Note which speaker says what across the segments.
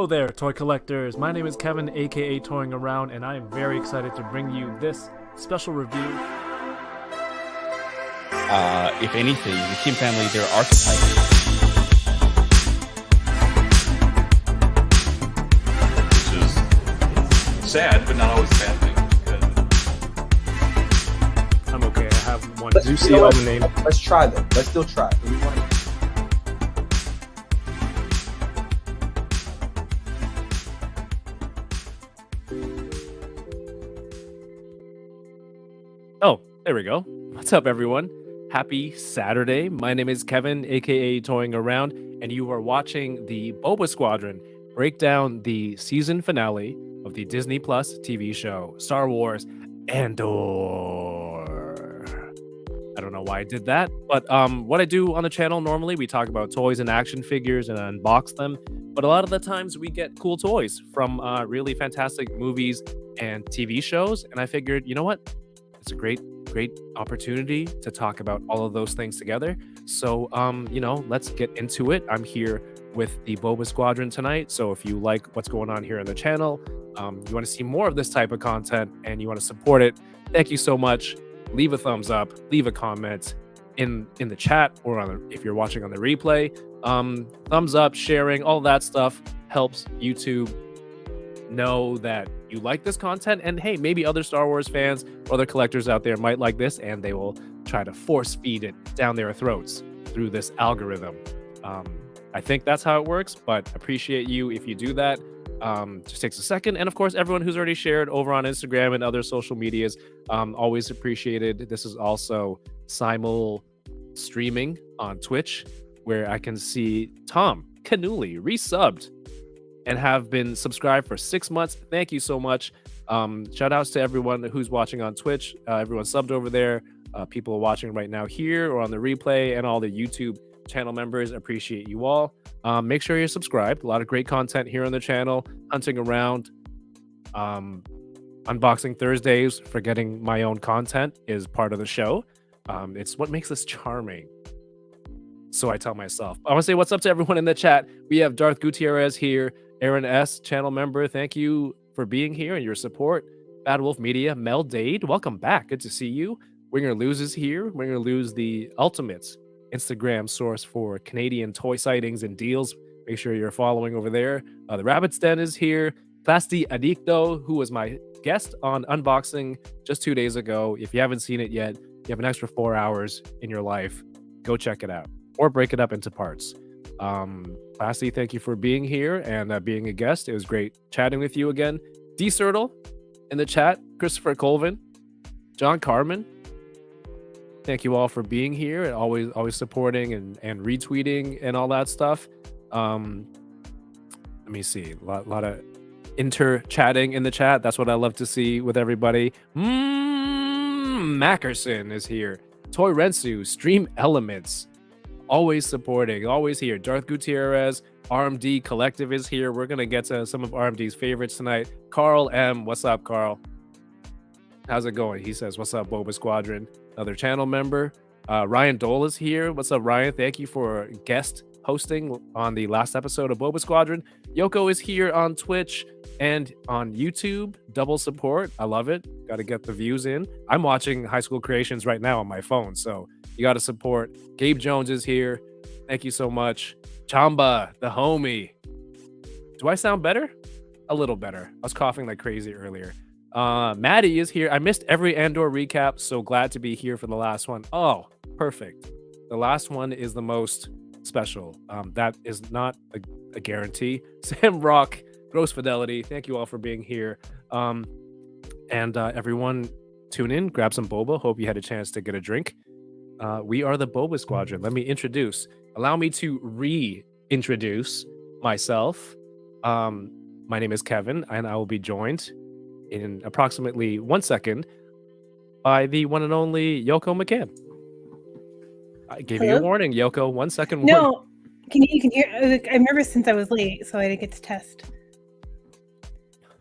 Speaker 1: Hello there, toy collectors. My name is Kevin, aka Toying Around, and I am very excited to bring you this special review.
Speaker 2: If anything, the Kim family, they're archetypes.
Speaker 3: Which is sad, but not always a bad thing.
Speaker 1: I'm okay. I have one
Speaker 4: Let's
Speaker 1: Zusi on the name.
Speaker 4: Let's try them. Let's still try. We want to...
Speaker 1: Oh, there we go. What's up, everyone? Happy Saturday. My name is Kevin, aka Toying Around, and you are watching the Boba Squadron break down the season finale of the Disney Plus TV show, Star Wars Andor. I don't know why I did that, but what I do on the channel normally, we talk about toys and action figures and unbox them, but a lot of the times we get cool toys from really fantastic movies and TV shows, and I figured, you know what? It's a great opportunity to talk about all of those things together. So, let's get into it. I'm here with the Boba Squadron tonight. So if you like what's going on here on the channel, you want to see more of this type of content and you want to support it, thank you so much. Leave a thumbs up, leave a comment in the chat, or if you're watching on the replay. Thumbs up, sharing, all that stuff helps YouTube know that you like this content, and hey, maybe other Star Wars fans or other collectors out there might like this, and they will try to force feed it down their throats through this algorithm. I think that's how it works, but appreciate you if you do that. Just takes a second, and of course everyone who's already shared over on Instagram and other social medias, always appreciated. This is also simul streaming on Twitch, where I can see Tom Canuli resubbed and have been subscribed for 6 months. Thank you so much. Shout outs to everyone who's watching on Twitch. Everyone subbed over there. People watching right now here or on the replay, and all the YouTube channel members. Appreciate you all. Make sure you're subscribed. A lot of great content here on the channel. Hunting around. Unboxing Thursdays for getting my own content is part of the show. It's what makes us charming. So I tell myself. I want to say what's up to everyone in the chat. We have Darth Gutierrez here. Aaron S, channel member, thank you for being here and your support. Bad Wolf Media, Mel Dade, welcome back. Good to see you. Winger Lose is here. Winger Lose, the ultimate Instagram source for Canadian toy sightings and deals. Make sure you're following over there. The Rabbit's Den is here. Plasti Adicto, who was my guest on unboxing just 2 days ago. If you haven't seen it yet, you have an extra 4 hours in your life. Go check it out or break it up into parts. Plasti, thank you for being here and being a guest. It was great chatting with you again. D Sertle in the chat, Christopher Colvin, John Carmen. Thank you all for being here and always supporting and retweeting and all that stuff. Let me see, a lot of inter-chatting in the chat. That's what I love to see with everybody. Mackerson is here. Toy Rensu, Stream Elements. Always supporting, always here. Darth Gutierrez, RMD Collective is here. We're going to get to some of RMD's favorites tonight. Carl M. What's up, Carl? How's it going? He says, what's up, Boba Squadron? Another channel member. Ryan Dole is here. What's up, Ryan? Thank you for guest hosting on the last episode of Boba Squadron. Yoko is here on Twitch and on YouTube. Double support. I love it. Got to get the views in. I'm watching High School Creations right now on my phone, so you got to support. Gabe Jones is here. Thank you so much. Chamba, the homie. Do I sound better? A little better. I was coughing like crazy earlier. Maddie is here. I missed every Andor recap, so glad to be here for the last one. Oh, perfect. The last one is the most special. That is not a guarantee. Sam Rock, Gross Fidelity, thank you all for being here. And everyone, tune in, grab some boba. Hope you had a chance to get a drink. We are the Boba Squadron. Let me allow me to reintroduce myself. My name is Kevin, and I will be joined in approximately 1 second by the one and only Yoko McCann. I gave you a warning, Yoko. 1 second warning.
Speaker 5: No, you can hear. I'm nervous since I was late, so I didn't get to test.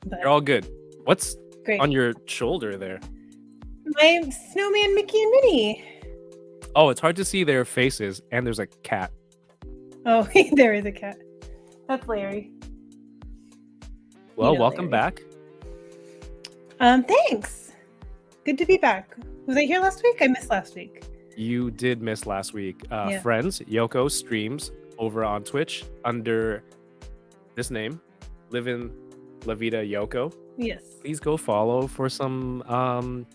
Speaker 5: But
Speaker 1: you're all good. What's
Speaker 5: great
Speaker 1: on your shoulder there?
Speaker 5: My snowman Mickey and Minnie.
Speaker 1: Oh, it's hard to see their faces, and there's a cat.
Speaker 5: Oh, there is a cat. That's Larry.
Speaker 1: Well,
Speaker 5: You know
Speaker 1: welcome
Speaker 5: Larry.
Speaker 1: back.
Speaker 5: Thanks. Good to be back. Was I here last week? I missed last week.
Speaker 1: You did miss last week.
Speaker 5: Yeah.
Speaker 1: Friends, Yoko streams over on Twitch under this name, Livin' La Vida Yoko.
Speaker 5: Yes.
Speaker 1: Please go follow for some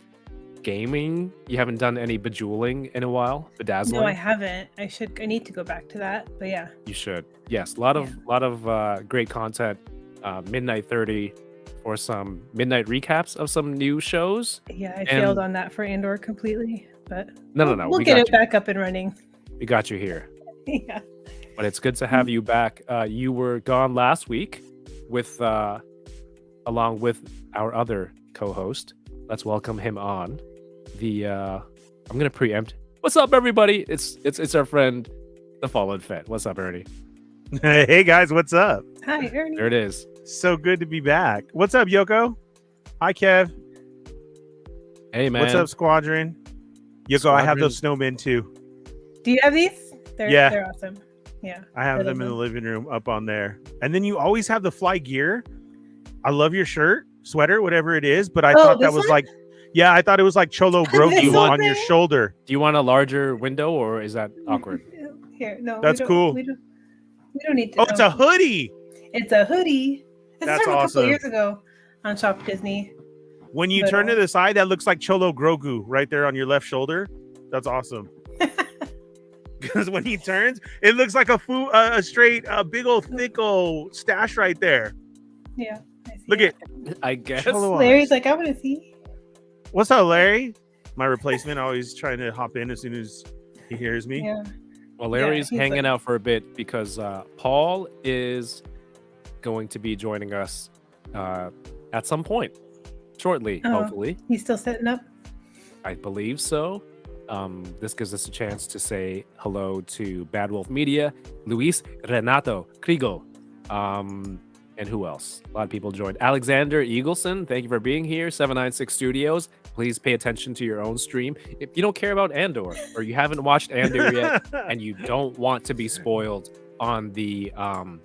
Speaker 1: gaming. You haven't done any bejeweling in a while, bedazzling.
Speaker 5: No, I haven't. I need to go back to that. But yeah.
Speaker 1: You should. Yes, a lot of great content. Midnight 30 for some midnight recaps of some new shows.
Speaker 5: Yeah, I
Speaker 1: And-
Speaker 5: failed on that for Andor completely. But
Speaker 1: No.
Speaker 5: we'll
Speaker 1: we
Speaker 5: get
Speaker 1: got
Speaker 5: it
Speaker 1: you.
Speaker 5: back up and running.
Speaker 1: We got you here.
Speaker 5: Yeah.
Speaker 1: But it's good to have you back. You were gone last week with along with our other co-host. Let's welcome him on. I'm gonna preempt. What's up, everybody? It's our friend, the Fallen Fett. What's up, Ernie?
Speaker 6: Hey guys, what's up?
Speaker 5: Hi, Ernie.
Speaker 1: There it is.
Speaker 6: So good to be back. What's up, Yoko? Hi, Kev.
Speaker 1: Hey, man.
Speaker 6: What's up, Squadron? Yoko, I have those snowmen too.
Speaker 5: Do you have these?
Speaker 6: Yeah.
Speaker 5: They're awesome. Yeah.
Speaker 6: I have
Speaker 5: I
Speaker 6: them
Speaker 5: love
Speaker 6: in the living room up on there. And then you always have the fly gear. I love your shirt, sweater, whatever it is, but I thought that
Speaker 5: this
Speaker 6: was
Speaker 5: one?
Speaker 6: like, yeah, I thought it was like Cholo
Speaker 5: This
Speaker 6: Grogu
Speaker 5: one?
Speaker 6: on your shoulder.
Speaker 1: Do you want a larger window or is that awkward?
Speaker 5: Here, no.
Speaker 6: That's cool.
Speaker 5: We don't need to.
Speaker 6: Oh, it's a hoodie.
Speaker 5: It's a hoodie. This
Speaker 6: That's
Speaker 5: is from a couple
Speaker 6: awesome.
Speaker 5: years ago on Shop Disney.
Speaker 6: When you
Speaker 5: But,
Speaker 6: turn to the side, that looks like Cholo Grogu right there on your left shoulder. That's awesome. Because when he turns, it looks like a straight, big old, thick old stash right there.
Speaker 5: Yeah. I see
Speaker 6: Look
Speaker 5: it.
Speaker 6: at
Speaker 1: I guess.
Speaker 6: Cholo eyes.
Speaker 5: Larry's like, I want to see.
Speaker 6: What's up, Larry? My replacement, always trying to hop in as soon as he hears me.
Speaker 5: Yeah.
Speaker 1: Well, Larry's
Speaker 5: he's
Speaker 1: hanging
Speaker 5: like-
Speaker 1: out for a bit because Paul is going to be joining us at some point shortly,
Speaker 5: Oh.
Speaker 1: hopefully.
Speaker 5: He's still setting up.
Speaker 1: I believe so. This gives us a chance to say hello to Bad Wolf Media, Luis Renato Krigo, and who else? A lot of people joined. Alexander Eagleson, thank you for being here. 796 Studios. Please pay attention to your own stream. If you don't care about Andor or you haven't watched Andor yet and you don't want to be spoiled on the on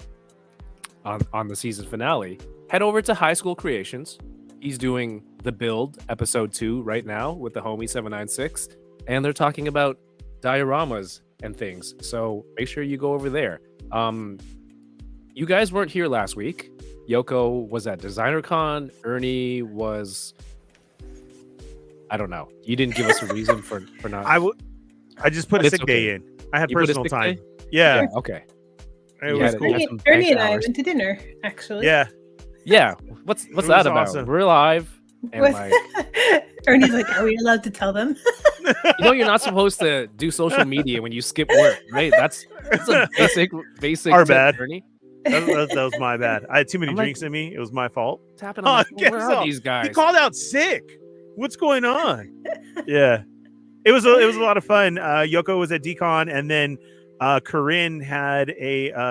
Speaker 1: the season finale, head over to High School Creations. He's doing The Build episode 2 right now with the homie 796, and they're talking about dioramas and things. So make sure you go over there. You guys weren't here last week. Yoko was at DesignerCon. Ernie was, I don't know. You didn't give us a reason for not.
Speaker 6: I just put a
Speaker 1: It's
Speaker 6: sick
Speaker 1: okay.
Speaker 6: day in. I had
Speaker 1: You put a
Speaker 6: personal
Speaker 1: sick
Speaker 6: time.
Speaker 1: day?
Speaker 6: Yeah,
Speaker 1: Okay.
Speaker 6: it
Speaker 1: You
Speaker 6: was
Speaker 1: had
Speaker 6: cool.
Speaker 1: it.
Speaker 5: Ernie,
Speaker 1: some
Speaker 5: Ernie
Speaker 1: bank
Speaker 5: and I
Speaker 1: hours.
Speaker 5: went to dinner, actually.
Speaker 6: Yeah,
Speaker 1: Yeah. What's
Speaker 6: was
Speaker 1: that about?
Speaker 6: awesome.
Speaker 1: We're live. And
Speaker 5: Was-
Speaker 1: like,
Speaker 5: Ernie's like, are we allowed to tell them?
Speaker 1: you're not supposed to do social media when you skip work, right? That's a basic
Speaker 6: Our
Speaker 1: tip,
Speaker 6: bad.
Speaker 1: Ernie.
Speaker 6: that was my bad. I had too many
Speaker 1: I'm like-
Speaker 6: drinks in me. It was my fault.
Speaker 1: What's happening? On my phone?
Speaker 6: guess
Speaker 1: Where
Speaker 6: so.
Speaker 1: are these guys?
Speaker 6: He called out sick. What's going on? Yeah, it was a lot of fun. Yoko was at Decon, and then Corinne had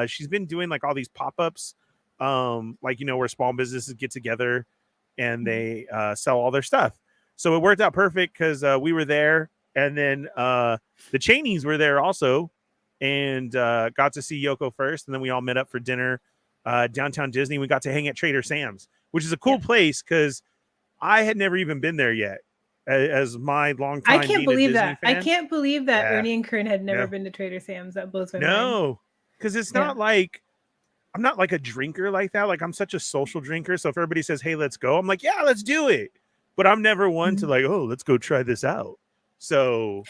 Speaker 6: she's been doing like all these pop-ups, like where small businesses get together and they sell all their stuff. So it worked out perfect because we were there, and then the Cheneys were there also, and got to see Yoko first, and then we all met up for dinner downtown Disney. We got to hang at Trader Sam's, which is a cool place because I had never even been there yet. As my long time,
Speaker 5: I can't believe that. I can't believe that
Speaker 6: Yeah.
Speaker 5: Ernie and Corinne had never
Speaker 6: Yeah.
Speaker 5: been to Trader Sam's. That blows my mind.
Speaker 6: No, because it's not like I'm not like a drinker like that. Like I'm such a social drinker. So if everybody says, "Hey, let's go," I'm like, "Yeah, let's do it." But I'm never one to like, "Oh, let's go try this out." So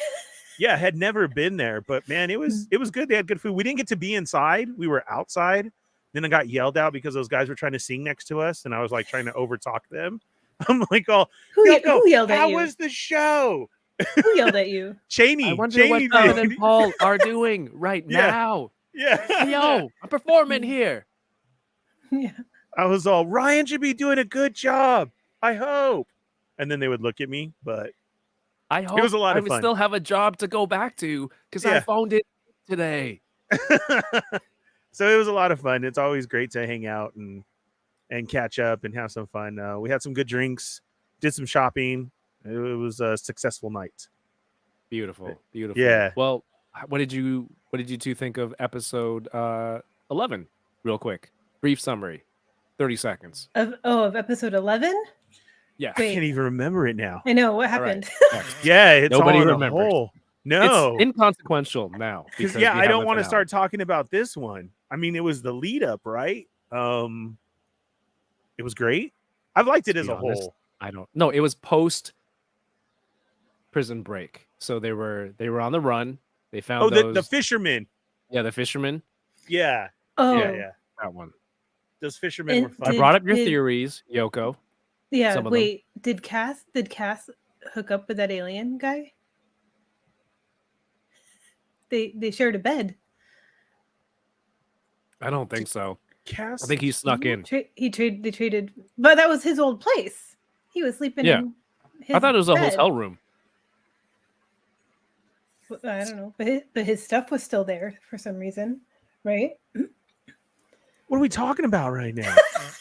Speaker 6: yeah, had never been there, but man, it was good. They had good food. We didn't get to be inside. We were outside. Then I got yelled out because those guys were trying to sing next to us, and I was like trying to overtalk them. I'm like, "Oh,
Speaker 5: Who
Speaker 6: Yoko,
Speaker 5: yelled at
Speaker 6: how
Speaker 5: you?
Speaker 6: was the show?"
Speaker 5: Who yelled at you?
Speaker 6: Cheney.
Speaker 1: I wonder
Speaker 6: Cheney
Speaker 1: what Kevin
Speaker 6: did.
Speaker 1: and Paul are doing right
Speaker 6: Yeah.
Speaker 1: now.
Speaker 6: Yeah.
Speaker 1: Yo, I'm performing here.
Speaker 5: Yeah.
Speaker 6: I was all, Ryan should be doing a good job. I hope. And then they would look at me, but
Speaker 1: I hope
Speaker 6: was a lot
Speaker 1: I
Speaker 6: of
Speaker 1: would
Speaker 6: fun.
Speaker 1: still have a job to go back to because I
Speaker 6: Yeah.
Speaker 1: phoned it today.
Speaker 6: so it was a lot of fun. It's always great to hang out and catch up and have some fun. We had some good drinks, did some shopping. It was a successful night.
Speaker 1: Beautiful, beautiful.
Speaker 6: Yeah.
Speaker 1: Well, what did you two think of episode 11? Real quick, brief summary. 30 seconds.
Speaker 5: Of episode 11.
Speaker 1: Yeah.
Speaker 6: I can't even remember it now.
Speaker 5: I know what
Speaker 1: All right,
Speaker 5: happened.
Speaker 1: next.
Speaker 6: Yeah, it's
Speaker 1: Nobody
Speaker 6: on
Speaker 1: remembers.
Speaker 6: a hole. No,
Speaker 1: It's inconsequential now.
Speaker 6: because
Speaker 1: because we
Speaker 6: I
Speaker 1: have
Speaker 6: don't
Speaker 1: the
Speaker 6: want to
Speaker 1: finale.
Speaker 6: start talking about this one. I mean, it was the lead up, right? It was great. I've liked it
Speaker 1: To
Speaker 6: as
Speaker 1: be
Speaker 6: a
Speaker 1: honest,
Speaker 6: whole.
Speaker 1: I don't. No, it was post prison break. So they were on the run. They found
Speaker 6: Oh,
Speaker 1: those.
Speaker 6: the fishermen.
Speaker 1: Yeah, the fishermen.
Speaker 6: Yeah,
Speaker 5: Oh,
Speaker 6: yeah.
Speaker 1: That one.
Speaker 6: Those fishermen
Speaker 5: And
Speaker 6: were
Speaker 1: I
Speaker 6: fun.
Speaker 1: brought up your
Speaker 5: did-
Speaker 1: theories, Yoko.
Speaker 5: yeah.
Speaker 1: some of them.
Speaker 5: Wait, did Cass hook up with that alien guy? They shared a bed.
Speaker 1: I don't think so.
Speaker 6: Cass.
Speaker 1: I think he snuck in.
Speaker 5: They traded, but that was his old place. He was sleeping
Speaker 1: Yeah.
Speaker 5: in his
Speaker 1: I thought it was a
Speaker 5: bed.
Speaker 1: hotel room.
Speaker 5: I don't know, but his stuff was still there for some reason, right?
Speaker 6: What are we talking about right now?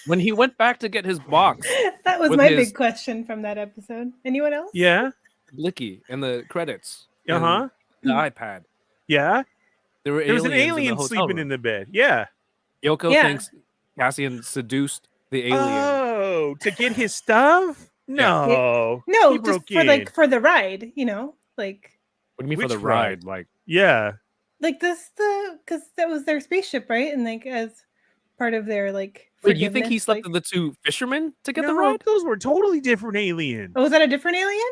Speaker 1: When he went back to get his box,
Speaker 5: That was
Speaker 1: With
Speaker 5: my
Speaker 1: his-
Speaker 5: big question from that episode. Anyone else?
Speaker 6: Yeah.
Speaker 1: Blicky and the credits.
Speaker 6: Uh
Speaker 1: and
Speaker 6: huh.
Speaker 1: The iPad.
Speaker 6: Yeah.
Speaker 1: There were
Speaker 6: There was an
Speaker 1: aliens
Speaker 6: alien
Speaker 1: in the hotel
Speaker 6: sleeping
Speaker 1: room.
Speaker 6: in the bed. Yeah.
Speaker 1: Yoko
Speaker 5: Yeah.
Speaker 1: thinks Cassian seduced the alien.
Speaker 6: Oh, to get his stuff? No.
Speaker 5: No,
Speaker 6: He
Speaker 5: just
Speaker 6: broke
Speaker 5: for
Speaker 6: in.
Speaker 5: for the ride, like
Speaker 1: What do you mean for
Speaker 6: Which
Speaker 1: the
Speaker 6: ride?
Speaker 1: ride? Like,
Speaker 6: Yeah.
Speaker 5: because that was their spaceship, right? And like as part of their like.
Speaker 1: wait, you think he
Speaker 5: forgiveness,
Speaker 1: slept
Speaker 5: like-
Speaker 1: with the two fishermen to get
Speaker 6: no,
Speaker 1: the ride?
Speaker 6: those were totally different aliens.
Speaker 5: Oh, was that a different alien?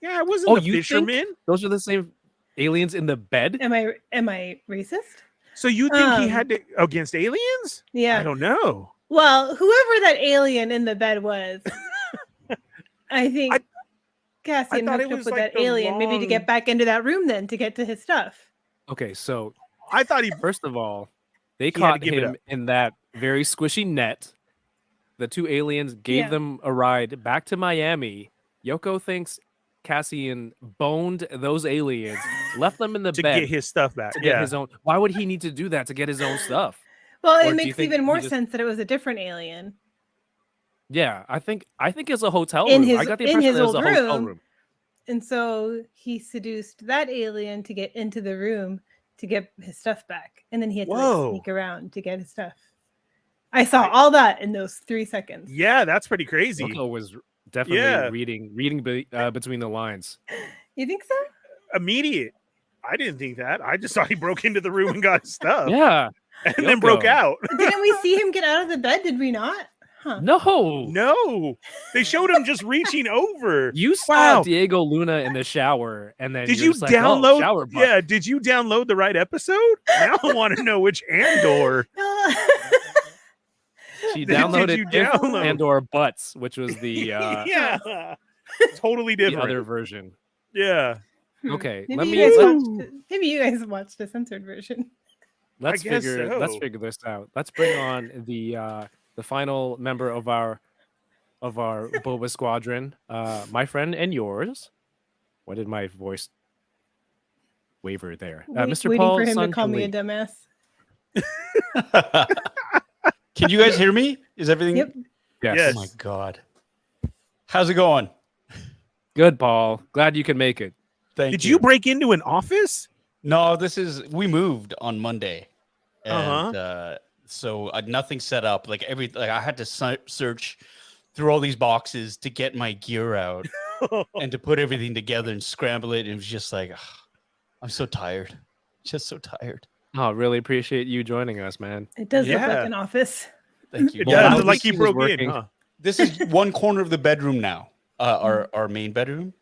Speaker 6: Yeah, it wasn't
Speaker 1: Oh,
Speaker 6: the
Speaker 1: you
Speaker 6: fishermen.
Speaker 1: think those are the same aliens in the bed?
Speaker 5: Am I racist?
Speaker 6: So you think he
Speaker 5: Um,
Speaker 6: had to against aliens? I
Speaker 5: Yeah.
Speaker 6: don't know.
Speaker 5: Well, whoever that alien in the bed was, I think
Speaker 6: I
Speaker 5: Cassian
Speaker 6: thought it
Speaker 5: hooked up
Speaker 6: was,
Speaker 5: with
Speaker 6: like,
Speaker 5: that
Speaker 6: the
Speaker 5: alien, maybe to
Speaker 6: wrong-
Speaker 5: get back into that room, then to get to his stuff.
Speaker 1: Okay, so
Speaker 6: I thought he.
Speaker 1: first of all, they
Speaker 6: He had to
Speaker 1: caught
Speaker 6: give it
Speaker 1: him
Speaker 6: up.
Speaker 1: in that very squishy net. The two aliens gave
Speaker 5: Yeah.
Speaker 1: them a ride back to Miami. Yoko thinks Cassian boned those aliens, left them in the
Speaker 6: To
Speaker 1: bed
Speaker 6: get his stuff back.
Speaker 1: to get
Speaker 6: Yeah.
Speaker 1: his own. Why would he need to do that to get his own stuff?
Speaker 5: Well,
Speaker 1: Or
Speaker 5: it
Speaker 1: do you
Speaker 5: makes
Speaker 1: think
Speaker 5: even
Speaker 1: he
Speaker 5: more
Speaker 1: just-
Speaker 5: sense that it was a different alien.
Speaker 1: Yeah, I think it's a hotel
Speaker 5: In
Speaker 1: room. I
Speaker 5: his-
Speaker 1: got the
Speaker 5: in
Speaker 1: impression
Speaker 5: his
Speaker 1: it was a
Speaker 5: old
Speaker 1: hotel
Speaker 5: room.
Speaker 1: room.
Speaker 5: And so he seduced that alien to get into the room to get his stuff back. And then he had to
Speaker 6: Whoa.
Speaker 5: sneak around to get his stuff. I saw all that in those 3 seconds.
Speaker 6: Yeah, that's pretty crazy.
Speaker 1: Yoko was definitely
Speaker 6: Yeah.
Speaker 1: reading between the lines.
Speaker 5: You think so?
Speaker 6: Immediate. I didn't think that. I just thought he broke into the room and got his stuff.
Speaker 1: Yeah,
Speaker 6: And then broke
Speaker 1: Yoko.
Speaker 6: out.
Speaker 5: Didn't we see him get out of the bed? Did we not? Huh.
Speaker 1: no,
Speaker 6: No. They showed him just reaching over.
Speaker 1: you saw
Speaker 6: Wow.
Speaker 1: Diego Luna in the shower, and then
Speaker 6: Did
Speaker 1: you're
Speaker 6: you
Speaker 1: just like, oh,
Speaker 6: download?
Speaker 1: shower butt.
Speaker 6: Yeah, did you download the right episode? Now I want to know which Andor.
Speaker 1: She
Speaker 6: Did
Speaker 1: downloaded
Speaker 6: you
Speaker 1: If
Speaker 6: download?
Speaker 1: Andor Butts, which was the
Speaker 6: Yeah. Totally
Speaker 1: the
Speaker 6: different.
Speaker 1: other version.
Speaker 6: Yeah.
Speaker 1: Okay,
Speaker 5: Maybe
Speaker 1: let
Speaker 5: you
Speaker 1: me
Speaker 5: guys
Speaker 1: let,
Speaker 5: watched maybe you guys watched the censored version.
Speaker 1: let's
Speaker 6: guess
Speaker 1: figure
Speaker 6: so.
Speaker 1: this out. Let's bring on the final member of our Boba Squadron, my friend and yours. Why did my voice waver there? Mr.
Speaker 5: Waiting
Speaker 1: Paul
Speaker 5: for him to
Speaker 1: Sun
Speaker 5: call me a
Speaker 1: Lee.
Speaker 5: dumbass.
Speaker 2: Can you guys hear me? Is everything?
Speaker 5: Yep.
Speaker 1: Yes.
Speaker 6: Yes.
Speaker 2: Oh my god. How's it going?
Speaker 1: Good, Paul. Glad you can make it.
Speaker 2: Thank
Speaker 6: Did you break into an office?
Speaker 2: No, we moved on Monday. And
Speaker 6: Uh-huh.
Speaker 2: so nothing set up. Like I had to search through all these boxes to get my gear out and to put everything together and scramble it. And it was just like, ugh, I'm so tired. Just so tired.
Speaker 1: Oh, really appreciate you joining us, man.
Speaker 5: It does look
Speaker 6: Yeah.
Speaker 5: like an office.
Speaker 2: Thank you.
Speaker 6: It
Speaker 1: Well,
Speaker 6: does
Speaker 1: now
Speaker 6: like
Speaker 1: the
Speaker 6: he
Speaker 1: TV is
Speaker 6: broke in,
Speaker 1: working.
Speaker 6: huh?
Speaker 2: This is one corner of the bedroom now. Our main bedroom.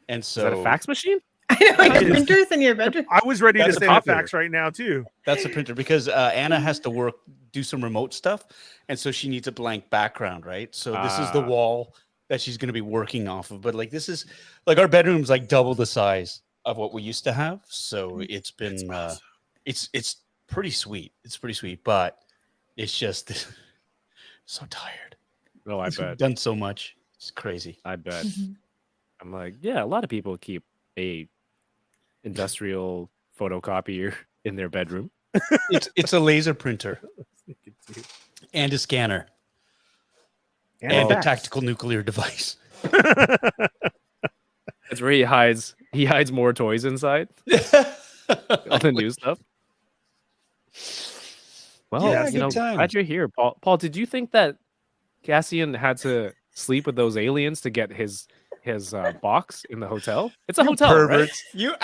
Speaker 2: And
Speaker 1: Is
Speaker 2: so
Speaker 1: that a fax machine?
Speaker 5: I know, like
Speaker 6: It is.
Speaker 5: printers in your bedroom.
Speaker 6: I was ready
Speaker 2: That's
Speaker 6: to say
Speaker 2: popular.
Speaker 6: the facts right now too.
Speaker 2: that's the printer because Anna has to do some remote stuff. And so she needs a blank background, right? So this is the
Speaker 1: Ah.
Speaker 2: wall that she's going to be working off of. But like, this is like our bedroom's like double the size of what we used to have. So it's been, it's pretty sweet. It's pretty sweet, but it's just so tired.
Speaker 1: Oh, I
Speaker 2: We've
Speaker 1: bet.
Speaker 2: done so much. It's crazy.
Speaker 1: I bet.
Speaker 5: Mhm.
Speaker 1: I'm like, yeah, a lot of people keep a industrial photocopier in their bedroom.
Speaker 2: It's a laser printer and a scanner and a
Speaker 6: facts.
Speaker 2: tactical nuclear device.
Speaker 1: It's where he hides more toys inside. All the new stuff. Well,
Speaker 2: Yeah,
Speaker 1: you
Speaker 2: good
Speaker 1: know,
Speaker 2: times.
Speaker 1: glad you're here, Paul. Paul, did you think that Cassian had to sleep with those aliens to get his box in the hotel? It's a
Speaker 2: You
Speaker 1: hotel, right?
Speaker 2: perverts. You
Speaker 1: No,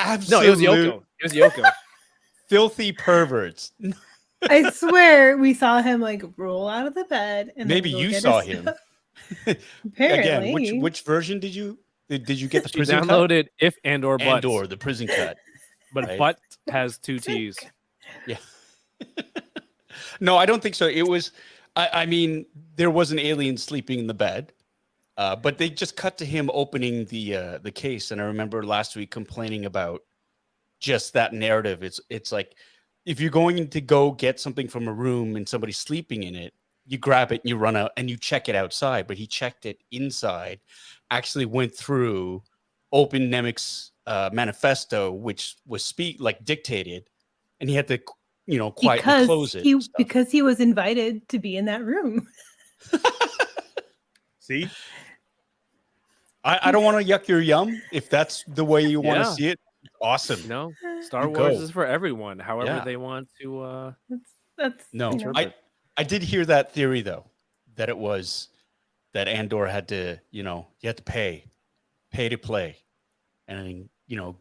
Speaker 1: it was
Speaker 2: absolute
Speaker 1: Yoko. It was Yoko.
Speaker 2: filthy perverts.
Speaker 5: I swear we saw him like roll out of the bed and then
Speaker 2: Maybe
Speaker 5: go
Speaker 2: you
Speaker 5: get
Speaker 2: saw
Speaker 5: his
Speaker 2: him.
Speaker 5: stuff. Apparently.
Speaker 2: Again, which version did you get the
Speaker 1: She
Speaker 2: prison cut?
Speaker 1: downloaded if Andor butts,
Speaker 2: Andor, the prison cut.
Speaker 1: but
Speaker 2: right?
Speaker 1: butt has two T's.
Speaker 2: Yeah. No, I don't think so. It was, I mean, there was an alien sleeping in the bed, but they just cut to him opening the case. And I remember last week complaining about just that narrative. It's like if you're going to go get something from a room and somebody's sleeping in it, you grab it and you run out and you check it outside. But he checked it inside, actually went through, opened Nemec's manifesto, which was dictated, and he had to, quietly close it.
Speaker 5: Because he was invited to be in that room.
Speaker 6: See,
Speaker 2: I don't want to yuck your yum. If that's the way you want to
Speaker 1: Yeah.
Speaker 2: see it, awesome.
Speaker 1: You know, Star
Speaker 2: You
Speaker 1: Wars
Speaker 2: go.
Speaker 1: is for everyone. However
Speaker 2: Yeah.
Speaker 1: they want to.
Speaker 5: That's
Speaker 2: No,
Speaker 5: you know.
Speaker 2: I did hear that theory though, that it was that Andor had to, you had to pay to play, and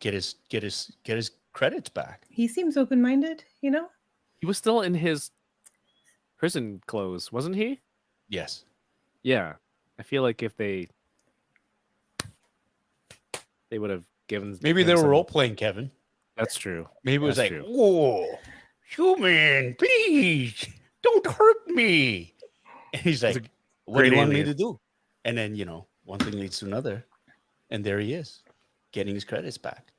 Speaker 2: get his credits back.
Speaker 5: He seems open-minded, you know?
Speaker 1: He was still in his prison clothes, wasn't he?
Speaker 2: Yes.
Speaker 1: Yeah, I feel like if they would have given.
Speaker 2: Maybe
Speaker 1: him
Speaker 2: they were
Speaker 1: some-
Speaker 2: role playing, Kevin.
Speaker 1: That's true.
Speaker 2: Maybe it was
Speaker 1: That's
Speaker 2: like,
Speaker 1: true.
Speaker 2: "Whoa, human, please don't hurt me." And he's
Speaker 6: It's
Speaker 2: like, "What do you
Speaker 6: great
Speaker 2: want me
Speaker 6: alien.
Speaker 2: to do?" And then one thing leads to another, and there he is, getting his credits back.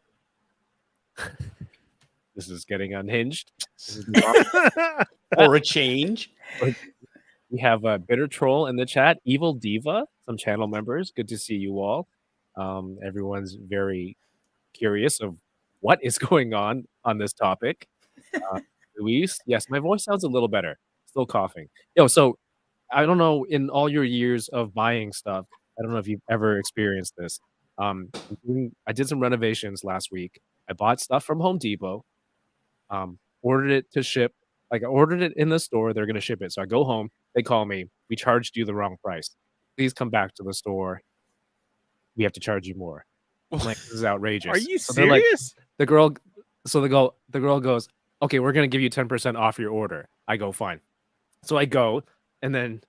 Speaker 1: This is getting unhinged. This is not-
Speaker 2: For a change.
Speaker 1: We have a Bitter Troll in the chat, Evil Diva, some channel members. Good to see you all. Everyone's very curious of what is going on this topic. Luis, yes, my voice sounds a little better. Still coughing. So I don't know, in all your years of buying stuff, I don't know if you've ever experienced this. I did some renovations last week. I bought stuff from Home Depot, ordered it to ship. Like I ordered it in the store, they're going to ship it. So I go home, they call me, we charged you the wrong price. Please come back to the store. We have to charge you more. I'm like, this is outrageous.
Speaker 6: Are you
Speaker 1: So they're like,
Speaker 6: serious?
Speaker 1: the girl goes, okay, we're going to give you 10% off your order. I go, fine. So I go, and then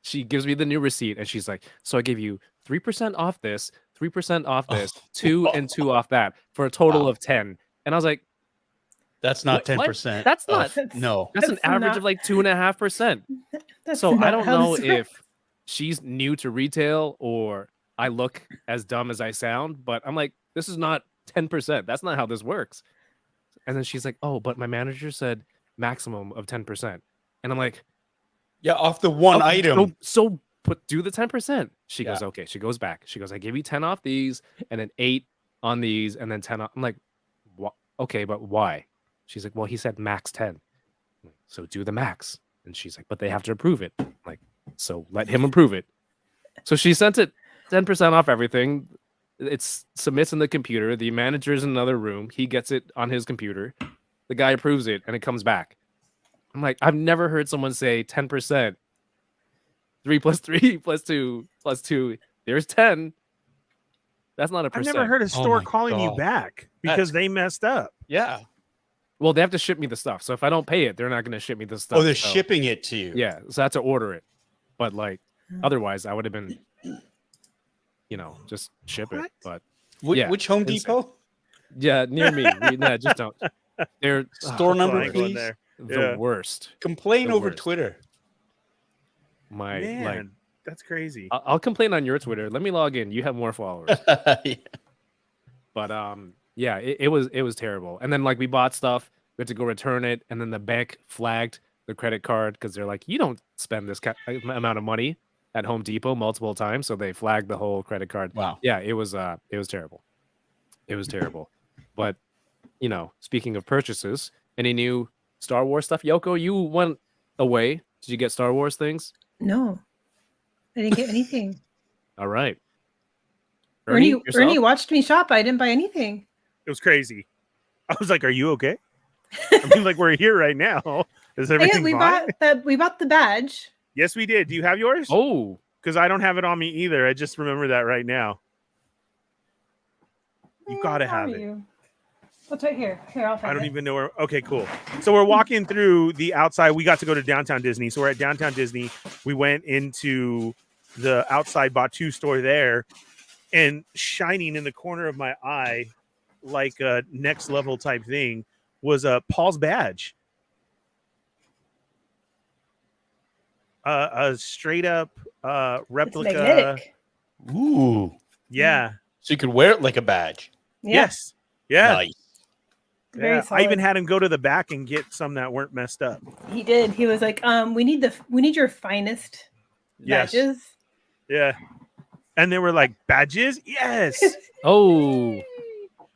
Speaker 1: she gives me the new receipt, and she's like, so I give you 3% off this, 3% off this, 2 and 2 off that, for a total of 10. And I was like,
Speaker 2: That's not
Speaker 1: What?
Speaker 2: 10%.
Speaker 1: That's not-
Speaker 2: No.
Speaker 1: that's an
Speaker 5: That's
Speaker 1: average
Speaker 5: not-
Speaker 1: of like 2.5%.
Speaker 5: That's
Speaker 1: So I
Speaker 5: not
Speaker 1: don't
Speaker 5: how
Speaker 1: know
Speaker 5: this
Speaker 1: if
Speaker 5: works.
Speaker 1: she's new to retail or I look as dumb as I sound, but I'm like, this is not 10%. That's not how this works. And then she's like, oh, but my manager said maximum of 10%. And I'm like,
Speaker 2: Yeah, off the one
Speaker 1: "Oh,
Speaker 2: item.
Speaker 1: So do the 10%. She
Speaker 2: Yeah.
Speaker 1: goes, okay. She goes back. She goes, I give you 10 off these and then 8 on these and then 10 off. I'm like, okay, but why? She's like, well, he said max 10. So do the max. And she's like, but they have to approve it. I'm like, so let him approve it. So she sent it 10% off everything. It submits in the computer. The manager's in another room. He gets it on his computer. The guy approves it and it comes back. I'm like, I've never heard someone say 10%. 3 plus 3 plus 2 plus 2. There's 10. That's not a
Speaker 6: I've
Speaker 1: percent.
Speaker 6: never heard a store
Speaker 2: my
Speaker 6: calling you
Speaker 2: God.
Speaker 6: back because they messed up.
Speaker 2: Yeah.
Speaker 1: Well, they have to ship me the stuff. So if I don't pay it, they're not going to ship me the stuff.
Speaker 2: Oh, they're
Speaker 1: So,
Speaker 2: shipping it to you.
Speaker 1: Yeah. So I have to order it. But like, otherwise, I would have been, just ship it.
Speaker 6: What?
Speaker 1: But
Speaker 2: Which,
Speaker 1: Yeah,
Speaker 2: Home
Speaker 1: it's-
Speaker 2: Depot?
Speaker 1: yeah, near me. No, just don't. They're
Speaker 2: Store number,
Speaker 6: I ain't going
Speaker 2: please.
Speaker 6: there.
Speaker 1: the
Speaker 6: Yeah.
Speaker 1: worst.
Speaker 2: Complain
Speaker 1: The
Speaker 2: over
Speaker 1: worst.
Speaker 2: Twitter.
Speaker 1: My
Speaker 6: Man,
Speaker 1: like,
Speaker 6: that's crazy.
Speaker 1: I'll complain on your Twitter. Let me log in. You have more followers.
Speaker 2: Yeah.
Speaker 1: But yeah, it was terrible. And then like we bought stuff, we had to go return it, and then the bank flagged the credit card because they're like, you don't spend this amount of money at Home Depot multiple times, so they flagged the whole credit card.
Speaker 2: Wow.
Speaker 1: Yeah, it was terrible. It was terrible. But speaking of purchases, any new Star Wars stuff? Yoko, you went away. Did you get Star Wars things?
Speaker 5: No, I didn't get anything.
Speaker 1: All right.
Speaker 5: Ernie
Speaker 1: yourself?
Speaker 5: watched me shop. I didn't buy anything.
Speaker 6: It was crazy. I was like, "Are you okay?" I mean, like we're here right now. Is
Speaker 5: Yeah,
Speaker 6: everything fine?
Speaker 5: we bought the badge.
Speaker 6: Yes, we did. Do you have yours?
Speaker 1: Oh,
Speaker 6: Because I don't have it on me either. I just remember that right now. You gotta
Speaker 5: Where
Speaker 6: have
Speaker 5: are
Speaker 6: it.
Speaker 5: you? What's right here? Here, I'll find
Speaker 6: I don't
Speaker 5: it.
Speaker 6: even know where. Okay, cool. So we're walking through the outside. We got to go to Downtown Disney. So we're at Downtown Disney. We went into the outside Batu store there, and shining in the corner of my eye, like a next level type thing, was Paul's badge. A straight up
Speaker 5: It's
Speaker 6: replica.
Speaker 5: magnetic.
Speaker 2: Ooh.
Speaker 6: Yeah.
Speaker 2: So you could wear it like a badge.
Speaker 5: Yeah,
Speaker 6: Yes. Yeah.
Speaker 2: Nice.
Speaker 5: very
Speaker 6: Yeah.
Speaker 5: solid.
Speaker 6: I even had him go to the back and get some that weren't messed up.
Speaker 5: He did. He was like, we need your finest
Speaker 6: Yes.
Speaker 5: badges.
Speaker 6: Yeah. And they were like, badges? Yes.
Speaker 1: oh,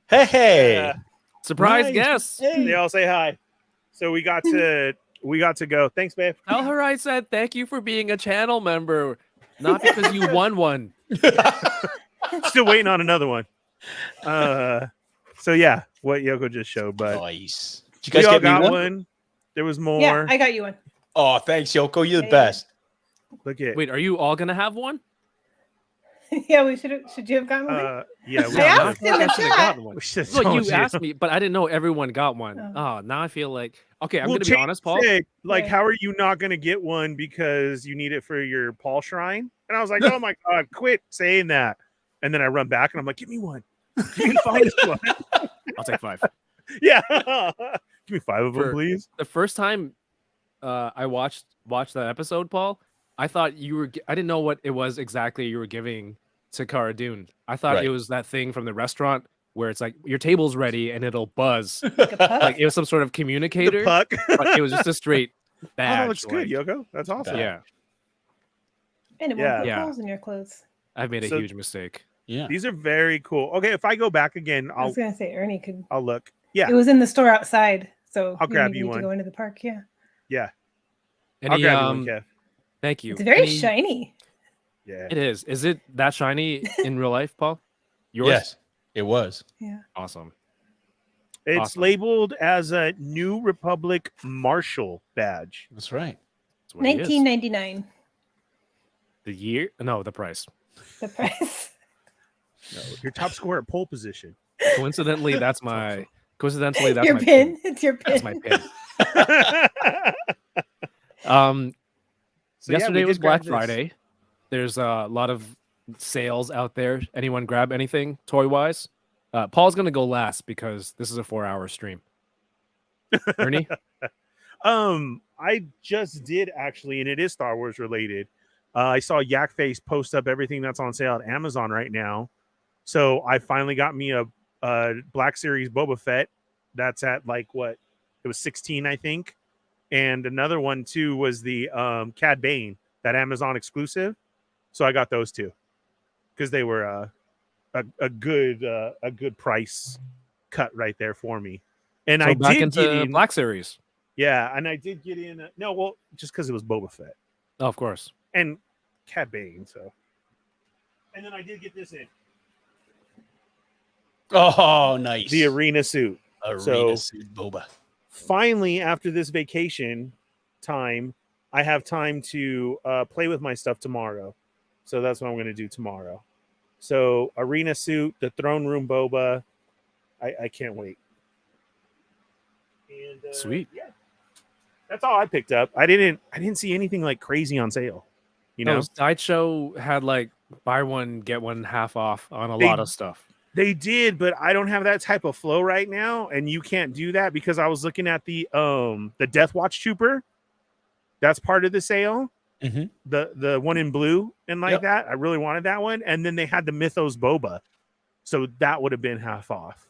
Speaker 2: Hey.
Speaker 6: Yeah.
Speaker 1: surprise
Speaker 2: Nice.
Speaker 1: guest.
Speaker 2: Hey.
Speaker 6: They all say hi. So we got to go. Thanks, babe.
Speaker 1: Tell her I said thank you for being a channel member, not because you won one.
Speaker 6: Still waiting on another one. So yeah, what Yoko just showed, but
Speaker 2: Nice. Did you
Speaker 6: we
Speaker 2: guys
Speaker 6: all
Speaker 2: get me
Speaker 6: got
Speaker 2: one?
Speaker 6: one. There was more.
Speaker 5: Yeah, I got you one.
Speaker 2: Oh, thanks, Yoko. You're the
Speaker 5: Yeah.
Speaker 2: best.
Speaker 6: Look at
Speaker 1: Wait, are you all gonna have one?
Speaker 5: Yeah, we should you have gotten one?
Speaker 6: yeah.
Speaker 5: I asked
Speaker 1: I
Speaker 5: in the
Speaker 1: should have
Speaker 5: chat.
Speaker 1: gotten one.
Speaker 6: We should have
Speaker 1: Well,
Speaker 6: told
Speaker 1: you asked me, but I didn't know everyone got one.
Speaker 5: Oh.
Speaker 1: Oh, now I feel like okay. I'm
Speaker 6: Well,
Speaker 1: gonna be
Speaker 6: Jake
Speaker 1: honest, Paul.
Speaker 6: said, like,
Speaker 5: Right.
Speaker 6: how are you not gonna get one because you need it for your Paul shrine? And I was like, oh my god, quit saying that. And then I run back and I'm like, give me one. Give me 5 one.
Speaker 1: I'll take 5.
Speaker 6: Yeah. Give me 5 of them,
Speaker 1: For-
Speaker 6: please.
Speaker 1: The first time I watched that episode, Paul, I thought you were. I didn't know what it was exactly you were giving to Cara Dune. I thought
Speaker 2: Right.
Speaker 1: it was that thing from the restaurant where it's like your table's ready and it'll buzz.
Speaker 5: Like a puff?
Speaker 1: Like it was some sort of
Speaker 6: The
Speaker 1: communicator,
Speaker 6: puck.
Speaker 1: but it was just a straight
Speaker 6: Oh,
Speaker 1: badge.
Speaker 6: that looks good,
Speaker 1: like-
Speaker 6: Yoko. That's awesome.
Speaker 1: Yeah,
Speaker 5: And it
Speaker 6: Yeah.
Speaker 5: won't put
Speaker 1: Yeah.
Speaker 5: holes in your clothes.
Speaker 1: I've made a
Speaker 6: So-
Speaker 1: huge mistake.
Speaker 2: Yeah.
Speaker 6: These are very cool. Okay, if I go back again,
Speaker 5: I
Speaker 6: I'll
Speaker 5: was gonna say Ernie could.
Speaker 6: I'll look. Yeah.
Speaker 5: It was in the store outside, so
Speaker 6: I'll grab
Speaker 5: didn't
Speaker 6: you
Speaker 5: need
Speaker 6: one.
Speaker 5: to go into the park. Yeah,
Speaker 6: I'll
Speaker 1: Any,
Speaker 6: grab you one, Kev.
Speaker 1: thank you.
Speaker 5: it's very
Speaker 1: Any-
Speaker 5: shiny.
Speaker 6: Yeah.
Speaker 1: It is. Is it that shiny in real life, Paul? Yours?
Speaker 2: Yes, it was.
Speaker 5: Yeah,
Speaker 1: Awesome.
Speaker 6: It's
Speaker 1: Awesome.
Speaker 6: labeled as a New Republic Marshal badge.
Speaker 2: That's right.
Speaker 1: That's what it is.
Speaker 5: 1999.
Speaker 1: The year? No, the price.
Speaker 5: The price.
Speaker 6: No, your top score at pole position.
Speaker 1: Coincidentally, that's my. Coincidentally, that's
Speaker 5: Your
Speaker 1: my
Speaker 5: pin. It's your pin.
Speaker 1: That's my pin.
Speaker 6: So, yeah,
Speaker 1: Yesterday
Speaker 6: we
Speaker 1: was
Speaker 6: did grab
Speaker 1: Black
Speaker 6: this.
Speaker 1: Friday. There's a lot of sales out there. Anyone grab anything toy wise? Paul's gonna go last because this is a 4-hour stream. Ernie,
Speaker 6: I just did actually, and it is Star Wars related. I saw Yakface post up everything that's on sale at Amazon right now. So I finally got me a Black Series Boba Fett. That's at like what? It was 16, I think. And another one too was the Cad Bane, that Amazon exclusive. So I got those two because they were a good price cut right there for me. And
Speaker 1: so
Speaker 6: I
Speaker 1: back
Speaker 6: did
Speaker 1: into
Speaker 6: get in,
Speaker 1: Black Series.
Speaker 6: yeah, and I did get in. No, well, just because it was Boba Fett
Speaker 1: Oh, of course.
Speaker 6: and Cad Bane. So, and then I did get this in
Speaker 2: Oh, nice.
Speaker 6: the arena suit.
Speaker 2: Arena
Speaker 6: So-
Speaker 2: suit Boba.
Speaker 6: Finally, after this vacation time, I have time to play with my stuff tomorrow. So that's what I'm going to do tomorrow. So arena suit, the throne room Boba. I can't wait. And
Speaker 1: Sweet.
Speaker 6: Yeah, that's all I picked up. I didn't see anything like crazy on sale. You know,
Speaker 1: No, Sideshow had like buy one get one half off on a
Speaker 6: They-
Speaker 1: lot of stuff.
Speaker 6: they did, but I don't have that type of flow right now, and you can't do that because I was looking at the Death Watch Trooper. That's part of the sale.
Speaker 2: Mhm.
Speaker 6: The one in blue and like
Speaker 2: Yep.
Speaker 6: that. I really wanted that one, and then they had the Mythos Boba, so that would have been half off.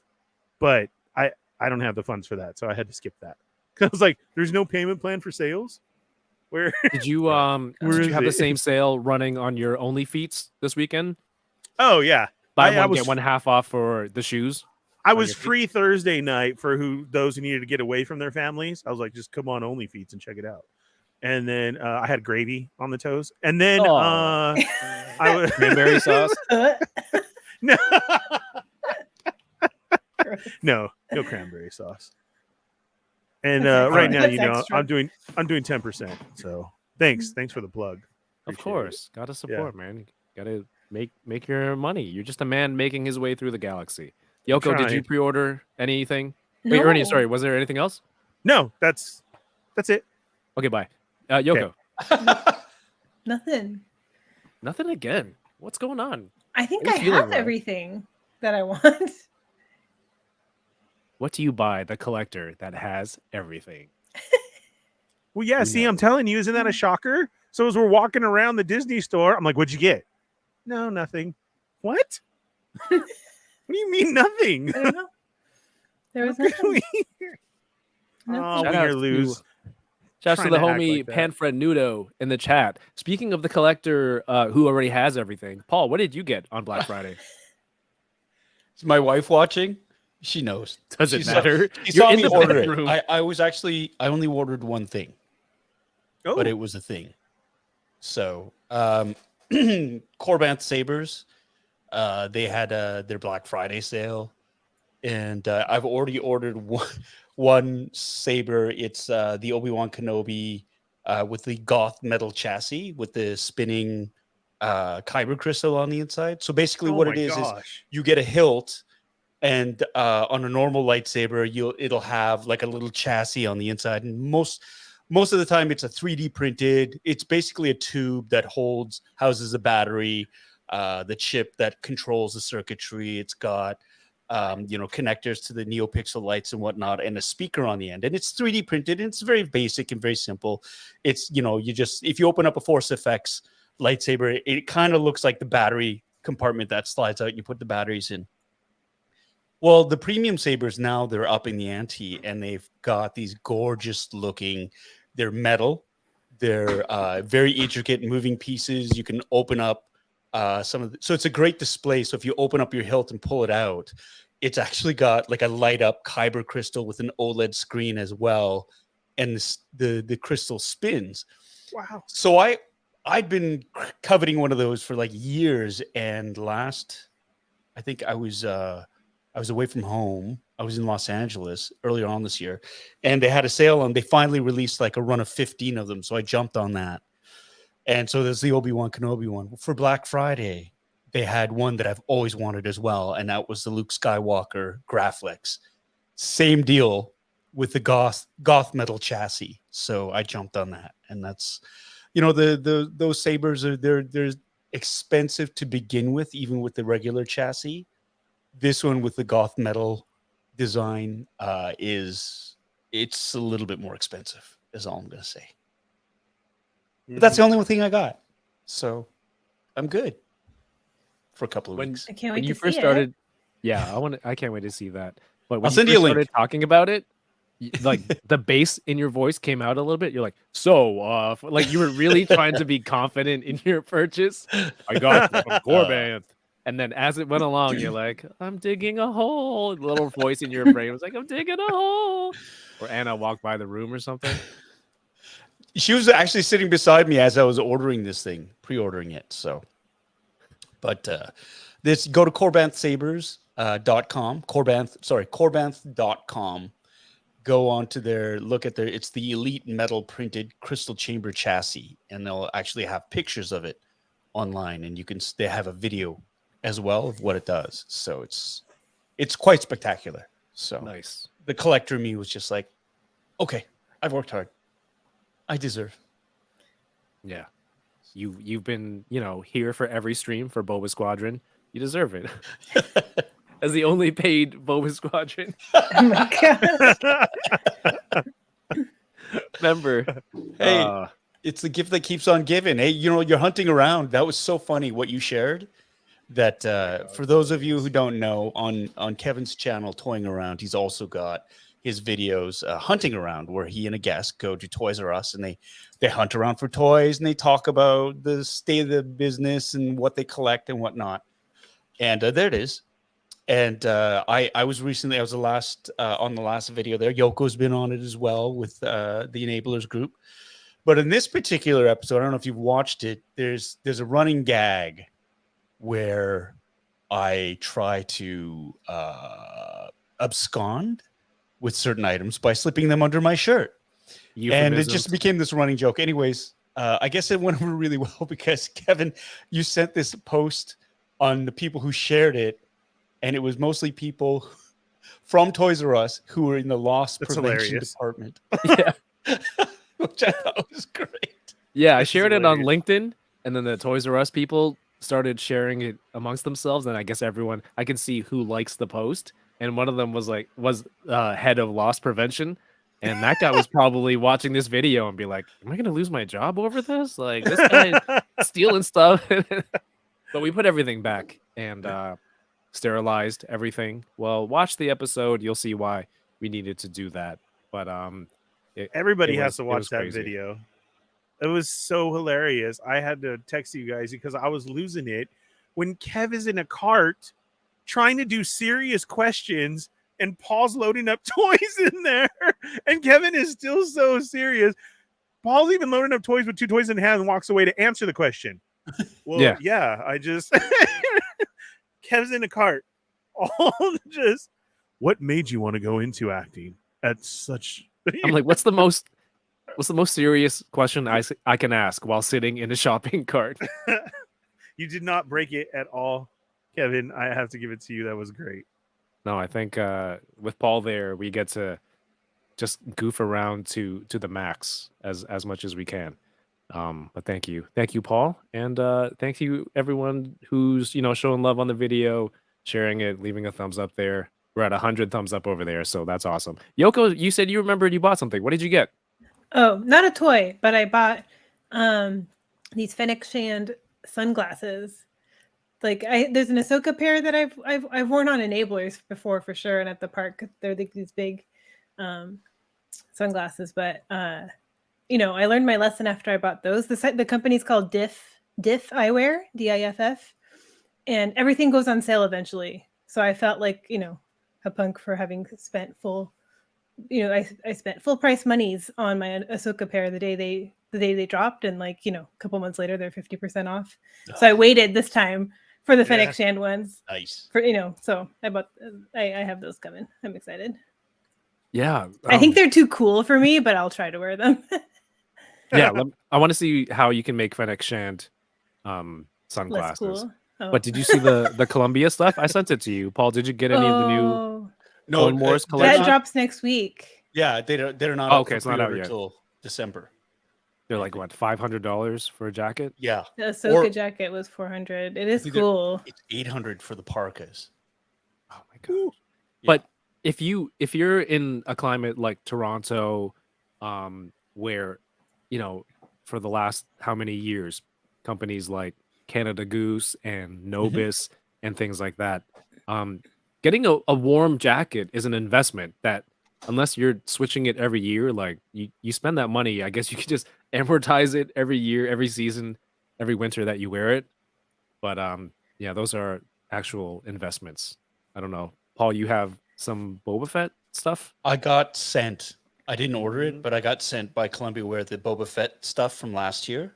Speaker 6: But I don't have the funds for that, so I had to skip that. I was like, "There's no payment plan for sales." Where
Speaker 1: Did you
Speaker 6: Where
Speaker 1: did you
Speaker 6: is
Speaker 1: have the
Speaker 6: it?
Speaker 1: same sale running on your Only Feats this weekend?
Speaker 6: Oh yeah,
Speaker 1: Buy
Speaker 6: I
Speaker 1: one
Speaker 6: was-
Speaker 1: get one half off for the shoes.
Speaker 6: I
Speaker 1: On
Speaker 6: was
Speaker 1: your feet?
Speaker 6: free Thursday night for those who needed to get away from their families. I was like, just come on OnlyFeeds and check it out. And then I had gravy on the toes. And then
Speaker 1: Aw.
Speaker 6: I was
Speaker 1: Cranberry sauce.
Speaker 6: no, no cranberry sauce. And
Speaker 5: That's
Speaker 6: right
Speaker 5: extra.
Speaker 6: now,
Speaker 5: That's
Speaker 6: you know,
Speaker 5: extra.
Speaker 6: I'm doing 10%. So thanks for the plug.
Speaker 1: Of
Speaker 6: Appreciate it.
Speaker 1: course, gotta support, man. Gotta make your money. You're just a man making his way through the galaxy.
Speaker 6: I'm
Speaker 1: Yoko, did you
Speaker 6: trying.
Speaker 1: pre-order anything? Wait, Ernie,
Speaker 5: No.
Speaker 1: sorry, was there anything else?
Speaker 6: No, that's it.
Speaker 1: Okay, bye. Yoko,
Speaker 5: Nothing.
Speaker 1: nothing again. What's going on?
Speaker 5: I think
Speaker 1: Are you
Speaker 5: I
Speaker 1: feeling
Speaker 5: have
Speaker 1: well?
Speaker 5: everything that I want.
Speaker 1: What do you buy the collector that has everything?
Speaker 6: Well, yeah.
Speaker 1: Who
Speaker 6: See, I'm
Speaker 1: knows?
Speaker 6: telling you, isn't that a shocker? So as we're walking around the Disney store, I'm like, "What'd you get?" No, nothing. What? What do you mean nothing?
Speaker 5: I don't know. There was
Speaker 6: How could
Speaker 5: nothing.
Speaker 6: we-
Speaker 5: Nothing.
Speaker 6: Oh,
Speaker 1: Shout
Speaker 6: we
Speaker 1: out
Speaker 6: are lose.
Speaker 1: Shouts to
Speaker 6: Trying
Speaker 1: the
Speaker 6: to act
Speaker 1: homie
Speaker 6: like that.
Speaker 1: Panfred Nudo in the chat. Speaking of the collector who already has everything, Paul, what did you get on Black Friday?
Speaker 2: Is my wife watching? She knows.
Speaker 1: Does it
Speaker 2: She saw-
Speaker 1: matter?
Speaker 2: She
Speaker 1: You're
Speaker 2: saw
Speaker 1: in
Speaker 2: me
Speaker 1: the
Speaker 2: order it.
Speaker 1: bedroom.
Speaker 2: I only ordered one thing,
Speaker 6: Oh,
Speaker 2: but it was a thing. So Corbanth Sabers, they had their Black Friday sale, and I've already ordered one saber. It's the Obi-Wan Kenobi with the goth metal chassis with the spinning kyber crystal on the inside. So basically,
Speaker 6: oh
Speaker 2: what
Speaker 6: my
Speaker 2: it is
Speaker 6: gosh.
Speaker 2: you get a hilt, and on a normal lightsaber, it'll have like a little chassis on the inside, and most of the time it's a 3D printed. It's basically a tube that houses a battery, the chip that controls the circuitry. It's got connectors to the NeoPixel lights and whatnot, and a speaker on the end. And it's 3D printed, and it's very basic and very simple. It's if you open up a Force FX lightsaber, it kind of looks like the battery compartment that slides out. You put the batteries in. Well, the premium sabers now, they're upping the ante, and they've got these gorgeous looking. They're metal. They're very intricate moving pieces. You can open up so it's a great display. So if you open up your hilt and pull it out, it's actually got like a light up kyber crystal with an OLED screen as well, and the crystal spins.
Speaker 6: Wow.
Speaker 2: So I'd been coveting one of those for like years, and I think I was away from home. I was in Los Angeles earlier on this year, and they had a sale, and they finally released like a run of 15 of them. So I jumped on that. And so there's the Obi-Wan Kenobi one. For Black Friday, they had one that I've always wanted as well, and that was the Luke Skywalker Graphics. Same deal with the goth metal chassis. So I jumped on that, and that's those sabers they're expensive to begin with, even with the regular chassis. This one with the goth metal design it's a little bit more expensive, is all I'm gonna say. But that's the only one thing I got, so I'm good for a couple of weeks.
Speaker 5: I can't
Speaker 1: When
Speaker 5: wait
Speaker 1: you
Speaker 5: to
Speaker 1: first
Speaker 5: see
Speaker 1: started, yeah, I can't wait to see that. But when
Speaker 2: I'll
Speaker 1: you
Speaker 2: send
Speaker 1: first
Speaker 2: you a link.
Speaker 1: started talking about it, like the bass in your voice came out a little bit. You're like, like you were really trying to be confident in your purchase. I got it from Corbanth. And then as it went along, you're like, I'm digging a hole. The little voice in your brain was like, I'm digging a hole. Or Anna walked by the room or something.
Speaker 2: She was actually sitting beside me as I was ordering this thing, pre-ordering it. So, but go to corbanthsabers.com, corbanth.com. Go on to it's the Elite Metal Printed Crystal Chamber Chassis, and they'll actually have pictures of it online, and they have a video as well of what it does. So it's quite spectacular. So
Speaker 1: Nice.
Speaker 2: the collector me was just like, okay, I've worked hard. I deserve.
Speaker 1: Yeah. You've been, here for every stream for Boba Squadron. You deserve it. As the only paid Boba Squadron
Speaker 5: Oh my god.
Speaker 1: member.
Speaker 2: Hey, it's the gift that keeps on giving. Hey, you're hunting around. That was so funny what you shared. That for those of you who don't know, on Kevin's channel, Toying Around, he's also got his videos hunting around, where he and a guest go to Toys R Us, and they hunt around for toys, and they talk about the state of the business and what they collect and whatnot. And there it is. And I was on the last video there. Yoko's been on it as well with the Enablers group. But in this particular episode, I don't know if you've watched it, there's a running gag where I try to abscond with certain items by slipping them under my shirt. And it just became this running joke. Anyways, I guess it went over really well because Kevin, you sent this post on the people who shared it, and it was mostly people from Toys R Us who were in the loss prevention
Speaker 6: hilarious.
Speaker 2: department.
Speaker 1: Yeah.
Speaker 2: Which I thought was great.
Speaker 1: Yeah, I
Speaker 6: This is
Speaker 1: shared it on
Speaker 6: hilarious.
Speaker 1: LinkedIn, and then the Toys R Us people started sharing it amongst themselves, and I guess I can see who likes the post, and one of them was head of loss prevention, and that guy was probably watching this video and be like, "Am I gonna lose my job over this? Like this guy stealing stuff." But we put everything back and sterilized everything. Well, watch the episode, you'll see why we needed to do that. But
Speaker 6: Everybody has to
Speaker 1: it
Speaker 6: watch
Speaker 1: was
Speaker 6: that
Speaker 1: crazy.
Speaker 6: video. It was so hilarious. I had to text you guys because I was losing it when Kev is in a cart trying to do serious questions and Paul's loading up toys in there, and Kevin is still so serious. Paul's even loading up toys with 2 toys in hand and walks away to answer the question. Well, yeah, I just Kev's in a cart. All just, what made you want to go into acting at such?
Speaker 1: I'm like, what's the most serious question I can ask while sitting in a shopping cart?
Speaker 6: You did not break it at all, Kevin. I have to give it to you. That was great.
Speaker 1: No, I think with Paul there, we get to just goof around to the max as much as we can. But thank you, Paul, and thank you everyone who's showing love on the video, sharing it, leaving a thumbs up there. We're at 100 thumbs up over there, so that's awesome. Yoko, you said you remembered you bought something. What did you get?
Speaker 5: Oh, not a toy, but I bought these Fennec Shand sunglasses. Like there's an Ahsoka pair that I've worn on enablers before for sure, and at the park they're these big sunglasses. But I learned my lesson after I bought those. The company's called Diff Eyewear, DIFF, and everything goes on sale eventually. So I felt like a punk for having spent full. I spent full price monies on my Ahsoka pair the day they dropped, and a couple months later they're 50% off. So I waited this time for the Fennec Shand ones.
Speaker 2: Nice.
Speaker 5: So I bought. I have those coming. I'm excited.
Speaker 1: Yeah,
Speaker 5: I think they're too cool for me, but I'll try to wear them.
Speaker 1: yeah. I want to see how you can make Fennec Shand
Speaker 5: Less
Speaker 1: sunglasses.
Speaker 5: cool. Oh.
Speaker 1: But did you see the Columbia stuff? I sent it to you, Paul. Did you get any of the new Clone Wars
Speaker 5: that
Speaker 1: collection?
Speaker 5: drops next week.
Speaker 2: Yeah, they're not.
Speaker 1: Oh,
Speaker 2: out
Speaker 1: okay,
Speaker 2: for
Speaker 1: it's not out
Speaker 2: pre-order
Speaker 1: yet.
Speaker 2: till December.
Speaker 1: They're like what, $500 for a jacket?
Speaker 2: Yeah,
Speaker 5: The Ahsoka jacket was $400. It is
Speaker 2: think they're-
Speaker 5: cool.
Speaker 2: it's 800 for the parkas.
Speaker 1: Oh my god! But if you're in a climate like Toronto, where for the last how many years, companies like Canada Goose and Nobis and things like that, getting a warm jacket is an investment that, unless you're switching it every year, like you spend that money, I guess you could just amortize it every year, every season, every winter that you wear it. But yeah, those are actual investments. I don't know. Paul, you have some Boba Fett stuff?
Speaker 2: I got sent. I didn't order it, but I got sent by Columbia Wear the Boba Fett stuff from last year.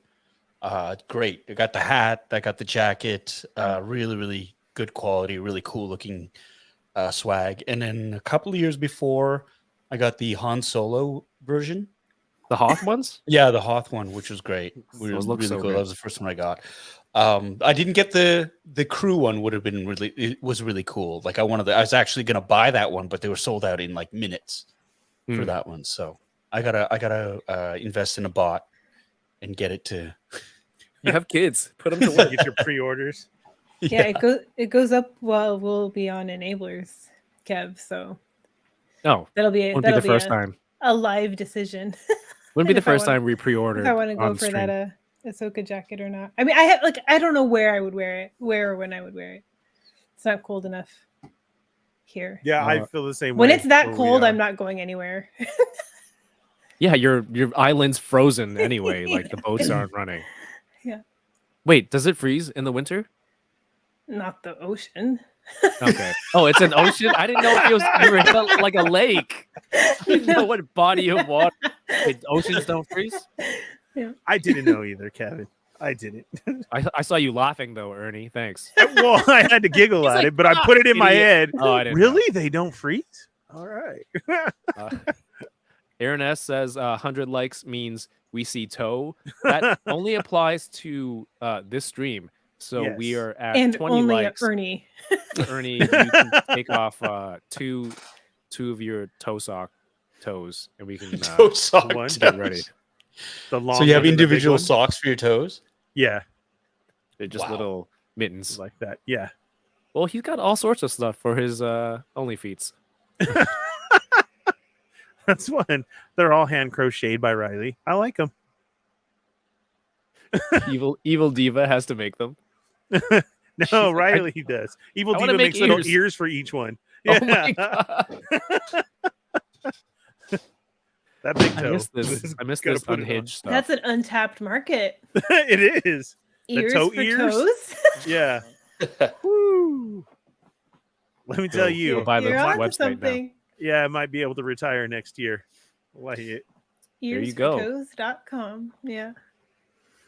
Speaker 2: Great. I got the hat. I got the jacket. Really, really good quality. Really cool looking swag. And then a couple of years before, I got the Han Solo version.
Speaker 1: The Hoth ones?
Speaker 2: Yeah, the Hoth one, which was great.
Speaker 1: Those look
Speaker 2: really
Speaker 1: so
Speaker 2: cool.
Speaker 1: good.
Speaker 2: That was the first one I got. I didn't get the crew one. Would have been really. It was really cool. Like I was actually gonna buy that one, but they were sold out in like minutes for that one. So I gotta invest in a bot and get it to.
Speaker 1: You have kids. Put them to work.
Speaker 6: Get your pre-orders.
Speaker 5: Yeah, it goes up while we'll be on enablers, Kev. So
Speaker 1: No,
Speaker 5: that'll be
Speaker 1: wouldn't be the first time.
Speaker 5: a live decision.
Speaker 1: Wouldn't be the
Speaker 5: if I
Speaker 1: first
Speaker 5: wanna-
Speaker 1: time we pre-ordered.
Speaker 5: If I want to go
Speaker 1: on
Speaker 5: for
Speaker 1: stream.
Speaker 5: that Ahsoka jacket or not. I mean, I don't know where I would wear it, where or when I would wear it. It's not cold enough here.
Speaker 6: Yeah, I feel the same way.
Speaker 5: When it's that
Speaker 6: where we
Speaker 5: cold,
Speaker 6: are.
Speaker 5: I'm not going anywhere.
Speaker 1: Yeah, your island's frozen anyway. Like the boats aren't running.
Speaker 5: Yeah.
Speaker 1: Wait, does it freeze in the winter?
Speaker 5: Not the ocean.
Speaker 1: Okay. Oh, it's an ocean. I didn't know if you were in like a lake. I didn't know what body of water. Wait, oceans don't freeze.
Speaker 6: I didn't know either, Kevin. I didn't.
Speaker 1: I saw you laughing though, Ernie. Thanks.
Speaker 6: Well, I had to giggle
Speaker 1: He's
Speaker 6: at
Speaker 1: like,
Speaker 6: it, but I put it in my
Speaker 1: idiot."
Speaker 6: head.
Speaker 1: Oh, I didn't.
Speaker 6: Really? They don't freeze? All right.
Speaker 1: Uh, Aaron S says 100 likes means we see toe. That only applies to this stream. So we
Speaker 6: Yes.
Speaker 1: are at
Speaker 5: And
Speaker 1: 20
Speaker 5: only
Speaker 1: likes.
Speaker 5: Ernie.
Speaker 1: Ernie, you can take off two of your toes, and we can
Speaker 2: Toe sock
Speaker 6: one.
Speaker 1: get ready.
Speaker 2: toes.
Speaker 6: The long
Speaker 2: So you have
Speaker 6: one and the big
Speaker 2: individual
Speaker 6: one?
Speaker 2: socks for your toes?
Speaker 6: Yeah,
Speaker 1: They're just
Speaker 2: Wow.
Speaker 1: little mittens.
Speaker 6: like that. Yeah.
Speaker 1: Well, he's got all sorts of stuff for his only feet.
Speaker 6: That's one. They're all hand crocheted by Riley. I like them.
Speaker 1: Evil Diva has to make them.
Speaker 6: No, Riley does. Evil
Speaker 1: I wanna
Speaker 6: Diva
Speaker 1: make
Speaker 6: makes little
Speaker 1: ears.
Speaker 6: ears for each one.
Speaker 1: Oh
Speaker 6: Yeah.
Speaker 1: my god!
Speaker 6: That big
Speaker 1: I
Speaker 6: toe.
Speaker 1: miss this. I miss
Speaker 6: Gotta
Speaker 1: this
Speaker 6: put it on.
Speaker 1: unhinged stuff.
Speaker 5: That's an untapped market.
Speaker 6: It is.
Speaker 5: Ears
Speaker 6: toe
Speaker 5: for
Speaker 6: ears?
Speaker 5: toes.
Speaker 6: Yeah. Woo. Let me tell
Speaker 2: Cool.
Speaker 6: you.
Speaker 1: Go buy the
Speaker 5: You're onto
Speaker 1: website now.
Speaker 5: something.
Speaker 6: Yeah, I might be able to retire next year. Like it.
Speaker 1: There you go.
Speaker 5: Earsfortoes.com. Yeah.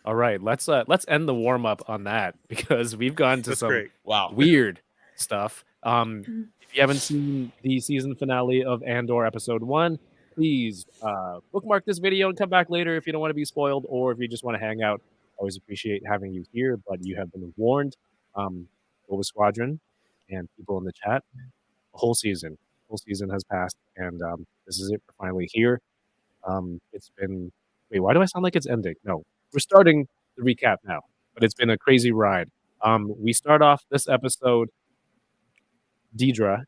Speaker 1: All right, let's end the warm up on that because we've gone to
Speaker 6: That's
Speaker 1: some
Speaker 6: great.
Speaker 2: Wow.
Speaker 1: weird stuff. If you haven't seen the season finale of Andor episode 1, please bookmark this video and come back later if you don't want to be spoiled or if you just want to hang out. Always appreciate having you here, but you have been warned. Boba Squadron and people in the chat, the whole season has passed, and this is it. We're finally here. It's been why do I sound like it's ending? No, we're starting the recap now, but it's been a crazy ride. We start off this episode. Dedra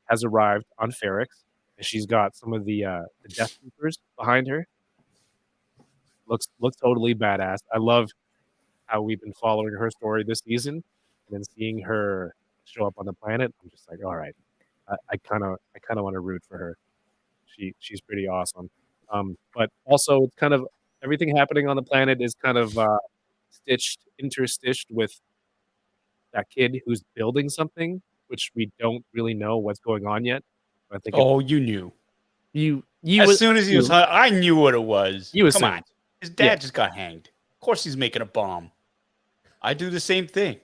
Speaker 1: has arrived on Ferrix, and she's got some of the Death Troopers behind her. Looks totally badass. I love how we've been following her story this season, and then seeing her show up on the planet. I'm just like, all right, I kind of want to root for her. She's pretty awesome. But also, it's kind of everything happening on the planet is kind of interstitched with that kid who's building something, which we don't really know what's going on yet. I think
Speaker 2: You knew.
Speaker 1: you
Speaker 2: As soon as he was hot, I knew what it was.
Speaker 1: You
Speaker 2: Come
Speaker 1: assumed.
Speaker 2: on. His dad just got hanged. Of course he's making a bomb. I do the same thing.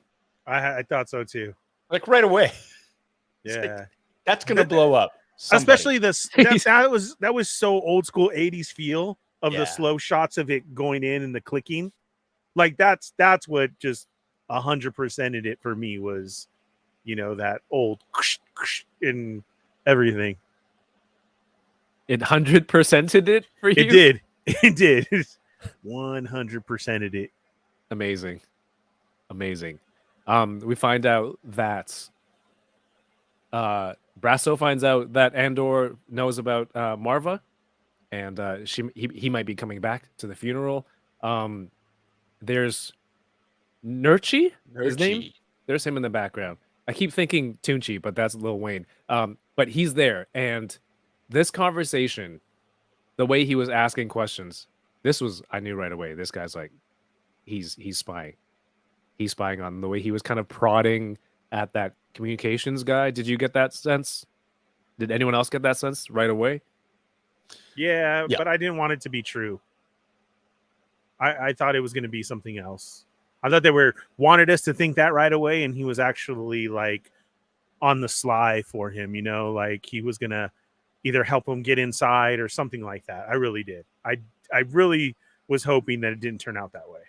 Speaker 6: I thought so too.
Speaker 2: Like right away. It's like,
Speaker 6: Yeah.
Speaker 2: that's going to blow up. Somebody.
Speaker 6: Especially that was so old school 80s feel of
Speaker 2: Yeah.
Speaker 6: the slow shots of it going in and the clicking. Like that's what just 100%ed it for me was, that old and everything.
Speaker 1: it 100%ed it for you.
Speaker 6: It did. It did. 100%ed it.
Speaker 1: Amazing. We find out that Brasso finds out that Andor knows about Marva, and he might be coming back to the funeral. There's Nurchi, his name.
Speaker 2: Nurchi.
Speaker 1: There's him in the background. I keep thinking Tunchi, but that's Lil Wayne. But he's there, and this conversation, the way he was asking questions, I knew right away. This guy's like, he's spying. He's spying on the way he was kind of prodding at that communications guy. Did you get that sense? Did anyone else get that sense right away?
Speaker 6: Yeah,
Speaker 2: Yeah.
Speaker 6: but I didn't want it to be true. I thought it was going to be something else. I thought they wanted us to think that right away, and he was actually like on the sly for him, like he was going to either help him get inside or something like that. I really did. I really was hoping that it didn't turn out that way.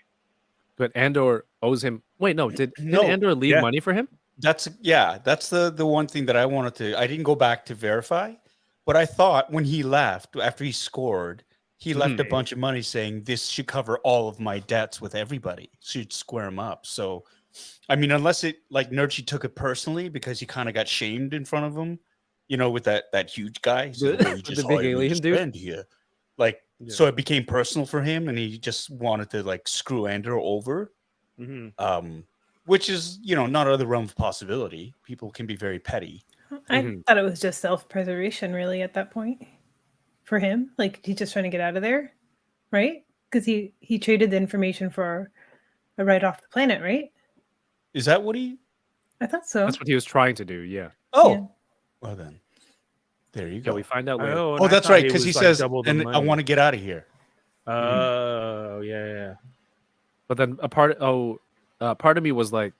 Speaker 1: But Andor owes him. Wait, no. Did
Speaker 2: No.
Speaker 1: Andor leave
Speaker 6: Yeah.
Speaker 1: money for him?
Speaker 2: That's the one thing that I wanted to. I didn't go back to verify, but I thought when he left after he scored, he left a bunch of money saying this should cover all of my debts with everybody. Should square him up. So, I mean, unless it like Nurchi took it personally because he kind of got shamed in front of him, with that huge guy. He said, "Well, you
Speaker 1: With
Speaker 2: just
Speaker 1: the big
Speaker 2: hired me to
Speaker 1: alien dude?"
Speaker 2: spend here." Like, so it became personal for him, and he just wanted to like screw Andor over.
Speaker 6: Mm-hmm.
Speaker 2: Which is, not out of the realm of possibility. People can be very petty.
Speaker 5: I thought it was just self-preservation, really, at that point for him. Like he's just trying to get out of there, right? Because he traded the information for a ride off the planet, right?
Speaker 2: Is that what he?
Speaker 5: I thought so.
Speaker 1: That's what he was trying to do. Yeah.
Speaker 2: Oh,
Speaker 5: Yeah.
Speaker 2: well then, there you
Speaker 1: Yeah.
Speaker 2: go.
Speaker 1: We find out later.
Speaker 2: Oh, that's right, because he says, "And I want to get out of here."
Speaker 6: Oh, yeah.
Speaker 1: But then a part of me was like,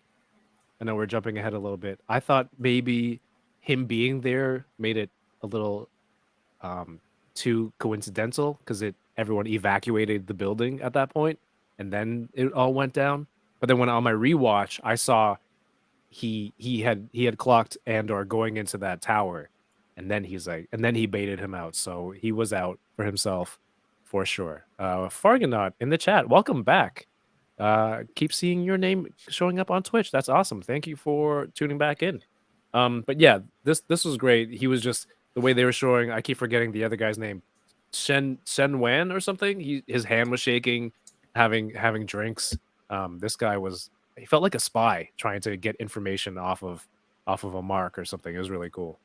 Speaker 1: I know we're jumping ahead a little bit. I thought maybe him being there made it a little too coincidental because everyone evacuated the building at that point, and then it all went down. But then when on my rewatch, I saw he had clocked Andor going into that tower, and then he baited him out, so he was out for himself for sure. Fargonaut in the chat, welcome back. Keep seeing your name showing up on Twitch. That's awesome. Thank you for tuning back in. But yeah, this was great. He was just the way they were showing. I keep forgetting the other guy's name, Shen Wan or something. His hand was shaking, having drinks. This guy he felt like a spy trying to get information off of a mark or something. It was really cool.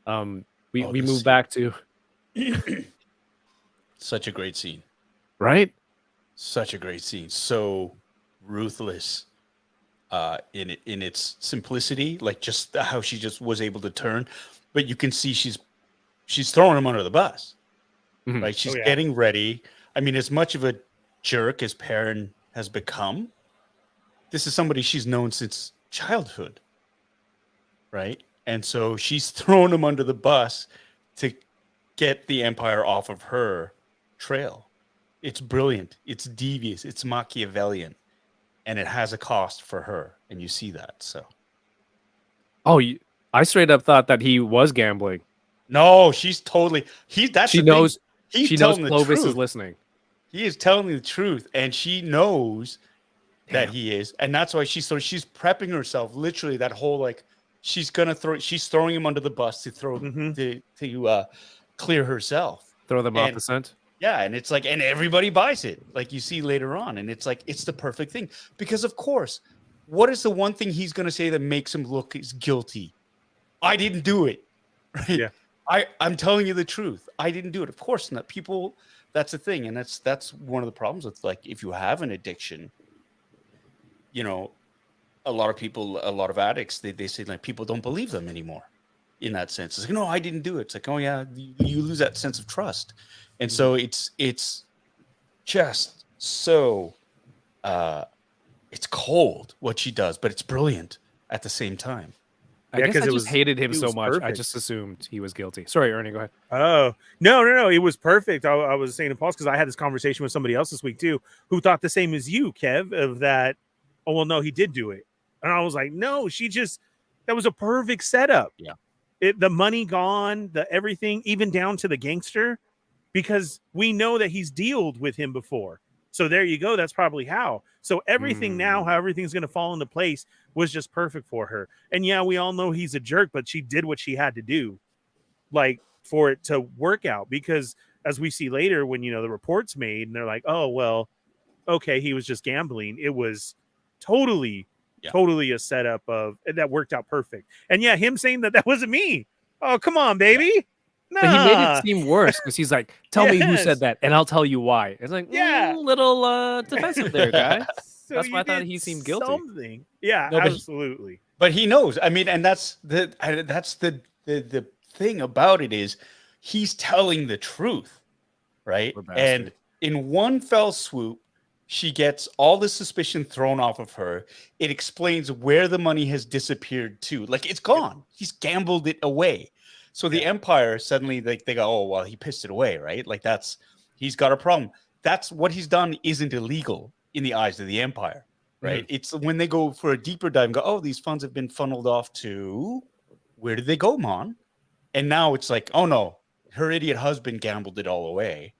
Speaker 1: We moved back to
Speaker 2: Such a great scene.
Speaker 1: right.
Speaker 2: Such a great scene. So ruthless in its simplicity, like just how she just was able to turn. But you can see she's throwing him under the bus.
Speaker 1: Mhm.
Speaker 2: Right? She's getting ready. I mean, as much of a jerk as Perrin has become, this is somebody she's known since childhood. Right? And so she's thrown him under the bus to get the Empire off of her trail. It's brilliant. It's devious. It's Machiavellian. And it has a cost for her. And you see that. So
Speaker 1: I straight up thought that he was gambling.
Speaker 2: no, she's totally that's
Speaker 1: She
Speaker 2: the
Speaker 1: knows.
Speaker 2: thing. He's
Speaker 1: She knows
Speaker 2: telling the
Speaker 1: Clovis
Speaker 2: truth.
Speaker 1: is listening.
Speaker 2: He is telling the truth, and she knows that
Speaker 1: Damn.
Speaker 2: he is, and that's why she's prepping herself. Literally, that whole she's throwing him under the bus to throw to clear herself.
Speaker 1: Throw them off
Speaker 2: And-
Speaker 1: the scent.
Speaker 2: Yeah, and it's like, and everybody buys it, like you see later on, and it's like it's the perfect thing because, of course, what is the one thing he's going to say that makes him look guilty? I didn't do it. Right?
Speaker 6: Yeah.
Speaker 2: I'm telling you the truth. I didn't do it. Of course not. People, that's the thing, and that's one of the problems with if you have an addiction, a lot of addicts, they say people don't believe them anymore. In that sense, it's like, no, I didn't do it. It's like, oh yeah, you lose that sense of trust, and so it's just so it's cold what she does, but it's brilliant at the same time.
Speaker 1: I
Speaker 6: Yeah,
Speaker 1: guess
Speaker 6: 'cause
Speaker 1: I
Speaker 6: it
Speaker 1: just
Speaker 6: was-
Speaker 1: hated him
Speaker 6: it
Speaker 1: so
Speaker 6: was
Speaker 1: much. I
Speaker 6: perfect.
Speaker 1: just assumed he was guilty. Sorry, Ernie, go ahead.
Speaker 6: Oh, no. It was perfect. I was saying to Paul because I had this conversation with somebody else this week too, who thought the same as you, Kev, of that. Oh, well, no, he did do it. And I was like, no, that was a perfect setup.
Speaker 2: Yeah.
Speaker 6: The money gone, the everything, even down to the gangster, because we know that he's dealed with him before. So there you go. That's probably how. So everything now, how everything's going to fall into place was just perfect for her. And yeah, we all know he's a jerk, but she did what she had to do, for it to work out. Because as we see later, when the report's made, and they're like, "Oh well, okay, he was just gambling." It was totally a setup that worked out perfect. And yeah, him saying that wasn't me. Oh, come on, baby.
Speaker 1: But he made
Speaker 6: Nah.
Speaker 1: it seem worse because he's like, "Tell me who
Speaker 6: Yes.
Speaker 1: said that, and I'll tell you why." It's like,
Speaker 6: Yeah.
Speaker 1: little defensive there, guy.
Speaker 6: So
Speaker 1: That's why
Speaker 6: you
Speaker 1: I thought
Speaker 6: did
Speaker 1: he seemed guilty.
Speaker 6: Something. Yeah,
Speaker 2: No, but
Speaker 6: absolutely.
Speaker 2: But he knows. I mean, and that's the thing about it is he's telling the truth, right?
Speaker 1: Poor bastard.
Speaker 2: And in one fell swoop, she gets all the suspicion thrown off of her. It explains where the money has disappeared to. It's gone. He's gambled it away. So the Empire suddenly they go, oh well, he pissed it away, right? He's got a problem. That's what he's done isn't illegal in the eyes of the Empire, right? It's when they go for a deeper dive and go, oh, these funds have been funneled off to where did they go, Mon? And now it's like, oh no, her idiot husband gambled it all away.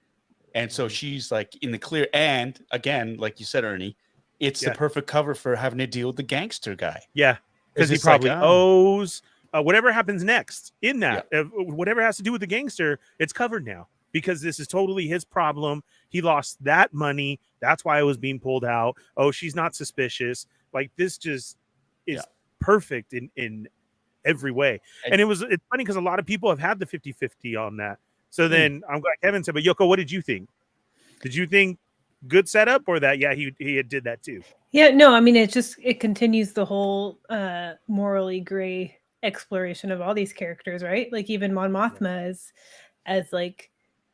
Speaker 2: And so she's in the clear. And again, like you said, Ernie, it's the perfect cover for having to deal with the gangster guy.
Speaker 6: Yeah, because he
Speaker 2: It's
Speaker 6: probably
Speaker 2: like,
Speaker 6: owes whatever happens next in that. Whatever has to do with the gangster, it's covered now because this is totally his problem. He lost that money. That's why it was being pulled out. Oh, she's not suspicious. This just is perfect in every way. And it's funny because a lot of people have had the 50-50 on that. So then I'm glad Kevin said, but Yoko, what did you think? Did you think good setup or that? Yeah, he did that too.
Speaker 5: Yeah, no, I mean, it continues the whole morally gray exploration of all these characters, right? Even Mon Mothma as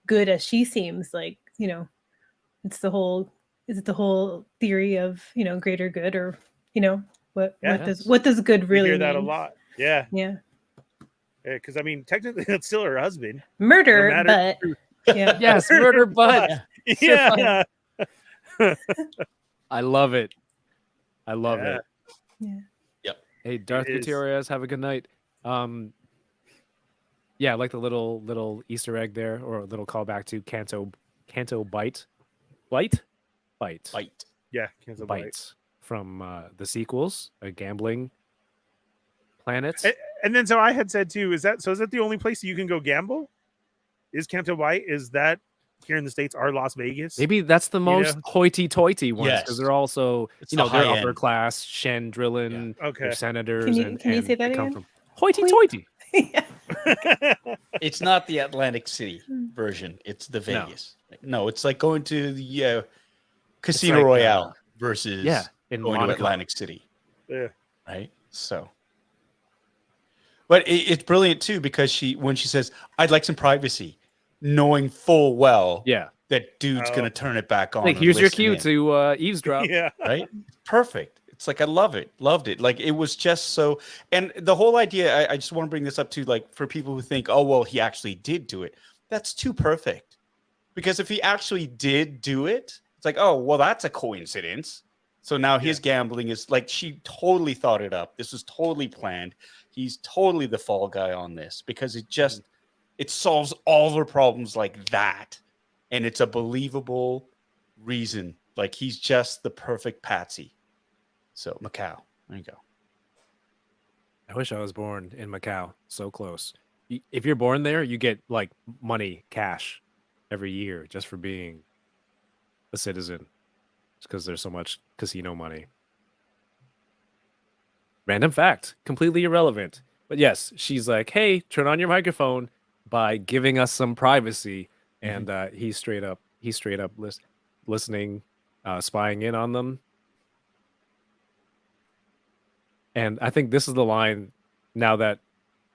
Speaker 5: good as she seems, it's the whole theory of, greater good, or, what does good really
Speaker 6: hear that
Speaker 5: mean?
Speaker 6: a lot. Yeah.
Speaker 5: Yeah.
Speaker 6: Because I mean, technically, that's still her husband.
Speaker 5: Murder,
Speaker 6: No
Speaker 5: but yeah.
Speaker 1: Yes, murder, but
Speaker 6: Yeah.
Speaker 1: I love it. I love
Speaker 6: Yeah.
Speaker 1: it.
Speaker 5: Yeah.
Speaker 1: Hey, Darth
Speaker 6: is.
Speaker 1: Gutierrez, have a good night. Yeah, I like the little Easter egg there, or a little callback to Canto Bite, Bite.
Speaker 6: Yeah. Cancel bite.
Speaker 1: Bites from the sequels, a gambling planet.
Speaker 6: And then so I had said too, is that the only place you can go gamble? Is Canto Bight? Is that here in the States our Las Vegas?
Speaker 1: Maybe that's the most
Speaker 6: know?
Speaker 1: hoity-toity ones because
Speaker 2: Yes.
Speaker 1: they're also,
Speaker 2: It's
Speaker 1: you
Speaker 2: the
Speaker 1: know, they're
Speaker 2: high
Speaker 1: upper
Speaker 2: end.
Speaker 1: class, Shen Drillin,
Speaker 6: Okay.
Speaker 1: they're senators.
Speaker 5: Can you
Speaker 1: and
Speaker 5: say that
Speaker 1: they come
Speaker 5: again?
Speaker 1: from hoity-toity.
Speaker 5: Yeah.
Speaker 2: It's not the Atlantic City version. It's the Vegas. No, it's like going to the Casino
Speaker 1: like,
Speaker 2: Royale versus
Speaker 1: in
Speaker 2: going
Speaker 1: Monaco.
Speaker 2: to Atlantic City.
Speaker 6: Yeah.
Speaker 2: Right. So, but it's brilliant too because when she says, "I'd like some privacy," knowing full well
Speaker 1: Yeah.
Speaker 2: that dude's
Speaker 6: Oh.
Speaker 2: gonna turn it back on.
Speaker 1: Like,
Speaker 2: and
Speaker 1: here's your
Speaker 2: listen
Speaker 1: cue
Speaker 2: in,
Speaker 1: to eavesdrop.
Speaker 6: Yeah.
Speaker 2: right? Perfect. It's like I loved it. Like it was just so. And the whole idea, I just want to bring this up to like for people who think, oh well, he actually did do it. That's too perfect. Because if he actually did do it, it's like, oh well, that's a coincidence. So now his gambling is like she totally thought it up. This was totally planned. He's totally the fall guy on this because it solves all their problems like that. And it's a believable reason. Like he's just the perfect patsy. So Macau, there you go.
Speaker 1: I wish I was born in Macau. So close. If you're born there, you get like money, cash every year just for being a citizen. Just because there's so much casino money. Random fact, completely irrelevant. But yes, she's like, hey, turn on your microphone by giving us some privacy. And he's straight up listening, spying in on them. And I think this is the line now that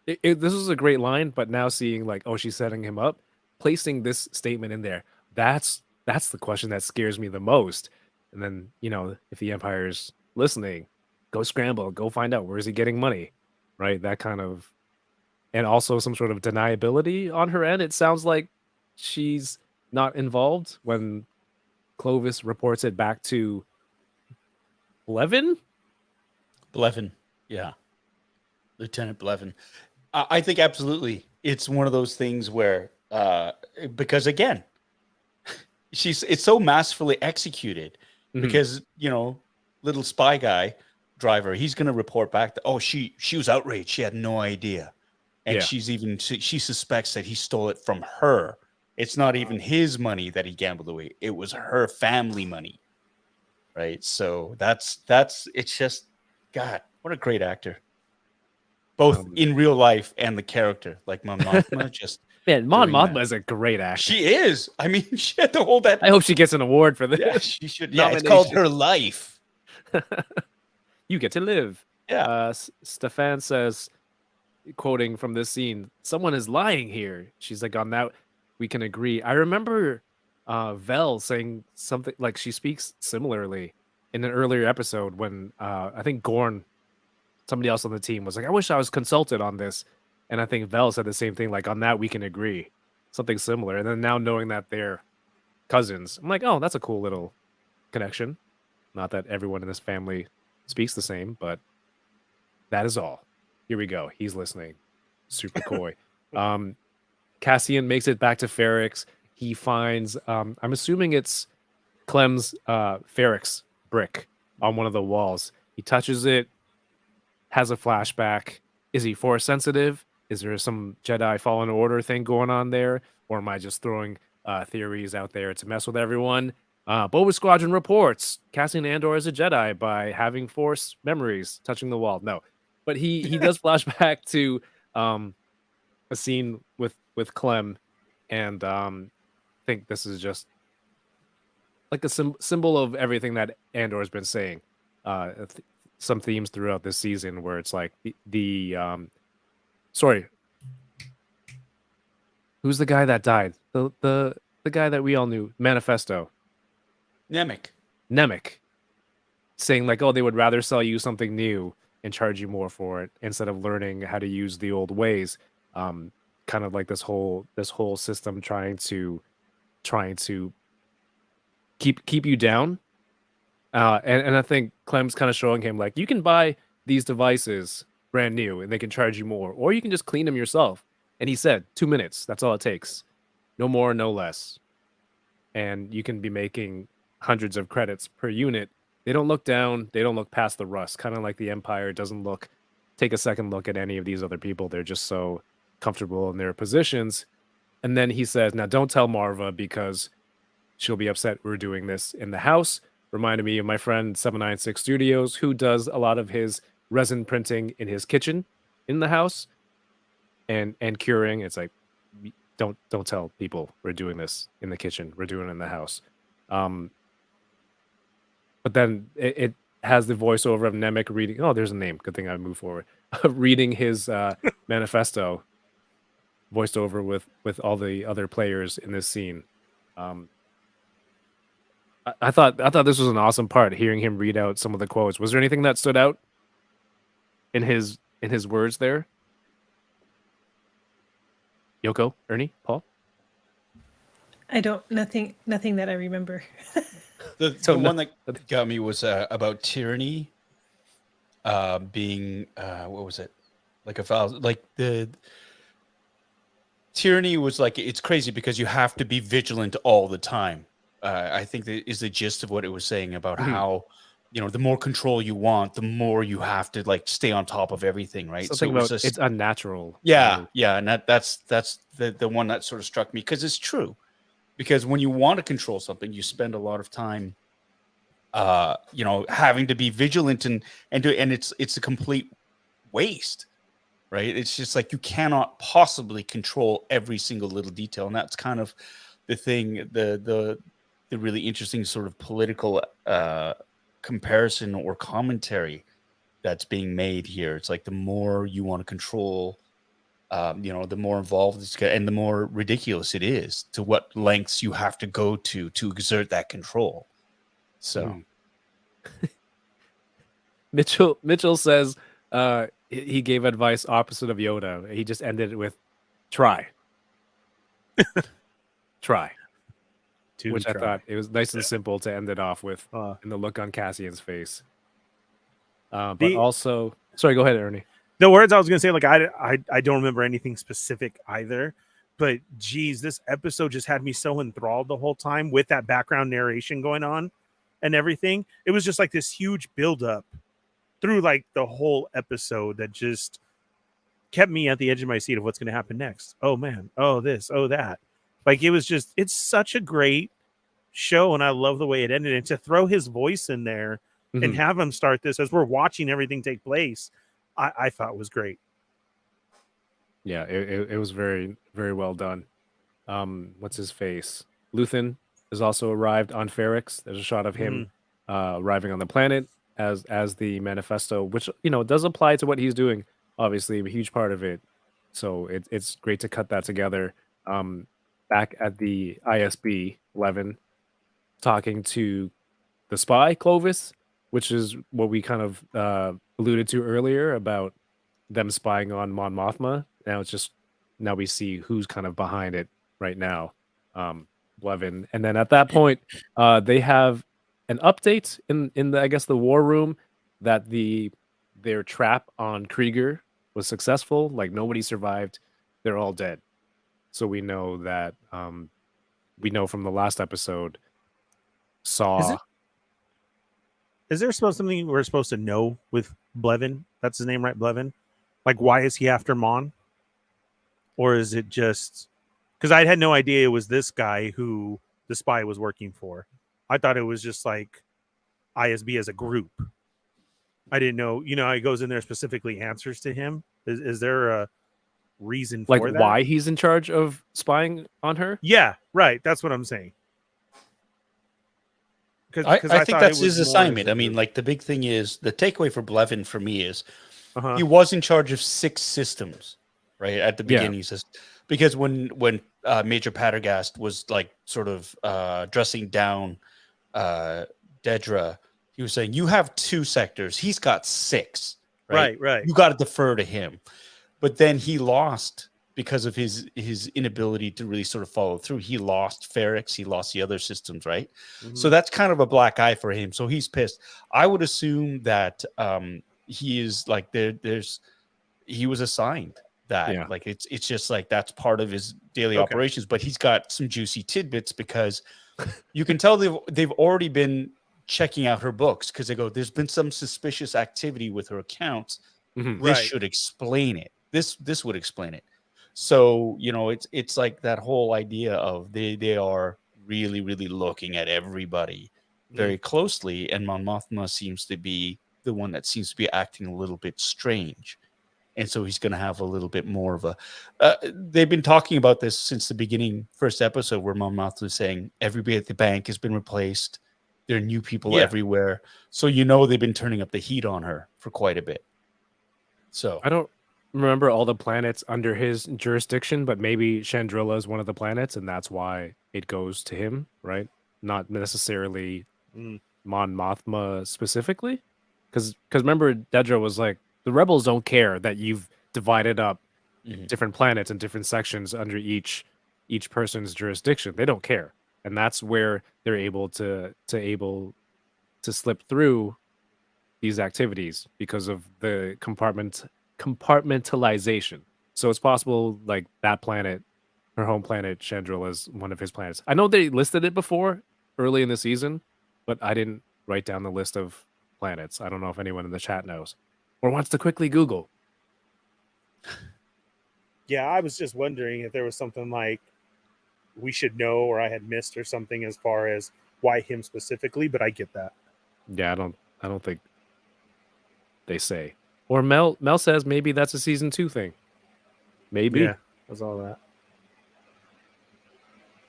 Speaker 1: this was a great line, but now seeing like, oh, she's setting him up, placing this statement in there. That's the question that scares me the most. And then, you know, if the Empire's listening, go scramble, go find out where is he getting money, right? That kind of, and also some sort of deniability on her end. It sounds like she's not involved when Clovis reports it back to Blevin.
Speaker 2: Yeah. Lieutenant Blevin. I think absolutely it's one of those things where because again, it's so masterfully executed because you know, little spy guy driver, he's gonna report back that she was outraged, she had no idea. And she suspects that he stole it from her. It's not even his money that he gambled away, it was her family money. Right. So that's it's just God, what a great actor. Both in real life and the character, like Mon Mothma. Just
Speaker 1: man, Mon
Speaker 2: doing
Speaker 1: Mothma
Speaker 2: that.
Speaker 1: is a great actor.
Speaker 2: She is. I mean, she had to hold that.
Speaker 1: I hope she gets an award for this.
Speaker 2: Yeah, she should. Yeah, it's called Her Life.
Speaker 1: You get to live.
Speaker 2: Yeah.
Speaker 1: Stefan says, quoting from this scene, someone is lying here. She's like, on that, we can agree. I remember Vel saying something like she speaks similarly in an earlier episode when I think Gorn, somebody else on the team, was like, I wish I was consulted on this. And I think Vel said the same thing, like, on that we can agree. Something similar. And then now knowing that they're cousins, I'm like, oh, that's a cool little connection. Not that everyone in this family speaks the same, but that is all. Here we go. He's listening. Super coy. Cassian makes it back to Ferrix. He finds, I'm assuming it's Clem's Ferrix brick on one of the walls. He touches it, has a flashback. Is he force sensitive? Is there some Jedi Fallen Order thing going on there? Or am I just throwing theories out there to mess with everyone? Boba Squadron reports Cassian Andor is a Jedi by having force memories touching the wall. No, but he does flashback to a scene with Clem, and I think this is just like a symbol of everything that Andor has been saying. Some themes throughout this season where it's like sorry, who's the guy that died? The guy that we all knew, Manifesto. Nemec, saying like, oh, they would rather sell you something new and charge you more for it instead of learning how to use the old ways. Kind of like this whole system trying to keep you down. And I think Clem's kind of showing him like you can buy these devices brand new and they can charge you more, or you can just clean them yourself. And he said 2 minutes. That's all it takes. No more, no less. And you can be making hundreds of credits per unit. They don't look down. They don't look past the rust. Kind of like the Empire doesn't take a second look at any of these other people. They're just so comfortable in their positions. And then he says, now don't tell Marva because she'll be upset we're doing this in the house. Reminded me of my friend 796 Studios, who does a lot of his resin printing in his kitchen in the house and curing. It's like, don't tell people we're doing this in the kitchen. We're doing it in the house. But then it has the voiceover of Nemec reading. Oh, there's a name. Good thing I moved forward. Reading his manifesto, voiced over with all the other players in this scene. I thought this was an awesome part, hearing him read out some of the quotes. Was there anything that stood out in his words there? Yoko, Ernie, Paul?
Speaker 5: Nothing that I remember.
Speaker 2: The one that got me was about tyranny being what was it? Like a foul, like the tyranny was like, it's crazy because you have to be vigilant all the time. I think that is the gist of what it was saying about how, the more control you want, the more you have to like stay on top of everything, right?
Speaker 1: Something about it's unnatural.
Speaker 2: Yeah, and that's the one that sort of struck me, because it's true. Because when you want to control something, you spend a lot of time, having to be vigilant and it's a complete waste, right? It's just like you cannot possibly control every single little detail, and that's kind of the thing, the really interesting sort of political comparison or commentary that's being made here. It's like the more you want to control, the more involved it's get, and the more ridiculous it is to what lengths you have to go to exert that control. So
Speaker 1: Mitchell says he gave advice opposite of Yoda. He just ended it with try. Try. Which I thought it was nice and simple to end it off with, in the look on Cassian's face. But also, sorry, go ahead, Ernie.
Speaker 6: The words I was going to say, like, I don't remember anything specific either, but geez, this episode just had me so enthralled the whole time with that background narration going on and everything. It was just like this huge buildup through like the whole episode that just kept me at the edge of my seat of what's going to happen next. Oh man. Oh, this, oh, that. Like, it was just, it's such a great show, and I love the way it ended. And to throw his voice in there and have him start this as we're watching everything take place, I thought was great.
Speaker 1: Yeah, it was very, very well done. What's his face? Luthen has also arrived on Ferrix. There's a shot of him arriving on the planet as the manifesto, which, does apply to what he's doing, obviously, a huge part of it. So it's great to cut that together. Back at the ISB, Levin talking to the spy Clovis, which is what we kind of alluded to earlier about them spying on Mon Mothma. Now we see who's kind of behind it right now, Levin. And then at that point, they have an update in the, I guess, the war room that their trap on Krieger was successful. Like, nobody survived. They're all dead. So we know that we know from the last episode, Saw.
Speaker 6: Is there something we're supposed to know with Blevin? That's his name, right? Blevin? Like, why is he after Mon? Or is it just because I had no idea it was this guy who the spy was working for? I thought it was just like ISB as a group. I didn't know, he goes in there specifically answers to him. Is there a reason for that?
Speaker 1: Why he's in charge of spying on her?
Speaker 6: Yeah, right. That's what I'm saying.
Speaker 2: I think that's his assignment. I mean, like, the big thing is, the takeaway for Blevin for me is he was in charge of 6 systems, right? At the beginning, he says, because when Major Patergast was like sort of dressing down Dedra, he was saying, you have 2 sectors. He's got 6. Right.
Speaker 6: Right.
Speaker 2: You got to defer to him. But then he lost because of his inability to really sort of follow through. He lost Ferrix, he lost the other systems, right? So that's kind of a black eye for him. So he's pissed. I would assume that he is like he was assigned that.
Speaker 1: Yeah.
Speaker 2: Like it's just like that's part of his daily
Speaker 6: Okay.
Speaker 2: operations. But he's got some juicy tidbits because you can tell they've already been checking out her books because they go, there's been some suspicious activity with her accounts.
Speaker 1: Mhm.
Speaker 2: This
Speaker 6: Right.
Speaker 2: should explain it. This would explain it. So, you know, it's like that whole idea of they are really, really looking at everybody very closely, and Mon Mothma seems to be the one that seems to be acting a little bit strange. And so he's going to have a little bit more of a they've been talking about this since the beginning, first episode, where Mon Mothma was saying everybody at the bank has been replaced. There are new people everywhere. So, you know, they've been turning up the heat on her for quite a bit. So
Speaker 1: I don't remember all the planets under his jurisdiction, but maybe Chandrilla is one of the planets, and that's why it goes to him, right? Not necessarily
Speaker 6: Mm.
Speaker 1: Mon Mothma specifically, because remember Dedra was like, the rebels don't care that you've divided up different planets and different sections under each person's jurisdiction. They don't care, and that's where they're able to slip through these activities because of the compartmentalization. So it's possible like that planet, her home planet, Chandrilla, is one of his planets. I know they listed it before early in the season, but I didn't write down the list of planets. I don't know if anyone in the chat knows or wants to quickly Google.
Speaker 6: Yeah, I was just wondering if there was something like we should know or I had missed or something as far as why him specifically, but I get that.
Speaker 1: Yeah, I don't think they say. Or Mel says maybe that's a season 2 thing. Maybe.
Speaker 6: Yeah, that's all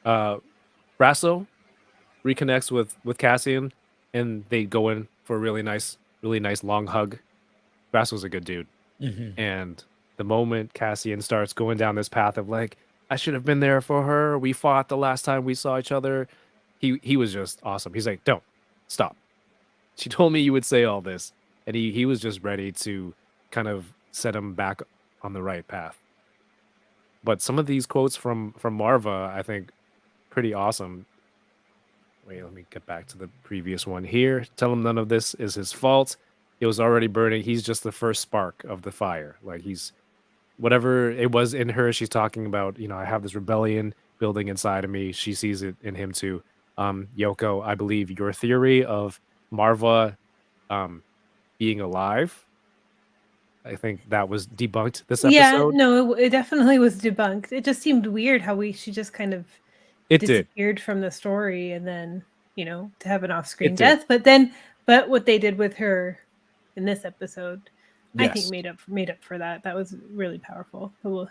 Speaker 6: that.
Speaker 1: Brasso reconnects with Cassian, and they go in for a really nice long hug. Brasso's a good dude. And the moment Cassian starts going down this path of like, I should have been there for her. We fought the last time we saw each other. He was just awesome. He's like, don't stop. She told me you would say all this. And he was just ready to kind of set him back on the right path. But some of these quotes from Marva, I think, pretty awesome. Wait, let me get back to the previous one here. Tell him none of this is his fault. It was already burning. He's just the first spark of the fire. Like he's whatever it was in her. She's talking about, you know, I have this rebellion building inside of me. She sees it in him too. Yoko, I believe your theory of Marva being alive, I think that was debunked this episode.
Speaker 5: Yeah, no, it definitely was debunked. It just seemed weird how she just kind of disappeared from the story, and then, you know, to have an off-screen death. But what they did with her in this episode, I think made up for that. That was really powerful. We'll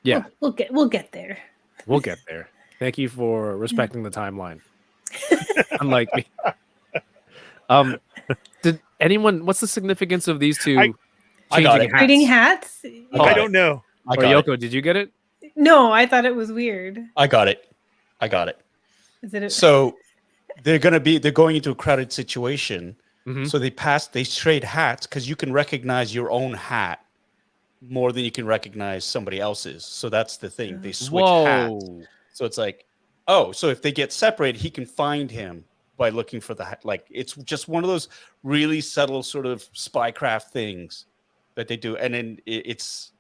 Speaker 5: get there.
Speaker 1: We'll get there. Thank you for respecting the timeline. Unlike me. Did anyone? What's the significance of these two
Speaker 2: I got
Speaker 1: changing
Speaker 2: it.
Speaker 5: Trading
Speaker 1: hats?
Speaker 5: hats?
Speaker 6: I don't know.
Speaker 2: I
Speaker 1: Or
Speaker 2: got
Speaker 1: Yoko, did you get it?
Speaker 5: No, I thought it was weird.
Speaker 2: I got it.
Speaker 5: Is it?
Speaker 2: So they're going into a crowded situation. So they trade hats because you can recognize your own hat more than you can recognize somebody else's. So that's the thing. They switch hats. So it's like, oh, so if they get separated, he can find him by looking for the hat. Like it's just one of those really subtle sort of spycraft things that they do, and then it's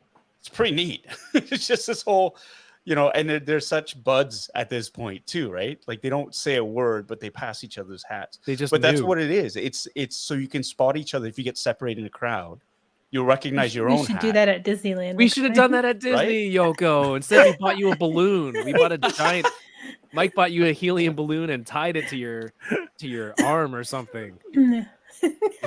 Speaker 2: pretty neat. It's just this whole, you know, and they're such buds at this point too, right? Like they don't say a word, but they pass each other's hats. But that's what it is. It's so you can spot each other if you get separated in a crowd. You'll recognize your own hat.
Speaker 5: We should do that at Disneyland.
Speaker 1: We should have done that at Disney, Yoko. Instead, we bought you a balloon. We bought a giant. Mike bought you a helium balloon and tied it to your arm or something. We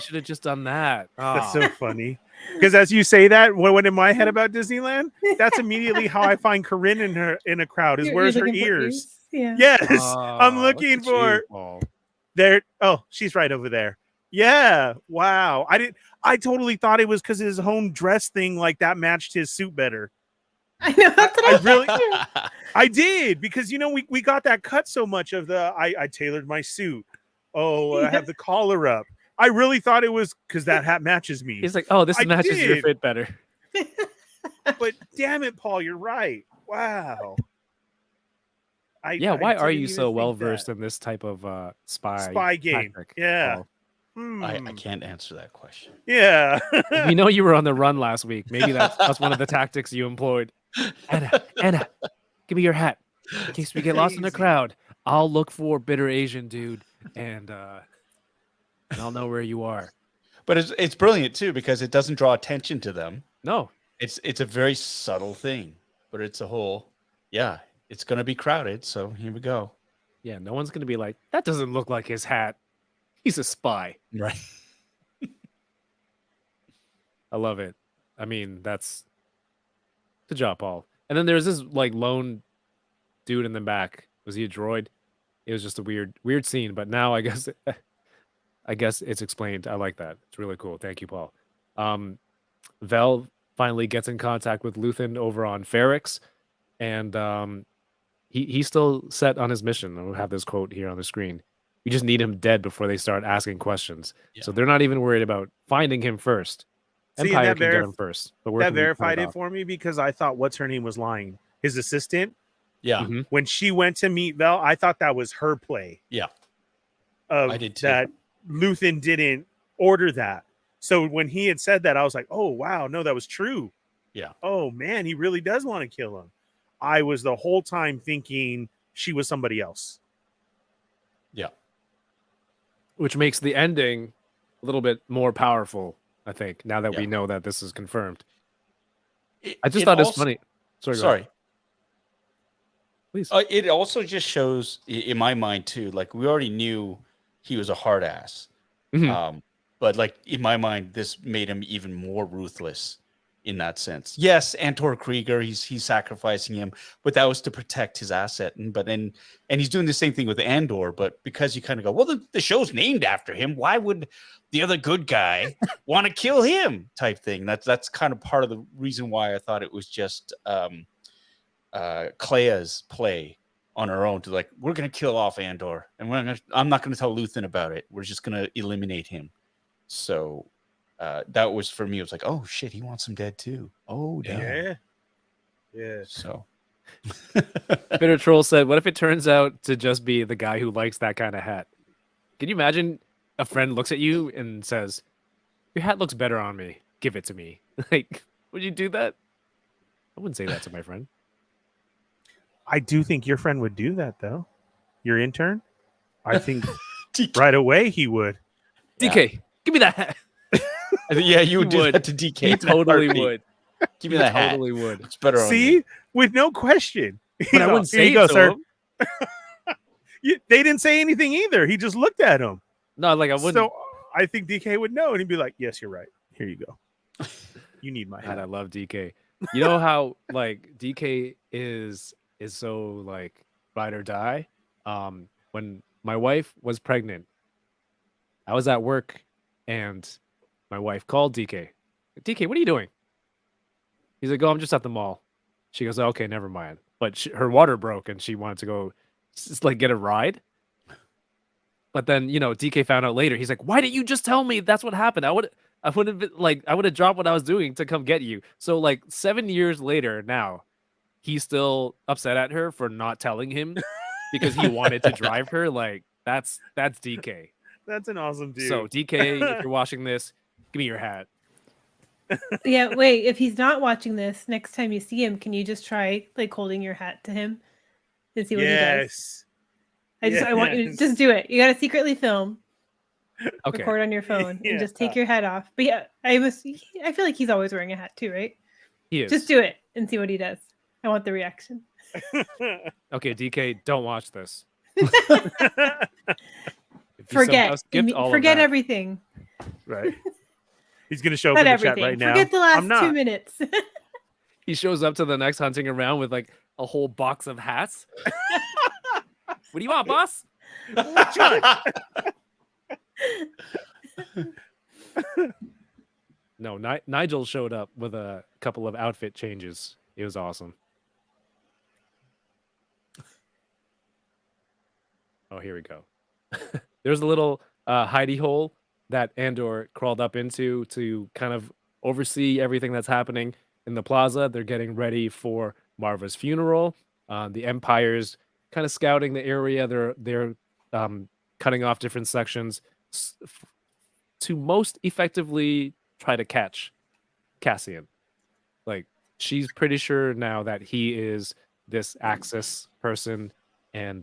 Speaker 1: should have just done that.
Speaker 6: That's so funny. Because as you say that, what went in my head about Disneyland? That's immediately how I find Corinne in a crowd. Is where's her ears?
Speaker 5: Yeah.
Speaker 6: Yes, I'm looking for. There. Oh, she's right over there. Yeah. Wow. I totally thought it was because his home dress thing like that matched his suit better.
Speaker 5: I know. That's what
Speaker 6: I did, because you know we got that cut so much of the I tailored my suit. Oh, I have the collar up. I really thought it was because that hat matches me.
Speaker 1: He's like, oh, this matches your fit better.
Speaker 6: But damn it, Paul, you're right. Wow.
Speaker 1: Yeah, why are
Speaker 6: didn't
Speaker 1: you
Speaker 6: even
Speaker 1: so
Speaker 6: think
Speaker 1: well versed
Speaker 6: that.
Speaker 1: in this type of spy
Speaker 6: game?
Speaker 1: tactic,
Speaker 6: Yeah.
Speaker 1: Paul?
Speaker 2: I
Speaker 6: Hmm.
Speaker 2: can't answer that question.
Speaker 6: Yeah.
Speaker 1: We know you were on the run last week. Maybe that's one of the tactics you employed. Anna, give me your hat in case we get lost in the
Speaker 6: crazy.
Speaker 1: crowd. I'll look for bitter Asian dude, and I'll know where you are.
Speaker 2: But it's brilliant too because it doesn't draw attention to them.
Speaker 1: No,
Speaker 2: It's a very subtle thing, but it's a whole. Yeah, it's gonna be crowded, so here we go.
Speaker 1: yeah, no one's gonna be like, that doesn't look like his hat. He's a spy.
Speaker 2: Right.
Speaker 1: I love it. I mean, that's good job, Paul. And then there's this like lone dude in the back. Was he a droid? It was just a weird scene. But now I guess it's explained. I like that. It's really cool. Thank you, Paul. Vel finally gets in contact with Luthen over on Ferrix, and he's still set on his mission. I'll have this quote here on the screen. We just need him dead before they start asking questions.
Speaker 2: Yeah.
Speaker 1: So they're not even worried about finding him first.
Speaker 6: See, and
Speaker 1: Empire
Speaker 6: that
Speaker 1: can get him first. But
Speaker 6: That verified it for me because I thought what's her name was lying. His assistant.
Speaker 2: Yeah.
Speaker 1: Mhm.
Speaker 6: When she went to meet Vel, I thought that was her play.
Speaker 2: Yeah.
Speaker 6: Of
Speaker 2: I did too.
Speaker 6: that Luthen didn't order that. So when he had said that, I was like, oh wow, no, that was true.
Speaker 2: Yeah.
Speaker 6: Oh man, he really does want to kill him. I was the whole time thinking she was somebody else.
Speaker 2: Yeah.
Speaker 1: Which makes the ending a little bit more powerful, I think, now that we
Speaker 2: Yeah.
Speaker 1: know that this is confirmed.
Speaker 2: It-
Speaker 1: I just
Speaker 2: it
Speaker 1: thought it was
Speaker 2: also-
Speaker 1: funny. Sorry, go
Speaker 2: Sorry.
Speaker 1: ahead. Please.
Speaker 2: It also just shows, in my mind too, like we already knew he was a hard ass.
Speaker 1: Mhm.
Speaker 2: But like in my mind, this made him even more ruthless in that sense. Yes, Antor Krieger, he's sacrificing him, but that was to protect his asset. And he's doing the same thing with Andor, but because you kind of go, well, the show's named after him. Why would the other good guy want to kill him? Type thing. That's kind of part of the reason why I thought it was just Clea's play on her own to like, we're gonna kill off Andor, and I'm not gonna tell Luthen about it. We're just gonna eliminate him. So that was for me. It was like, oh shit, he wants him dead too. Oh damn.
Speaker 6: Yeah. Yeah.
Speaker 2: So
Speaker 1: Bitter Troll said, what if it turns out to just be the guy who likes that kind of hat? Can you imagine a friend looks at you and says, your hat looks better on me. Give it to me. Like, would you do that? I wouldn't say that to my friend.
Speaker 6: I do think your friend would do that though. Your intern? I think
Speaker 2: DK.
Speaker 6: right away he would.
Speaker 1: DK, give me that hat.
Speaker 2: I think, yeah, you would
Speaker 1: He
Speaker 2: do
Speaker 1: would.
Speaker 2: that to DK.
Speaker 1: He
Speaker 2: in a
Speaker 1: totally
Speaker 2: heartbeat.
Speaker 1: would.
Speaker 2: Give me
Speaker 1: He
Speaker 2: that hat.
Speaker 1: totally would.
Speaker 2: It's better on
Speaker 6: See,
Speaker 2: you.
Speaker 6: with no question.
Speaker 1: But I wouldn't
Speaker 6: Here
Speaker 1: say
Speaker 6: you go,
Speaker 1: it to
Speaker 6: sir.
Speaker 1: him.
Speaker 6: They didn't say anything either. He just looked at him.
Speaker 1: No, like I wouldn't.
Speaker 6: So I think DK would know, and he'd be like, "Yes, you're right. Here you go. You need my
Speaker 1: God, I
Speaker 6: hat."
Speaker 1: love DK. You know how like DK is so like ride or die. When my wife was pregnant, I was at work, and my wife called DK. DK, what are you doing? He's like, "Oh, I'm just at the mall." She goes, "Okay, never mind." But her water broke, and she wanted to go just like get a ride. But then, DK found out later. He's like, "Why didn't you just tell me that's what happened? I would have been like, I would have dropped what I was doing to come get you." So like 7 years later now, he's still upset at her for not telling him because he wanted to drive her. Like that's DK.
Speaker 6: That's an awesome dude.
Speaker 1: So DK, if you're watching this, give me your hat.
Speaker 5: Yeah, wait, if he's not watching this, next time you see him, can you just try like holding your hat to him and see what he does?
Speaker 6: Yes.
Speaker 5: I want you to just do it. You gotta secretly film,
Speaker 1: Okay.
Speaker 5: record on your phone,
Speaker 6: Yeah.
Speaker 5: and just take your hat off. But yeah, I feel like he's always wearing a hat too, right?
Speaker 1: He is.
Speaker 5: Just do it and see what he does. I want the reaction.
Speaker 1: Okay, DK, don't watch this. If you somehow skipped all of
Speaker 5: Forget
Speaker 1: that-
Speaker 5: everything.
Speaker 6: Right. He's gonna show up
Speaker 5: Not
Speaker 6: in the chat
Speaker 5: everything.
Speaker 6: right now.
Speaker 5: Forget the
Speaker 6: I'm
Speaker 5: last
Speaker 6: not.
Speaker 5: 2 minutes.
Speaker 1: He shows up to the next hunting around with like a whole box of hats. What do you want, boss?
Speaker 6: Which one?
Speaker 1: No, Nigel showed up with a couple of outfit changes. It was awesome. Oh, here we go. There's a little hidey hole that Andor crawled up into to kind of oversee everything that's happening. in the plaza. They're getting ready for Marva's funeral. The Empire's kind of scouting the area. They're cutting off different sections to most effectively try to catch Cassian. Like, she's pretty sure now that he is this Axis person, and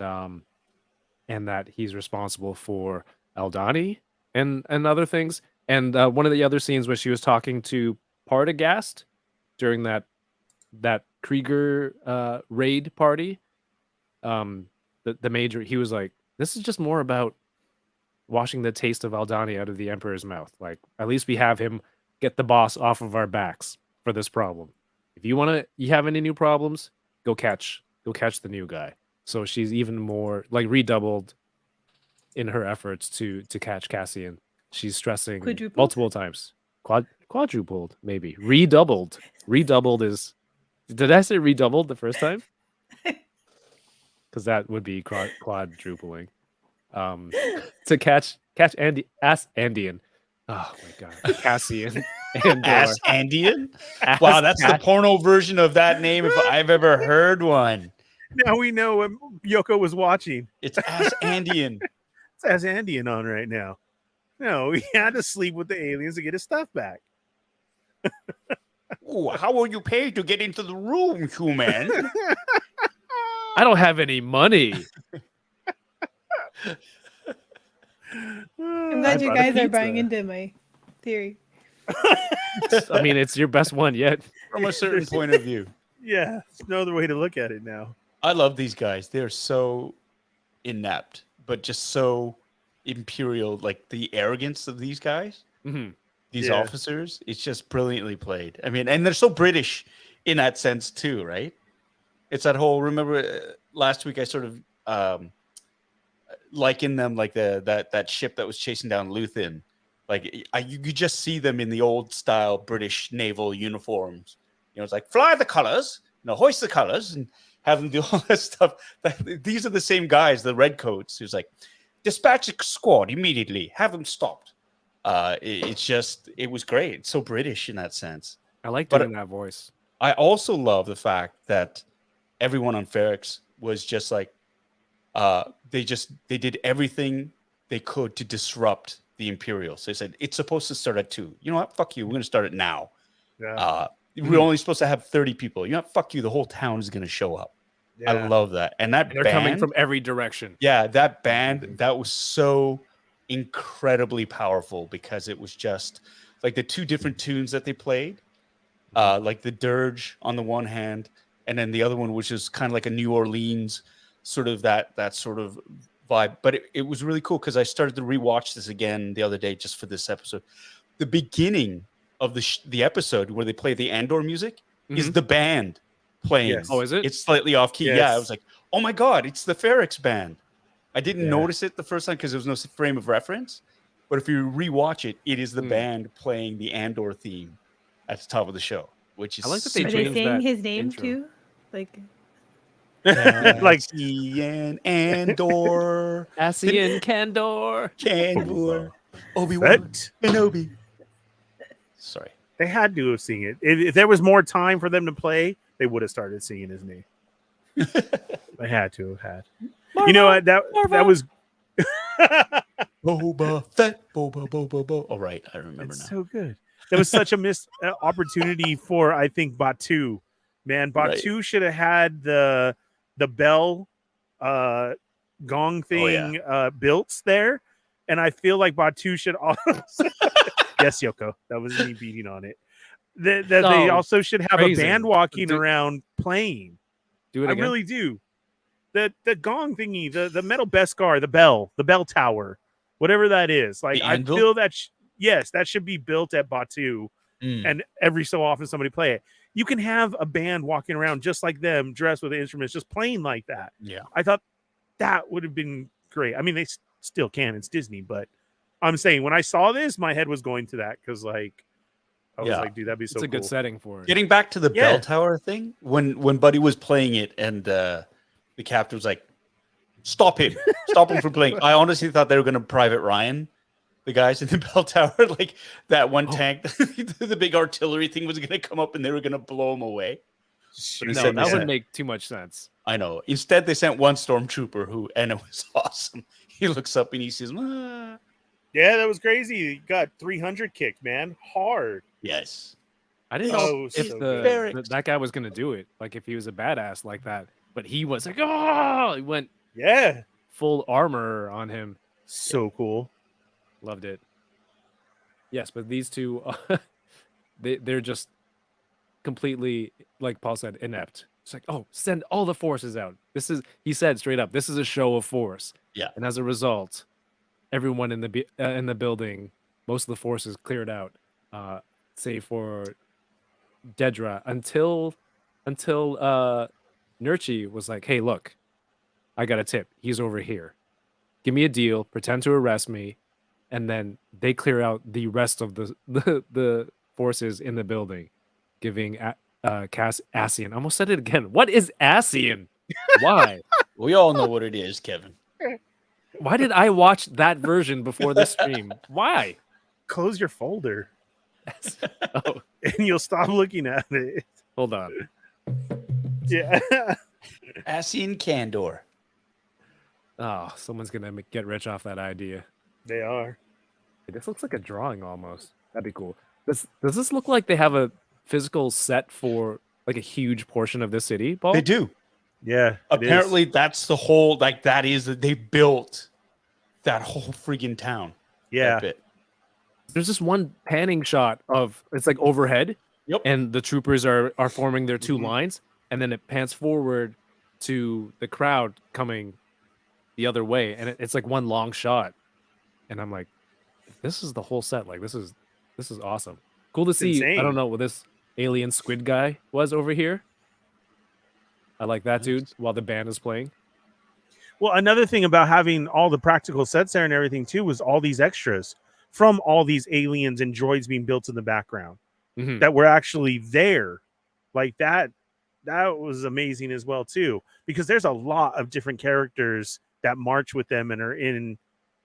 Speaker 1: that he's responsible for Aldani and other things. And one of the other scenes where she was talking to Partagast during that Krieger raid party, the major, he was like, "This is just more about washing the taste of Aldani out of the Emperor's mouth. Like, at least we have him get the boss off of our backs for this problem. If you have any new problems, go catch the new guy." So she's even more like redoubled in her efforts to catch Cassian. She's stressing
Speaker 5: Quadrupled?
Speaker 1: multiple times. Quadrupled, maybe. Redoubled. Redoubled is. Did I say redoubled the first time? Because that would be quadrupling. To catch Andian. Oh my god, Cassian.
Speaker 2: Ass Andian? Wow, that's the porno version of that name if I've ever heard one.
Speaker 6: Now we know what Yoko was watching.
Speaker 2: It's Ass Andian.
Speaker 6: It's As Andian on right now. No, he had to sleep with the aliens to get his stuff back.
Speaker 2: Ooh, how will you pay to get into the room, human?
Speaker 1: I don't have any money.
Speaker 5: I'm glad you
Speaker 1: brought a
Speaker 5: guys are buying
Speaker 1: pizza.
Speaker 5: into my theory.
Speaker 1: I mean, it's your best one yet.
Speaker 2: From a certain point of view.
Speaker 6: Yeah, there's no other way to look at it now.
Speaker 2: I love these guys. They're so inept, but just so imperial. Like the arrogance of these guys, these officers, it's just brilliantly played. I mean, and they're so British in that sense too, right? It's that whole. Remember last week I sort of likened them like that ship that was chasing down Luthen. Like you could just see them in the old style British naval uniforms. You know, it's like fly the colors, hoist the colors, and have them do all that stuff. These are the same guys, the redcoats, who's like, dispatch a squad immediately, have them stopped. It was great. It's so British in that sense.
Speaker 1: I like doing that voice.
Speaker 2: I also love the fact that everyone on Ferrix was just like, they did everything they could to disrupt the Imperials. They said, it's supposed to start at 2. You know what? Fuck you. We're going to start it now.
Speaker 6: Yeah.
Speaker 2: We're only supposed to have 30 people. You know what? Fuck you. The whole town is going to show up.
Speaker 6: Yeah.
Speaker 2: I love that. And
Speaker 1: They're coming from every direction.
Speaker 2: Yeah, that band, that was so incredibly powerful because it was just like the two different tunes that they played, like the dirge on the one hand, and then the other one, which is kind of like a New Orleans sort of that sort of vibe. But it was really cool because I started to rewatch this again the other day just for this episode. The beginning of the episode where they play the Andor music is the band playing.
Speaker 6: Yes.
Speaker 1: Oh, is it?
Speaker 2: It's slightly off key.
Speaker 6: Yes.
Speaker 2: Yeah, I was like, oh my god, it's the Ferrix band. I didn't notice it the first time because there was no frame of reference. But if you rewatch it, it is the band playing the Andor theme at the top of the show, which is
Speaker 1: I like that they
Speaker 5: Are they
Speaker 1: changed
Speaker 5: saying
Speaker 1: that
Speaker 5: his name
Speaker 1: intro.
Speaker 5: too? Like,
Speaker 6: Like
Speaker 2: Cassian Andor,
Speaker 1: Cassian Candor.
Speaker 2: Candor, Obi-Wan, Kenobi. Sorry.
Speaker 6: they had to have seen it. If there was more time for them to play, they would have started singing his name. They had to have had. You know what? That was
Speaker 2: Boba Fett, Boba. All right, I remember
Speaker 6: it's
Speaker 2: now.
Speaker 6: so good. That was such a missed opportunity for, I think, Batu. Man, Batu should have had the bell gong thing built there. And I feel like Batu should also yes, Yoko. That was me beating on it. They also should have a band walking around playing.
Speaker 1: Do it again.
Speaker 6: I really do. The gong thingy, the metal Beskar, the bell tower, whatever that is. Like I feel that yes, that should be built at Batu, and every so often somebody play it. You can have a band walking around just like them, dressed with instruments, just playing like that.
Speaker 2: Yeah,
Speaker 6: I thought that would have been great. I mean, they still can. It's Disney, but I'm saying when I saw this, my head was going to that because like I was like, dude, that'd be so
Speaker 1: It's a
Speaker 6: cool.
Speaker 1: good setting for it.
Speaker 2: getting back to the bell tower thing, when Buddy was playing it and the captain was like, stop him from playing. I honestly thought they were going to Private Ryan the guys in the bell tower, like that one
Speaker 1: Oh.
Speaker 2: tank, the big artillery thing was going to come up and they were going to blow them away.
Speaker 6: Shoot,
Speaker 1: No,
Speaker 2: instead
Speaker 1: that
Speaker 2: they
Speaker 1: would
Speaker 2: sent-
Speaker 1: make too much sense.
Speaker 2: I know. Instead, they sent one stormtrooper and it was awesome. He looks up and he says, "Ah."
Speaker 6: Yeah, that was crazy. You got 300 kicked, man. Hard.
Speaker 2: Yes.
Speaker 1: I didn't
Speaker 6: Oh,
Speaker 1: know if
Speaker 6: so good.
Speaker 1: that guy was gonna do it. Like if he was a badass like that, but he was like, oh, he went
Speaker 6: Yeah.
Speaker 1: full armor on him.
Speaker 6: So cool.
Speaker 1: Loved it. Yes, but these two, they're just completely, like Paul said, inept. It's like, oh, send all the forces out. He said straight up, this is a show of force.
Speaker 2: Yeah.
Speaker 1: And as a result, everyone in the building, most of the forces cleared out, save for Dedra until Nurchi was like, hey, look, I got a tip. He's over here. Give me a deal, pretend to arrest me, and then they clear out the rest of the forces in the building, giving Cassian. I almost said it again. What is Cassian? Why?
Speaker 2: We all know what it is, Kevin.
Speaker 1: Why did I watch that version before the stream? Why?
Speaker 6: Close your folder
Speaker 1: Oh,
Speaker 6: and you'll stop looking at it.
Speaker 1: hold on.
Speaker 6: Yeah.
Speaker 2: Cassian Candor.
Speaker 1: Oh, someone's gonna get rich off that idea.
Speaker 6: They are.
Speaker 1: This looks like a drawing almost. That'd be cool. Does this look like they have a physical set for like a huge portion of the city, Paul?
Speaker 2: They do.
Speaker 6: Yeah. it is.
Speaker 2: Apparently, that's the whole, like, that is, they built that whole friggin' town.
Speaker 6: Yeah.
Speaker 2: That bit.
Speaker 1: There's this one panning shot of it's like overhead.
Speaker 2: Yep.
Speaker 1: And the troopers are forming their two
Speaker 2: Mhm.
Speaker 1: lines, and then it pans forward to the crowd coming the other way, and it's like one long shot. And I'm like, this is the whole set. Like this is awesome. Cool to see. I
Speaker 6: insane.
Speaker 1: don't know what this alien squid guy was over here. I like that dude while the band is playing.
Speaker 6: Well, another thing about having all the practical sets there and everything too was all these extras from all these aliens and droids being built in the background
Speaker 1: Mhm.
Speaker 6: that were actually there. Like that was amazing as well too, because there's a lot of different characters that march with them and are in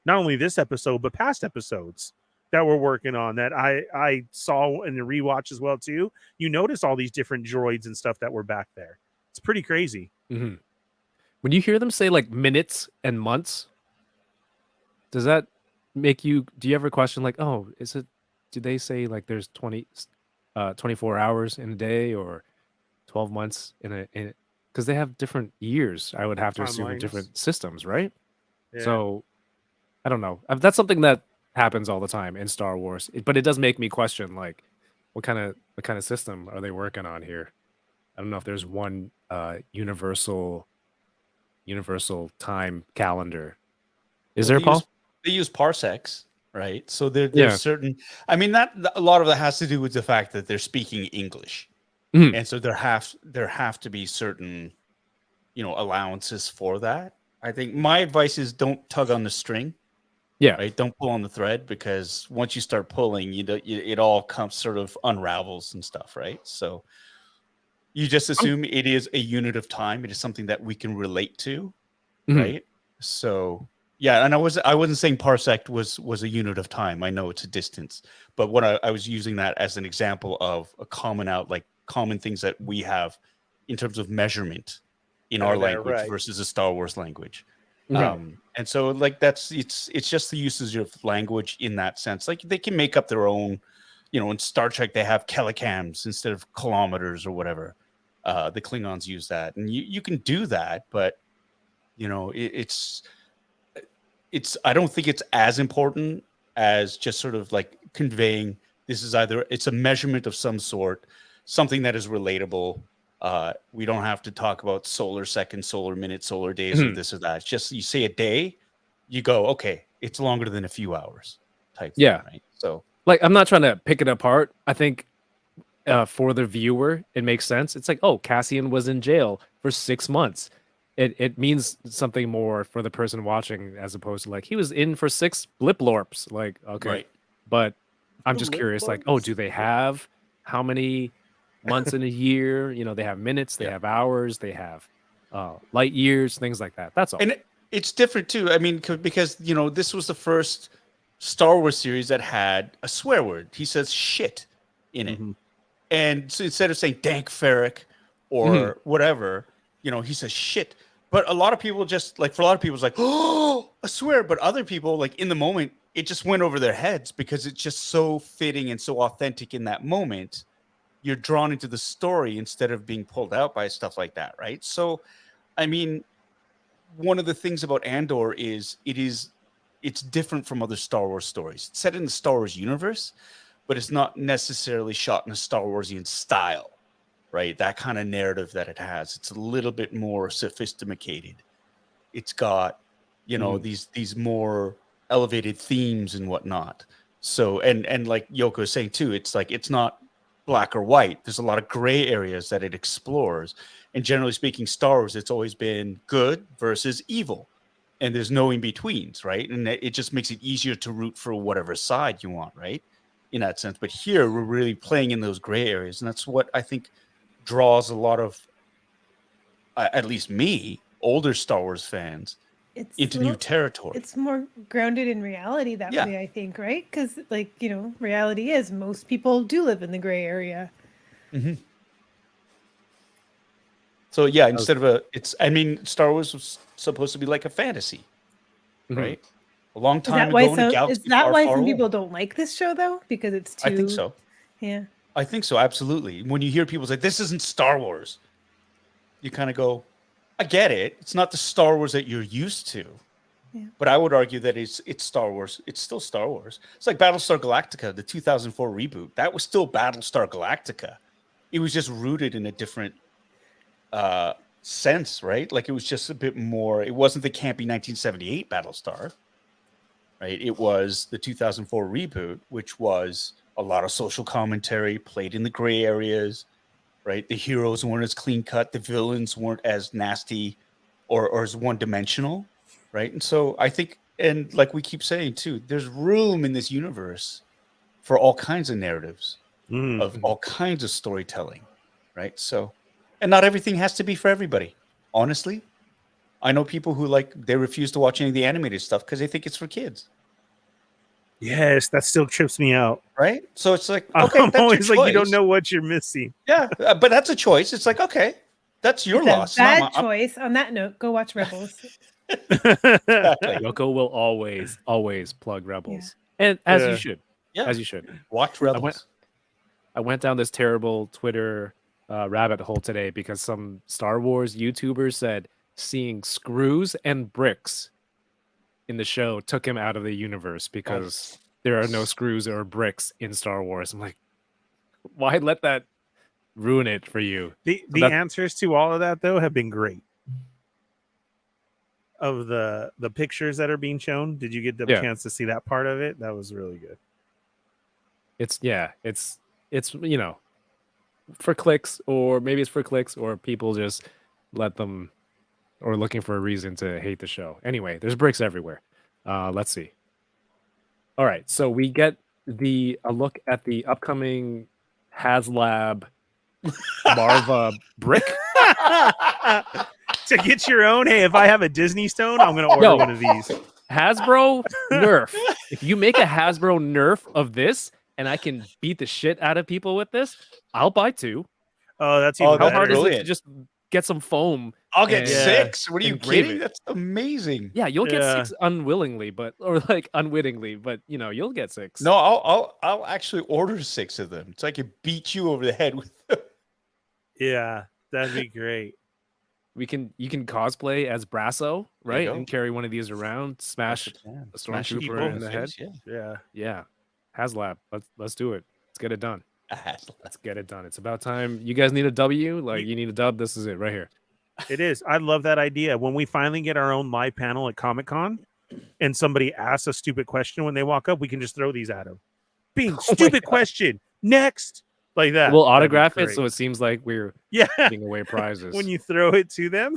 Speaker 6: not only this episode but past episodes that we're working on that I saw in the rewatch as well too. You notice all these different droids and stuff that were back there. It's pretty crazy.
Speaker 1: Mhm. When you hear them say like minutes and months, does that make you? Do you ever question like, oh, do they say like there's 24 hours in a day or 12 months in a? Because they have different years. I would have to assume
Speaker 6: Timelines.
Speaker 1: different systems, right?
Speaker 6: Yeah.
Speaker 1: So I don't know. That's something that happens all the time in Star Wars, but it does make me question like, what kind of system are they working on here? I don't know if there's one universal time calendar. Is there, Paul?
Speaker 2: They use parsecs, right? So there's
Speaker 1: Yeah.
Speaker 2: certain. I mean, a lot of that has to do with the fact that they're speaking English,
Speaker 1: Mhm.
Speaker 2: and so there have to be certain, allowances for that. I think my advice is don't tug on the string.
Speaker 1: Yeah.
Speaker 2: Right. Don't pull on the thread, because once you start pulling, it all comes sort of unravels and stuff, right? So you just assume it is a unit of time. It is something that we can relate to,
Speaker 1: Mhm.
Speaker 2: right? So yeah, and I wasn't saying parsec was a unit of time. I know it's a distance, but what I was using that as an example of a common things that we have in terms of measurement in our language
Speaker 6: right.
Speaker 2: versus a Star Wars language.
Speaker 1: Right.
Speaker 2: And so like it's just the usage of language in that sense. Like they can make up their own, in Star Trek they have kilograms instead of kilometers or whatever. The Klingons use that, and you can do that, but it's I don't think it's as important as just sort of like conveying this is it's a measurement of some sort, something that is relatable. We don't have to talk about solar seconds, solar minutes, solar days, or this or that. It's just you say a day, you go, okay, it's longer than a few hours type thing,
Speaker 1: Yeah.
Speaker 2: right? So
Speaker 1: Like I'm not trying to pick it apart. I think for the viewer, it makes sense. It's like, oh, Cassian was in jail for 6 months. It means something more for the person watching as opposed to like he was in for 6 blip lorps. Like, okay.
Speaker 2: Right.
Speaker 1: But I'm just
Speaker 6: Blip
Speaker 1: curious, like, oh,
Speaker 6: lorps?
Speaker 1: do they have how many months in a year? They have minutes, they
Speaker 2: Yeah.
Speaker 1: have hours, they have light years, things like that. That's all.
Speaker 2: And it's different too. I mean, because this was the first Star Wars series that had a swear word. He says shit in it.
Speaker 6: Mhm.
Speaker 2: And so instead of saying dank ferric or whatever, he says shit. But a lot of people just for a lot of people, it's like, oh, I swear. But other people, in the moment, it just went over their heads because it's just so fitting and so authentic in that moment. You're drawn into the story instead of being pulled out by stuff like that, right? So, I mean, one of the things about Andor is it's different from other Star Wars stories. It's set in the Star Wars universe, but it's not necessarily shot in a Star Warsian style, right? That kind of narrative that it has. It's a little bit more sophisticated. It's got, these more elevated themes and whatnot. So, and like Yoko is saying too, it's not black or white. There's a lot of gray areas that it explores. And generally speaking, Star Wars, it's always been good versus evil. And there's no in-betweens, right? And it just makes it easier to root for whatever side you want, right? In that sense. But here, we're really playing in those gray areas. And that's what I think draws a lot of, at least me, older Star Wars fans into new territory.
Speaker 5: It's more grounded in reality that way, I think, right? Because, reality is most people do live in the gray area.
Speaker 2: Mm-hmm. So yeah, instead of Star Wars was supposed to be like a fantasy, right? A long time ago in a galaxy
Speaker 5: Is that
Speaker 2: far,
Speaker 5: why
Speaker 2: far
Speaker 5: some
Speaker 2: away.
Speaker 5: people don't like this show though? Because it's too.
Speaker 2: I think so.
Speaker 5: Yeah.
Speaker 2: I think so. Absolutely. When you hear people say this isn't Star Wars, you kind of go, I get it. It's not the Star Wars that you're used to.
Speaker 5: Yeah.
Speaker 2: But I would argue that it's Star Wars. It's still Star Wars. It's like Battlestar Galactica, the 2004 reboot. That was still Battlestar Galactica. It was just rooted in a different sense, right? It was just a bit more. It wasn't the campy 1978 Battlestar, right? It was the 2004 reboot, which was a lot of social commentary, played in the gray areas, right? The heroes weren't as clean cut. The villains weren't as nasty or as one dimensional, right? And so I think, and like we keep saying too, there's room in this universe for all kinds of narratives, of all kinds of storytelling, right? So, and not everything has to be for everybody. Honestly, I know people who they refuse to watch any of the animated stuff because they think it's for kids.
Speaker 6: Yes, that still trips me out.
Speaker 2: Right? So it's like, okay,
Speaker 6: I'm
Speaker 2: that's
Speaker 6: always
Speaker 2: your
Speaker 6: like, you don't
Speaker 2: choice.
Speaker 6: know what you're missing.
Speaker 2: Yeah, but that's a choice. It's like, okay, that's your
Speaker 5: It's a
Speaker 2: loss.
Speaker 5: bad choice. On that note, go watch Rebels.
Speaker 2: Exactly.
Speaker 1: Yoko will always plug Rebels, and as you should, as you should.
Speaker 2: Watch Rebels.
Speaker 1: I went down this terrible Twitter rabbit hole today because some Star Wars YouTubers said seeing screws and bricks in the show took him out of the universe because there are no screws or bricks in Star Wars. I'm like, why let that ruin it for you?
Speaker 6: The answers to all of that though have been great. Of the pictures that are being shown, did you get the chance to see that part of it? That was really good.
Speaker 1: It's for clicks, or maybe it's for clicks, or people just let them, or looking for a reason to hate the show. Anyway, there's bricks everywhere. Let's see. All right, so we get a look at the upcoming HasLab Marva brick.
Speaker 6: To get your own, hey, if I have a Disney Stone, I'm going to order one of these.
Speaker 1: Hasbro Nerf. If you make a Hasbro Nerf of this, and I can beat the shit out of people with this, I'll buy 2.
Speaker 6: Oh, that's even
Speaker 1: How
Speaker 6: better.
Speaker 1: hard is it to just get some foam?
Speaker 2: I'll get
Speaker 1: and
Speaker 2: 6. What are you
Speaker 1: engrave
Speaker 2: kidding?
Speaker 1: it?
Speaker 2: That's amazing.
Speaker 1: Yeah, you'll get 6 unwillingly, unwittingly, but you'll get 6.
Speaker 2: No, I'll actually order 6 of them so I can beat you over the head with them.
Speaker 6: Yeah, that'd be great.
Speaker 1: You can cosplay as Brasso, right?
Speaker 2: go.
Speaker 1: And carry one of these around, smash a
Speaker 2: Smash
Speaker 1: stormtrooper
Speaker 2: people
Speaker 1: in the head.
Speaker 2: face,
Speaker 6: Yeah.
Speaker 1: HasLab. Let's do it. Let's get it done.
Speaker 2: Yeah.
Speaker 1: Let's get it done. It's about time. You guys need a W. You need a dub. This is it right here.
Speaker 6: It is. I love that idea. When we finally get our own live panel at Comic-Con and somebody asks a stupid question when they walk up, we can just throw these at them. Bing, stupid question. Next. Like that.
Speaker 1: We'll autograph it so it seems like we're
Speaker 6: yeah.
Speaker 1: giving away prizes.
Speaker 6: When you throw it to them.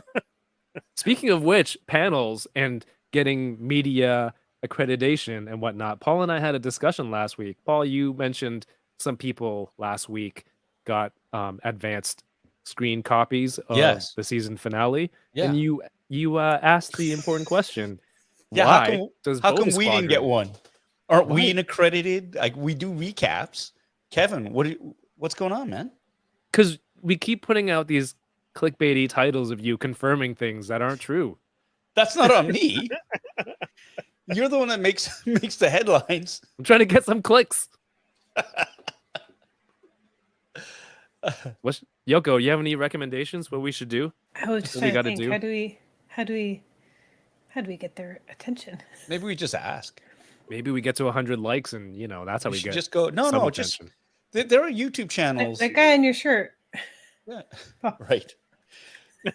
Speaker 1: Speaking of which, panels and getting media accreditation and whatnot. Paul and I had a discussion last week. Paul, you mentioned some people last week got advanced screen copies of the season finale. Yeah. And you asked the important question.
Speaker 2: Yeah,
Speaker 1: why
Speaker 2: how come we didn't get one? Aren't we
Speaker 1: Why?
Speaker 2: an accredited? Like we do recaps. Kevin, what's going on, man?
Speaker 1: Because we keep putting out these clickbaity titles of you confirming things that aren't true.
Speaker 2: That's not on me. You're the one that makes the headlines.
Speaker 1: I'm trying to get some clicks. What's Yoko? You have any recommendations? What we should do?
Speaker 5: I was just
Speaker 1: What we
Speaker 5: trying to
Speaker 1: gotta
Speaker 5: think.
Speaker 1: do?
Speaker 5: How do we get their attention?
Speaker 2: Maybe we just ask.
Speaker 1: Maybe we get to 100 likes, and that's how
Speaker 2: We
Speaker 1: we
Speaker 2: should
Speaker 1: get.
Speaker 2: just go. No,
Speaker 1: some
Speaker 2: no, just
Speaker 1: attention.
Speaker 2: there are YouTube channels.
Speaker 5: That guy on your shirt.
Speaker 2: Yeah.
Speaker 5: Oh.
Speaker 2: Right.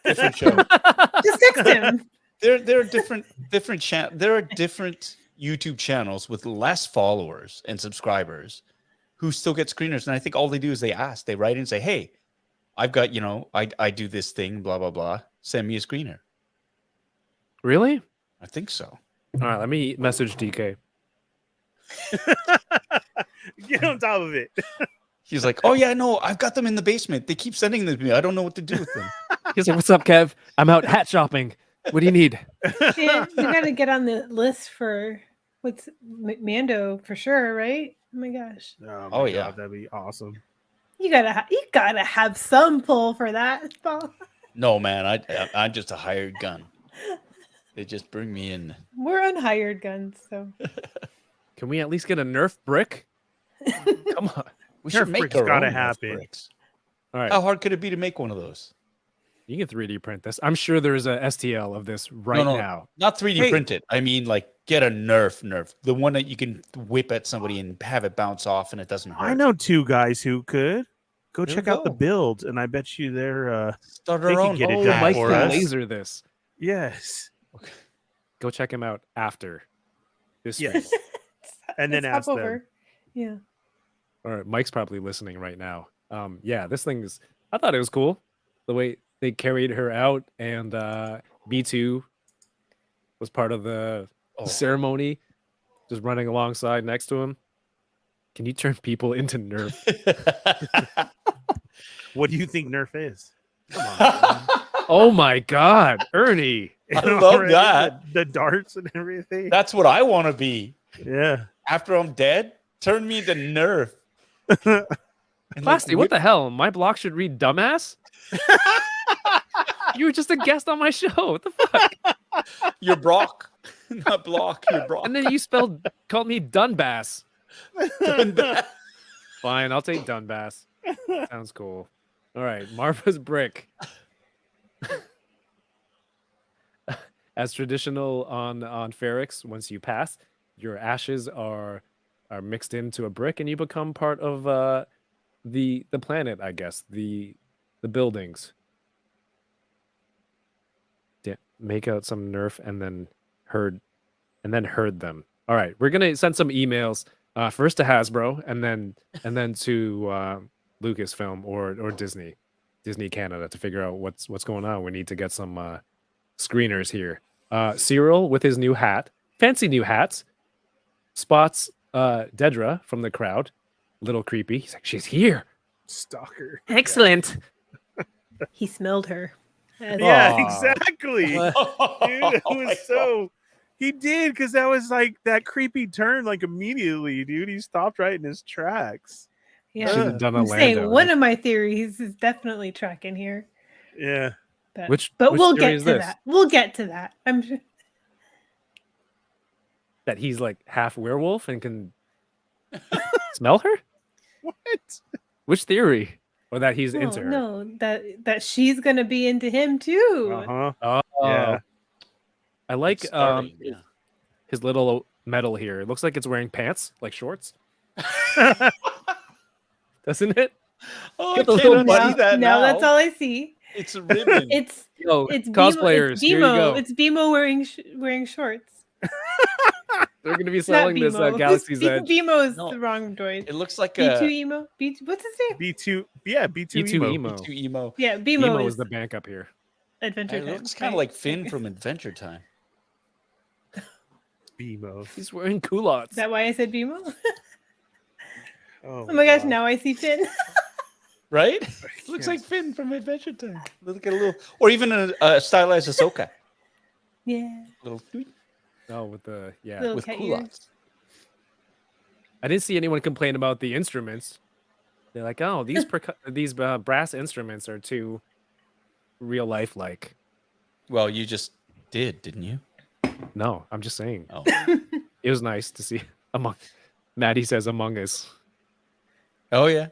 Speaker 2: Different show.
Speaker 5: Just text him.
Speaker 2: There are different there are different YouTube channels with less followers and subscribers who still get screeners, and I think all they do is they write in and say, "Hey, I've got I do this thing, blah blah blah. Send me a screener."
Speaker 1: Really?
Speaker 2: I think so.
Speaker 1: All right, let me message DK.
Speaker 6: Get on top of it.
Speaker 2: He's like, "Oh yeah, no, I've got them in the basement. They keep sending them to me. I don't know what to do with them."
Speaker 1: He's like, "What's up, Kev? I'm out hat shopping. What do you need?"
Speaker 5: Yeah, you got to get on the list for what's Mando for sure, right? Oh my gosh,
Speaker 2: Oh, yeah.
Speaker 6: God, that'd be awesome.
Speaker 5: you gotta have some pull for that. Paul.
Speaker 2: No, man, I'm just a hired gun. They just bring me in.
Speaker 5: We're unhired guns, so
Speaker 1: Can we at least get a Nerf brick? Come on.
Speaker 2: We
Speaker 6: Nerf
Speaker 2: should make
Speaker 6: bricks
Speaker 2: our
Speaker 6: gotta
Speaker 2: own Nerf
Speaker 6: happen.
Speaker 2: bricks.
Speaker 1: All right,
Speaker 2: How hard could it be to make one of those?
Speaker 1: you can 3D print this. I'm sure there's a STL of this right
Speaker 2: No.
Speaker 1: now.
Speaker 2: Not 3D
Speaker 6: Hey.
Speaker 2: print it. I mean, like, get a Nerf. The one that you can whip at somebody and have it bounce off and it doesn't hurt.
Speaker 6: I know two guys who could go
Speaker 2: There
Speaker 6: check
Speaker 2: we
Speaker 6: out the
Speaker 2: go.
Speaker 6: build, and I bet you they're
Speaker 2: Start
Speaker 6: They
Speaker 2: our
Speaker 6: can
Speaker 2: own.
Speaker 6: get it
Speaker 1: Oh,
Speaker 6: done
Speaker 1: Mike
Speaker 6: for
Speaker 1: can
Speaker 6: us.
Speaker 1: laser this.
Speaker 6: yes,
Speaker 1: Go check him out after this stream.
Speaker 6: yes, and then
Speaker 5: let's
Speaker 6: ask
Speaker 5: hop
Speaker 6: them.
Speaker 5: over. Yeah,
Speaker 1: All right, Mike's probably listening right now. Yeah, this thing is. I thought it was cool the way they carried her out, and B2 was part of the
Speaker 2: Oh.
Speaker 1: ceremony, just running alongside next to him. Can you turn people into Nerf?
Speaker 6: What do you think Nerf is? Come on,
Speaker 1: Oh my God, Ernie!
Speaker 2: I love that.
Speaker 6: The darts and everything.
Speaker 2: That's what I want to be.
Speaker 6: Yeah.
Speaker 2: After I'm dead, turn me into Nerf. And, like,
Speaker 1: Plasty, what the hell? My block should read dumbass. You were just a guest on my show. What the fuck?
Speaker 2: You're Brock, not Block. You're Brock.
Speaker 1: And then you called me Dunbass. Fine, I'll take Dunbass. Sounds cool. All right, Marva's brick. As traditional on Ferrix, once you pass, your ashes are mixed into a brick, and you become part of the planet. I guess the buildings. Make out some Nerf and then herd them. All right, we're gonna send some emails first to Hasbro and then to Lucasfilm or Disney Canada to figure out what's going on. We need to get some screeners here. Cyril with his new hat, fancy new hats, spots Dedra from the crowd, a little creepy. He's like, she's here.
Speaker 6: Stalker.
Speaker 1: Excellent.
Speaker 5: he smelled her.
Speaker 6: Yeah,
Speaker 1: Aw.
Speaker 6: exactly. Dude, it
Speaker 2: Oh my
Speaker 6: was so. He did because that was like that creepy turn, like immediately, dude. He stopped right in his tracks.
Speaker 5: Yeah,
Speaker 1: Should have done a
Speaker 5: I'm saying
Speaker 1: Lando.
Speaker 5: one of my theories is definitely tracking here.
Speaker 6: Yeah.
Speaker 5: But,
Speaker 1: Which
Speaker 5: but we'll
Speaker 1: theory
Speaker 5: get
Speaker 1: is
Speaker 5: to
Speaker 1: this?
Speaker 5: that. We'll get to that. I'm sure.
Speaker 1: That he's like half werewolf and can smell her?
Speaker 6: What?
Speaker 1: Which theory? Or that he's into her?
Speaker 5: No, that she's gonna be into him too.
Speaker 6: Uh huh.
Speaker 1: Oh,
Speaker 6: Yeah.
Speaker 1: I like
Speaker 2: Starting, yeah.
Speaker 1: his little medal here. It looks like it's wearing pants, like shorts, doesn't it?
Speaker 2: Oh, I
Speaker 1: Get the
Speaker 2: can't
Speaker 1: little
Speaker 2: unsee
Speaker 1: button.
Speaker 2: that
Speaker 5: now
Speaker 2: now.
Speaker 5: that's all I see.
Speaker 2: It's a ribbon.
Speaker 5: It's
Speaker 1: Yo,
Speaker 5: it's
Speaker 1: cosplayers,
Speaker 5: It's
Speaker 1: here you go.
Speaker 5: Bimo. It's Bimo wearing shorts.
Speaker 1: They're going to be
Speaker 5: Not
Speaker 1: selling this
Speaker 5: Bimo.
Speaker 1: Galaxy's Edge.
Speaker 5: Bimo is
Speaker 2: No.
Speaker 5: the wrong droid.
Speaker 2: It looks like
Speaker 5: B2
Speaker 2: a
Speaker 5: emo. What's his name?
Speaker 6: B2. Yeah, B2,
Speaker 1: B2
Speaker 6: emo.
Speaker 1: emo.
Speaker 2: two emo.
Speaker 5: Yeah, Bimo,
Speaker 1: Emo
Speaker 5: is
Speaker 1: is the bank up here.
Speaker 5: Adventure
Speaker 2: It
Speaker 5: Time.
Speaker 2: looks kind of
Speaker 5: right?
Speaker 2: like Finn from Adventure Time.
Speaker 6: Bemo.
Speaker 1: He's wearing culottes.
Speaker 5: Is that why I said Bimo?
Speaker 6: Oh,
Speaker 5: Oh my gosh,
Speaker 6: God.
Speaker 5: now I see Finn.
Speaker 2: Right? Looks like Finn from Adventure Time. Look at a little, or even a stylized Ahsoka.
Speaker 5: Yeah.
Speaker 2: Little
Speaker 1: Oh, with the
Speaker 5: Little
Speaker 2: with
Speaker 5: cat ears.
Speaker 2: culottes.
Speaker 1: I didn't see anyone complain about the instruments. They're like, oh, these brass instruments are too real life like.
Speaker 2: Well, you just did, didn't you?
Speaker 1: No, I'm just saying.
Speaker 2: Oh,
Speaker 1: It was nice to see Maddie says Among Us.
Speaker 2: oh yeah.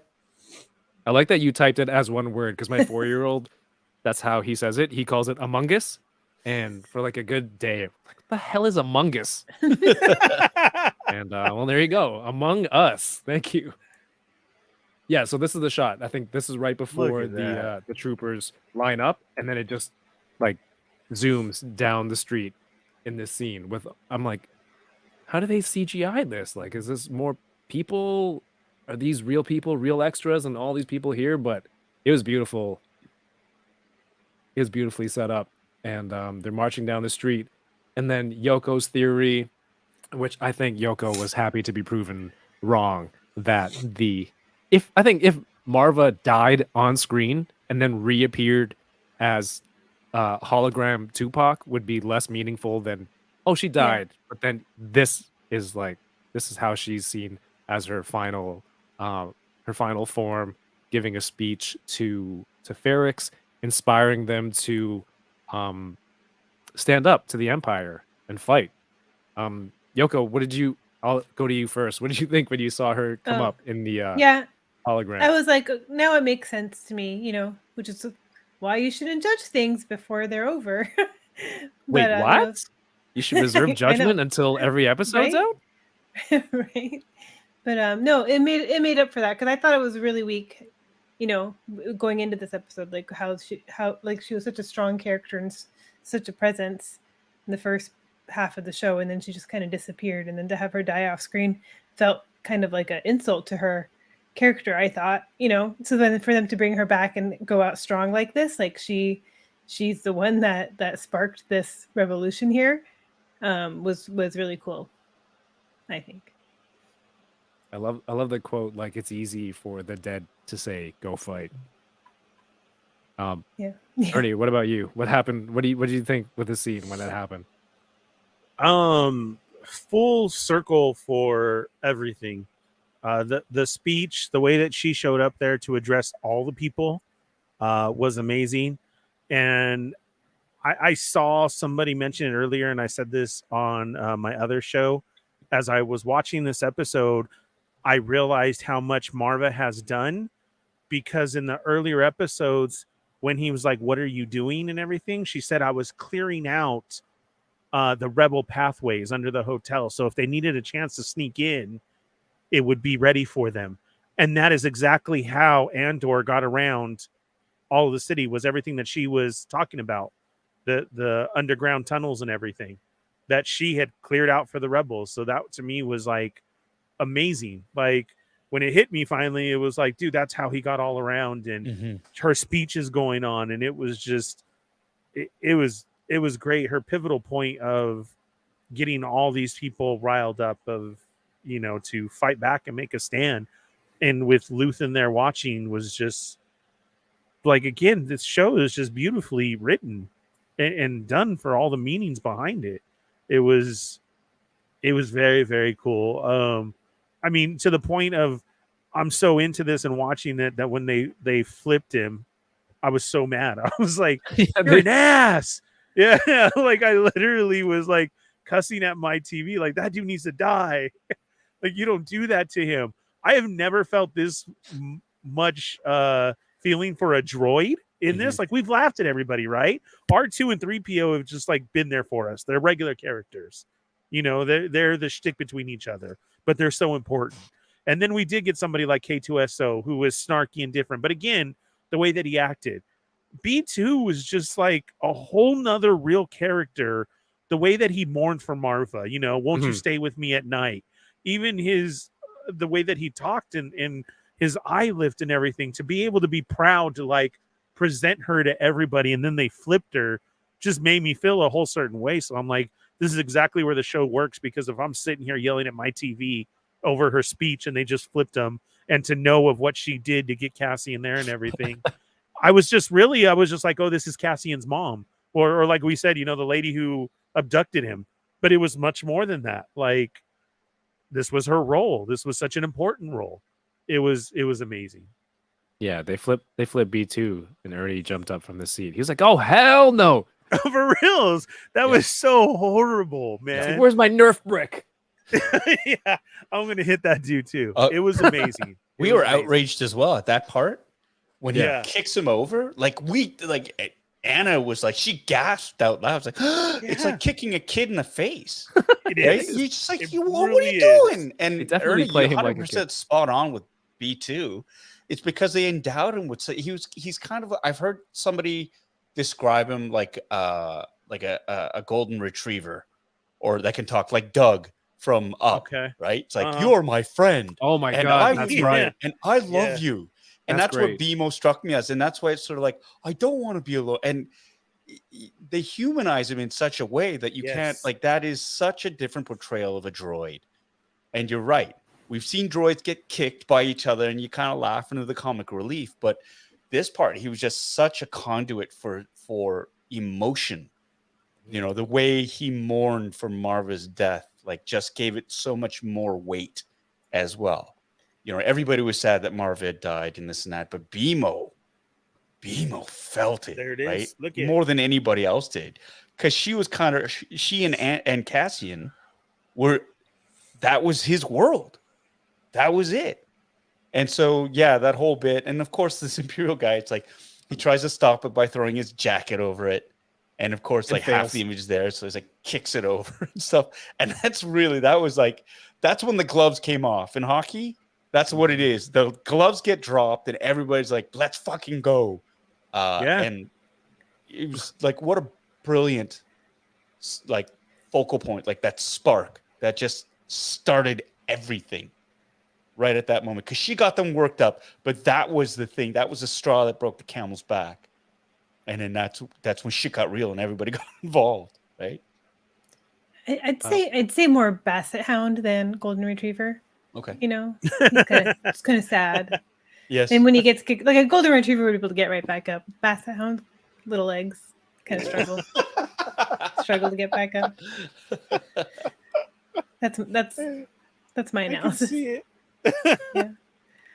Speaker 1: I like that you typed it as one word because my 4-year-old, that's how he says it. He calls it Among Us. And for like a good day, like, what the hell is Among Us? And well, there you go. Among Us. Thank you. Yeah, so this is the shot. I think this is right before
Speaker 6: at that.
Speaker 1: the troopers line up, and then it just like zooms down the street in this scene with I'm like, how do they CGI this? Like, is this more people? Are these real people, real extras, and all these people here? But it was beautiful. It was beautifully set up, and they're marching down the street, and then Yoko's theory, which I think Yoko was happy to be proven wrong, that if Marva died on screen and then reappeared as hologram Tupac would be less meaningful than she died, but then this is how she's seen as her final form, giving a speech to Ferrix, inspiring them to stand up to the Empire and fight. Yoko, I'll go to you first. What did you think when you saw her come up in the hologram?
Speaker 5: I was like, now it makes sense to me, which is why you shouldn't judge things before they're over.
Speaker 1: Wait, what? You should reserve judgment until every episode's out?
Speaker 5: Right. But no, it made up for that because I thought it was really weak, going into this episode, like how she was such a strong character and such a presence in the first half of the show, and then she just kind of disappeared, and then to have her die off screen felt kind of like an insult to her character, I thought, so then for them to bring her back and go out strong like this, like she's the one that sparked this revolution here, was really cool, I think.
Speaker 1: I love the quote, like, it's easy for the dead to say go fight.
Speaker 5: Yeah.
Speaker 1: Ernie, what about you? What happened? What did you think with the scene when that happened?
Speaker 6: Full circle for everything. The speech, the way that she showed up there to address all the people, was amazing. And I saw somebody mention it earlier, and I said this on my other show. As I was watching this episode, I realized how much Marva has done, because in the earlier episodes, when he was like, "What are you doing?" and everything, she said, "I was clearing out the rebel pathways under the hotel. So if they needed a chance to sneak in, it would be ready for them." And that is exactly how Andor got around all of the city, was everything that she was talking about, the underground tunnels and everything that she had cleared out for the rebels. So that to me was like amazing. Like when it hit me finally, it was like, dude, that's how he got all around, and her speech is going on, and it was just it was great. Her pivotal point of getting all these people riled up of, to fight back and make a stand. And with Luthen there watching was just like, again, this show is just beautifully written and done for all the meanings behind it. It was very, very cool. I mean, to the point of, I'm so into this and watching it that when they flipped him, I was so mad. I was like, you're an ass. Yeah, like I literally was like cussing at my TV, like, that dude needs to die. Like, you don't do that to him. I have never felt this much feeling for a droid in this. Like, we've laughed at everybody, right? R2 and 3PO have just like been there for us. They're regular characters. They're the shtick between each other, but they're so important. And then we did get somebody like K2SO who was snarky and different. But again, the way that he acted, B2 was just like a whole nother real character. The way that he mourned for Marva, won't you stay with me at night? Even the way that he talked and his eye lift and everything, to be able to be proud to like present her to everybody, and then they flipped her, just made me feel a whole certain way. So I'm like, this is exactly where the show works, because if I'm sitting here yelling at my TV over her speech and they just flipped them, and to know of what she did to get Cassian there and everything, I was just like, oh, this is Cassian's mom, or like we said, the lady who abducted him. But it was much more than that. Like, this was her role. This was such an important role. It was amazing.
Speaker 1: Yeah, they flip B2 and Ernie jumped up from the seat. He was like, "Oh hell no!"
Speaker 6: For reals, that was so horrible,
Speaker 1: He's
Speaker 6: man.
Speaker 1: like, "Where's my Nerf brick?"
Speaker 6: Yeah, I'm gonna hit that dude too.
Speaker 2: Uh,
Speaker 6: It was amazing.
Speaker 2: We
Speaker 6: It was
Speaker 2: were
Speaker 6: amazing.
Speaker 2: outraged as well at that part when he
Speaker 6: Yeah.
Speaker 2: kicks him over. Anna was like, she gasped out loud. It's like, it's
Speaker 6: Yeah.
Speaker 2: like kicking a kid in the face.
Speaker 6: It
Speaker 2: Right?
Speaker 6: is.
Speaker 2: You're just like,
Speaker 6: It
Speaker 2: what are
Speaker 6: really
Speaker 2: you
Speaker 6: is.
Speaker 2: doing? And
Speaker 1: They definitely
Speaker 2: Ernie,
Speaker 1: play
Speaker 2: you're
Speaker 1: him like a
Speaker 2: 100%
Speaker 1: kid.
Speaker 2: spot on with B2. It's because they endowed him with he's kind of, I've heard somebody describe him like a golden retriever, or that can talk like Doug from Up.
Speaker 6: Okay.
Speaker 2: Right? It's like,
Speaker 6: Uh-huh.
Speaker 2: you're my friend.
Speaker 1: Oh my
Speaker 2: And
Speaker 1: god,
Speaker 2: I'm
Speaker 1: that's
Speaker 2: here,
Speaker 1: right.
Speaker 2: and I love
Speaker 6: Yeah.
Speaker 2: you. And
Speaker 1: That's
Speaker 2: that's what
Speaker 1: great.
Speaker 2: BMO struck me as. And that's why it's sort of like, I don't want to be alone. And they humanize him in such a way that you can't,
Speaker 6: Yes.
Speaker 2: like, that is such a different portrayal of a droid. And you're right. We've seen droids get kicked by each other and you kind of laugh into the comic relief. But this part, he was just such a conduit for emotion. You know, the way he mourned for Marva's death, like, just gave it so much more weight as well. You know, everybody was sad that Marva had died and this and that, but BMO felt it.
Speaker 6: There it is.
Speaker 2: Right?
Speaker 6: Look at
Speaker 2: More than anybody else did, because she was kind of, she and Cassian were, that was his world. That was it. And so, yeah, that whole bit. And of course, this Imperial guy, it's like, he tries to stop it by throwing his jacket over it. And of course,
Speaker 1: It
Speaker 2: like half
Speaker 1: fails.
Speaker 2: the image is there. So he's like, kicks it over and stuff. And that's when the gloves came off in hockey. That's what it is. The gloves get dropped and everybody's like, let's fucking go.
Speaker 6: Yeah.
Speaker 2: And it was like, what a brilliant, like, focal point, like that spark that just started everything right at that moment. Because she got them worked up, but that was the thing. That was the straw that broke the camel's back. And then that's when shit got real and everybody got involved, right?
Speaker 5: I'd say more Basset Hound than Golden Retriever.
Speaker 2: Okay.
Speaker 5: You know, it's kind of sad.
Speaker 2: Yes.
Speaker 5: And when he gets kicked, like a Golden Retriever would be able to get right back up. Basset Hound, little legs, kind of struggle to get back up. That's my
Speaker 6: I can
Speaker 5: analysis.
Speaker 6: see it.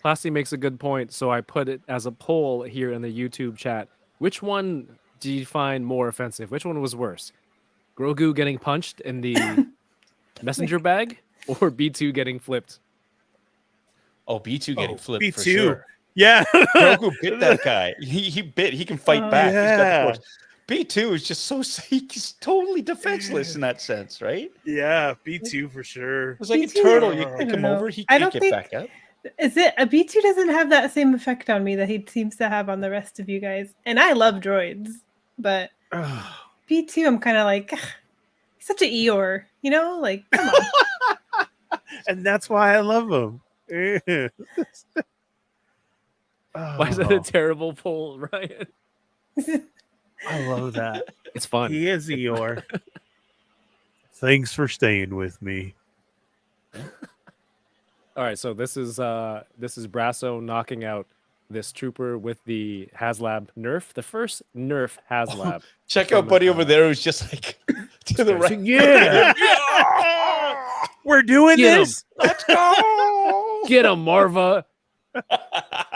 Speaker 1: Classy makes a good point, so I put it as a poll here in the YouTube chat. Which one do you find more offensive? Which one was worse? Grogu getting punched in the messenger bag, or B2 getting flipped?
Speaker 2: Oh, B2 getting flipped for
Speaker 6: B2.
Speaker 2: sure.
Speaker 6: Yeah.
Speaker 2: Grogu bit that guy. He can fight
Speaker 5: Oh,
Speaker 2: back. He's got the
Speaker 6: yeah.
Speaker 2: force. B2 is just so he's totally defenseless in that sense, right?
Speaker 6: Yeah, B2 for sure.
Speaker 2: It's like a
Speaker 5: B2,
Speaker 2: turtle. You
Speaker 6: I
Speaker 2: kick
Speaker 5: don't
Speaker 2: him
Speaker 5: know.
Speaker 2: over, he
Speaker 5: I
Speaker 2: can't
Speaker 5: don't
Speaker 2: get
Speaker 5: think-
Speaker 2: back up.
Speaker 5: Is it a B2 doesn't have that same effect on me that he seems to have on the rest of you guys? And I love droids, but B2, I'm kind of like, he's such an Eeyore, you know? Like, come on.
Speaker 6: And that's why I love him.
Speaker 1: Why is that a terrible poll, Ryan?
Speaker 6: I love that.
Speaker 1: It's fun.
Speaker 6: He is Eeyore. Thanks for staying with me.
Speaker 1: All right, so this is Brasso knocking out this trooper with the HasLab Nerf, the first Nerf HasLab.
Speaker 2: Check out Buddy over there who's just like to the right.
Speaker 1: Yeah,
Speaker 6: We're doing
Speaker 1: Get 'em.
Speaker 6: this.
Speaker 2: Let's go.
Speaker 1: get him, Marva.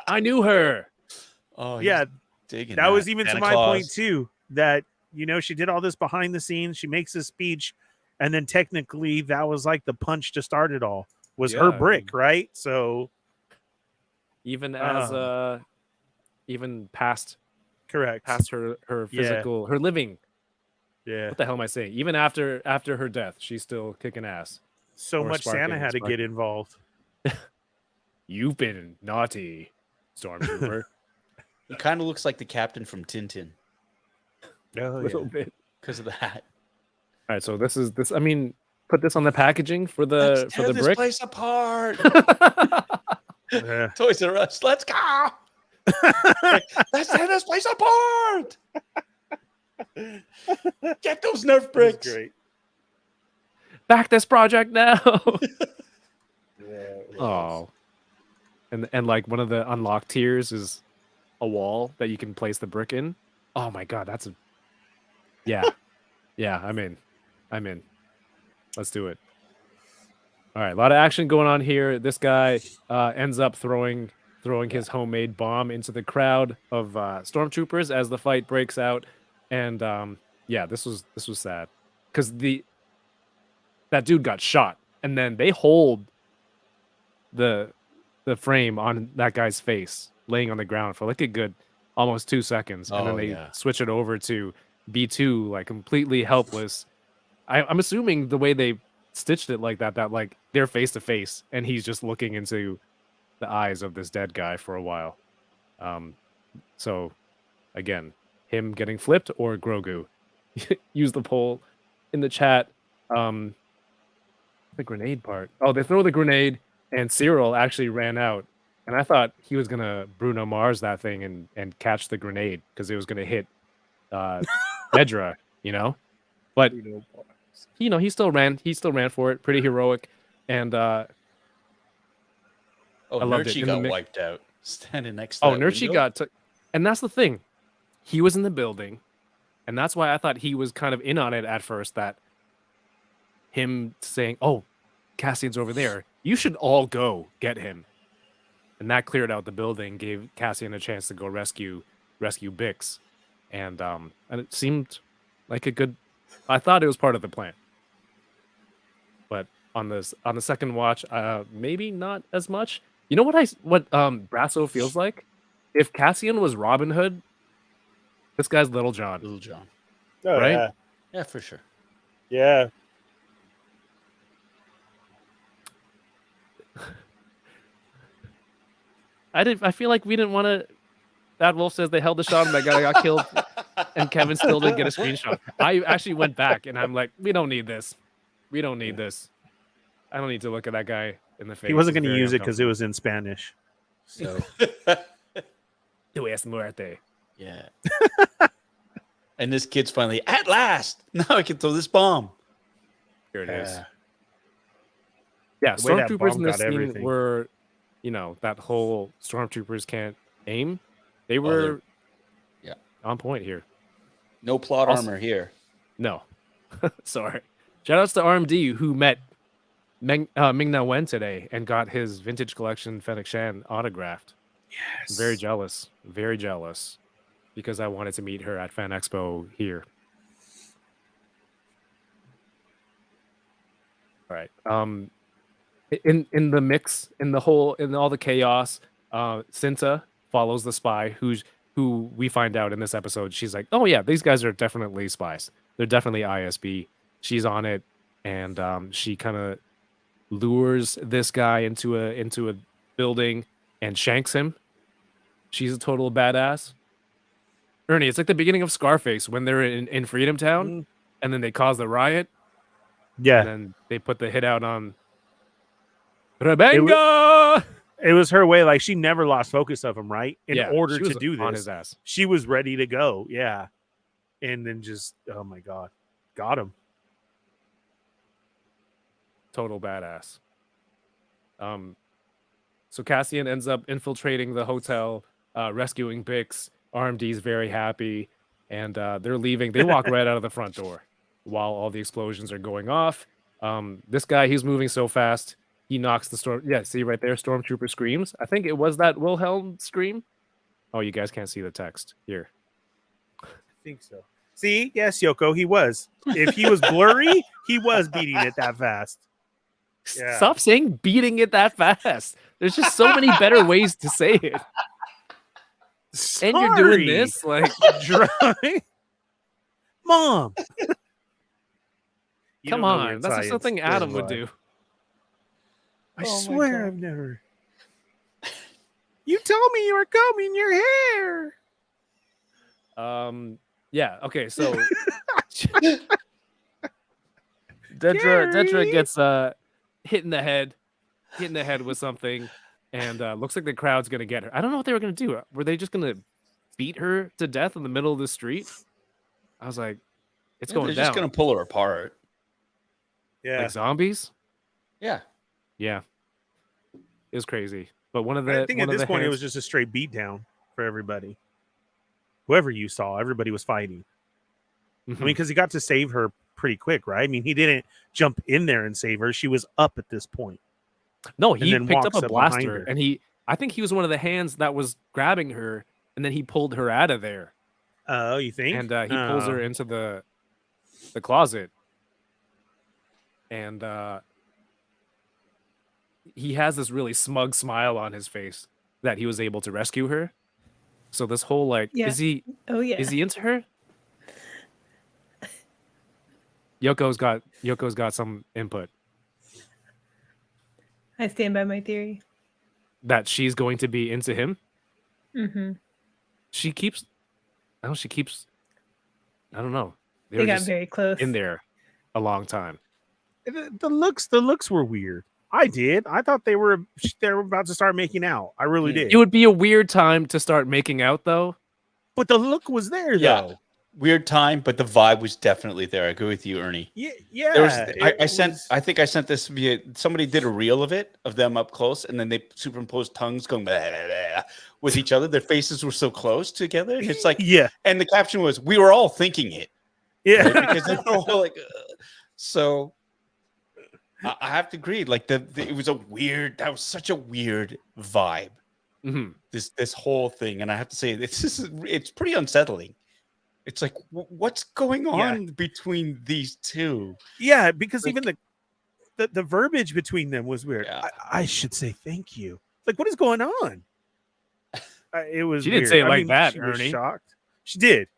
Speaker 1: I knew her.
Speaker 2: Oh, he's
Speaker 6: Yeah,
Speaker 2: digging
Speaker 6: that was even to
Speaker 2: Santa
Speaker 6: my
Speaker 2: Claus.
Speaker 6: point too. That she did all this behind the scenes. She makes a speech, and then technically that was like the punch to start it all. Was her
Speaker 1: Yeah.
Speaker 6: brick, right? So
Speaker 1: Even as even past
Speaker 6: correct.
Speaker 1: her
Speaker 6: Yeah.
Speaker 1: physical her living.
Speaker 6: Yeah.
Speaker 1: What the hell am I saying? Even after her death, she's still kicking ass.
Speaker 6: So
Speaker 1: Or
Speaker 6: much
Speaker 1: sparking,
Speaker 6: Santa had to
Speaker 1: sparking.
Speaker 6: get involved.
Speaker 1: You've been naughty, Stormtrooper.
Speaker 2: He kind of looks like the captain from Tintin
Speaker 1: A
Speaker 6: Oh,
Speaker 1: little bit.
Speaker 2: because of the hat.
Speaker 1: All right, so this. I mean, put this on the packaging for the
Speaker 2: Let's tear this
Speaker 1: brick.
Speaker 2: place apart.
Speaker 6: yeah.
Speaker 2: Toys R Us, let's go. Let's tear this place apart. Get those Nerf
Speaker 6: That's
Speaker 2: bricks.
Speaker 6: great.
Speaker 1: Back this project now.
Speaker 6: Yeah.
Speaker 1: Oh, and like one of the unlocked tiers is a wall that you can place the brick in. Oh my god, that's a yeah, yeah. I'm in. Let's do it. All right, a lot of action going on here. This guy ends up throwing his homemade bomb into the crowd of stormtroopers as the fight breaks out, and this was sad because that dude got shot, and then they hold the frame on that guy's face laying on the ground for like a good almost 2 seconds, and then they switch it over to B2 like completely helpless. I'm assuming the way they stitched it like that like they're face to face and he's just looking into the eyes of this dead guy for a while. So again, him getting flipped or Grogu. Use the poll in the chat. The grenade part. Oh, they throw the grenade and Cyril actually ran out. And I thought he was gonna Bruno Mars that thing and catch the grenade because it was gonna hit Nedra, But he still ran for it. Pretty heroic. And I loved it.
Speaker 2: Nurchi got wiped out standing next to
Speaker 1: Nurchi got and that's the thing. He was in the building, and that's why I thought he was kind of in on it at first, that him saying, "Oh, Cassian's over there. You should all go get him." And that cleared out the building, gave Cassian a chance to go rescue Bix. And it seemed like a good, I thought it was part of the plan. But on the second watch, maybe not as much. You know what Brasso feels like? If Cassian was Robin Hood, this guy's Little John.
Speaker 2: Little John.
Speaker 6: Oh,
Speaker 1: right?
Speaker 6: Yeah.
Speaker 2: Yeah, for sure.
Speaker 6: Yeah.
Speaker 1: I feel like we didn't want to. Bad Wolf says they held the shot and that guy got killed, and Kevin still didn't get a screenshot. I actually went back and I'm like, we don't need this. We don't need this. I don't need to look at that guy in the face.
Speaker 6: He wasn't going to use it because it was in Spanish. So.
Speaker 1: Tu es muerte.
Speaker 2: Yeah. And this kid's finally, at last, now I can throw this bomb.
Speaker 1: Here it is. Yeah,
Speaker 6: The way that
Speaker 1: stormtroopers
Speaker 6: bomb
Speaker 1: in this
Speaker 6: got
Speaker 1: scene
Speaker 6: everything.
Speaker 1: were, that whole stormtroopers can't aim. They were on point here.
Speaker 2: No plot armor here.
Speaker 1: No. Sorry. Shout outs to RMD who met Ming-Na Wen today and got his vintage collection Fennec Shan autographed.
Speaker 6: Yes.
Speaker 1: Very jealous. Very jealous. Because I wanted to meet her at Fan Expo here. All right. In the mix, in all the chaos, Cinta follows the spy who we find out in this episode. She's like, oh yeah, these guys are definitely spies. They're definitely ISB. She's on it, and she kind of lures this guy into a building and shanks him. She's a total badass. Ernie, it's like the beginning of Scarface when they're in Freedom Town, and then they cause the riot.
Speaker 6: Yeah.
Speaker 1: And then they put the hit out on Rebenga.
Speaker 6: It was her way. Like, she never lost focus of him, right? In order
Speaker 1: she was
Speaker 6: to do this,
Speaker 1: on his ass.
Speaker 6: she was ready to go. Yeah. And then just, oh my God, got him.
Speaker 1: Total badass. So Cassian ends up infiltrating the hotel, rescuing Bix. RMD's very happy, and they're leaving. They walk right out of the front door while all the explosions are going off. This guy, he's moving so fast. He knocks the storm. Yeah, see right there, Stormtrooper screams. I think it was that Wilhelm scream. Oh, you guys can't see the text here.
Speaker 6: I think so. See, yes, Yoko, he was. If he was blurry, he was beating it that fast. Yeah.
Speaker 1: Stop saying beating it that fast. There's just so many better ways to say it.
Speaker 6: Sorry.
Speaker 1: And you're doing this like
Speaker 6: dry. Mom. You
Speaker 1: come
Speaker 6: don't know
Speaker 1: on,
Speaker 6: weird
Speaker 1: that's
Speaker 6: science.
Speaker 1: something Adam would
Speaker 6: Why?
Speaker 1: do.
Speaker 6: I
Speaker 5: Oh my
Speaker 6: swear
Speaker 5: God.
Speaker 6: I've never. You told me you were combing your hair.
Speaker 1: Yeah, okay, so Dedra gets hit in the head with something, and looks like the crowd's gonna get her. I don't know what they were gonna do. Were they just gonna beat her to death in the middle of the street? I was like, it's going
Speaker 2: They're
Speaker 1: down.
Speaker 2: just going to pull her apart.
Speaker 6: Yeah.
Speaker 1: Like zombies?
Speaker 2: Yeah.
Speaker 1: Yeah. It was crazy. But one of the
Speaker 6: I think at this point it was just a straight beatdown for everybody. Whoever you saw, everybody was fighting. I mean, because he got to save her pretty quick, right? I mean, he didn't jump in there and save her. She was up at this point.
Speaker 1: No, he
Speaker 6: then
Speaker 1: picked up
Speaker 6: walks
Speaker 1: a
Speaker 6: up behind
Speaker 1: blaster,
Speaker 6: her.
Speaker 1: and I think he was one of the hands that was grabbing her, and then he pulled her out of there,
Speaker 6: Oh, you think?
Speaker 1: and he pulls her into the closet, and he has this really smug smile on his face that he was able to rescue her. So this whole like,
Speaker 5: Yeah.
Speaker 1: is he
Speaker 5: Oh
Speaker 1: into her? Yoko's got some input
Speaker 5: I stand by my theory.
Speaker 1: that she's going to be into him.
Speaker 5: Mm-hmm.
Speaker 1: She keeps, I don't know.
Speaker 5: They
Speaker 1: were
Speaker 5: got
Speaker 1: just
Speaker 5: very close.
Speaker 1: in there a long time.
Speaker 6: The looks were weird. I thought they were about to start making out. I really did.
Speaker 1: It would be a weird time to start making out, though.
Speaker 6: But the look was there,
Speaker 2: Yeah.
Speaker 6: though.
Speaker 2: Weird time, but the vibe was definitely there. I agree with you, Ernie.
Speaker 6: Yeah.
Speaker 2: There was, I think I sent this via somebody did a reel of them up close, and then they superimposed tongues going blah, blah, blah, with each other. Their faces were so close together. And it's like,
Speaker 6: yeah.
Speaker 2: And the caption was, "We were all thinking it."
Speaker 6: Yeah.
Speaker 2: Right? Because they were all like, so I have to agree. Like it was that was such a weird vibe.
Speaker 1: Mm-hmm.
Speaker 2: This whole thing, and I have to say, it's pretty unsettling. It's like, what's going on between these two?
Speaker 6: Yeah, because
Speaker 2: Like,
Speaker 6: even the verbiage between them was weird.
Speaker 2: Yeah.
Speaker 6: I should say thank you. Like, what is going on? It was.
Speaker 1: She didn't
Speaker 6: weird.
Speaker 1: say it like that,
Speaker 6: she was
Speaker 1: Ernie.
Speaker 6: shocked. She did.
Speaker 1: It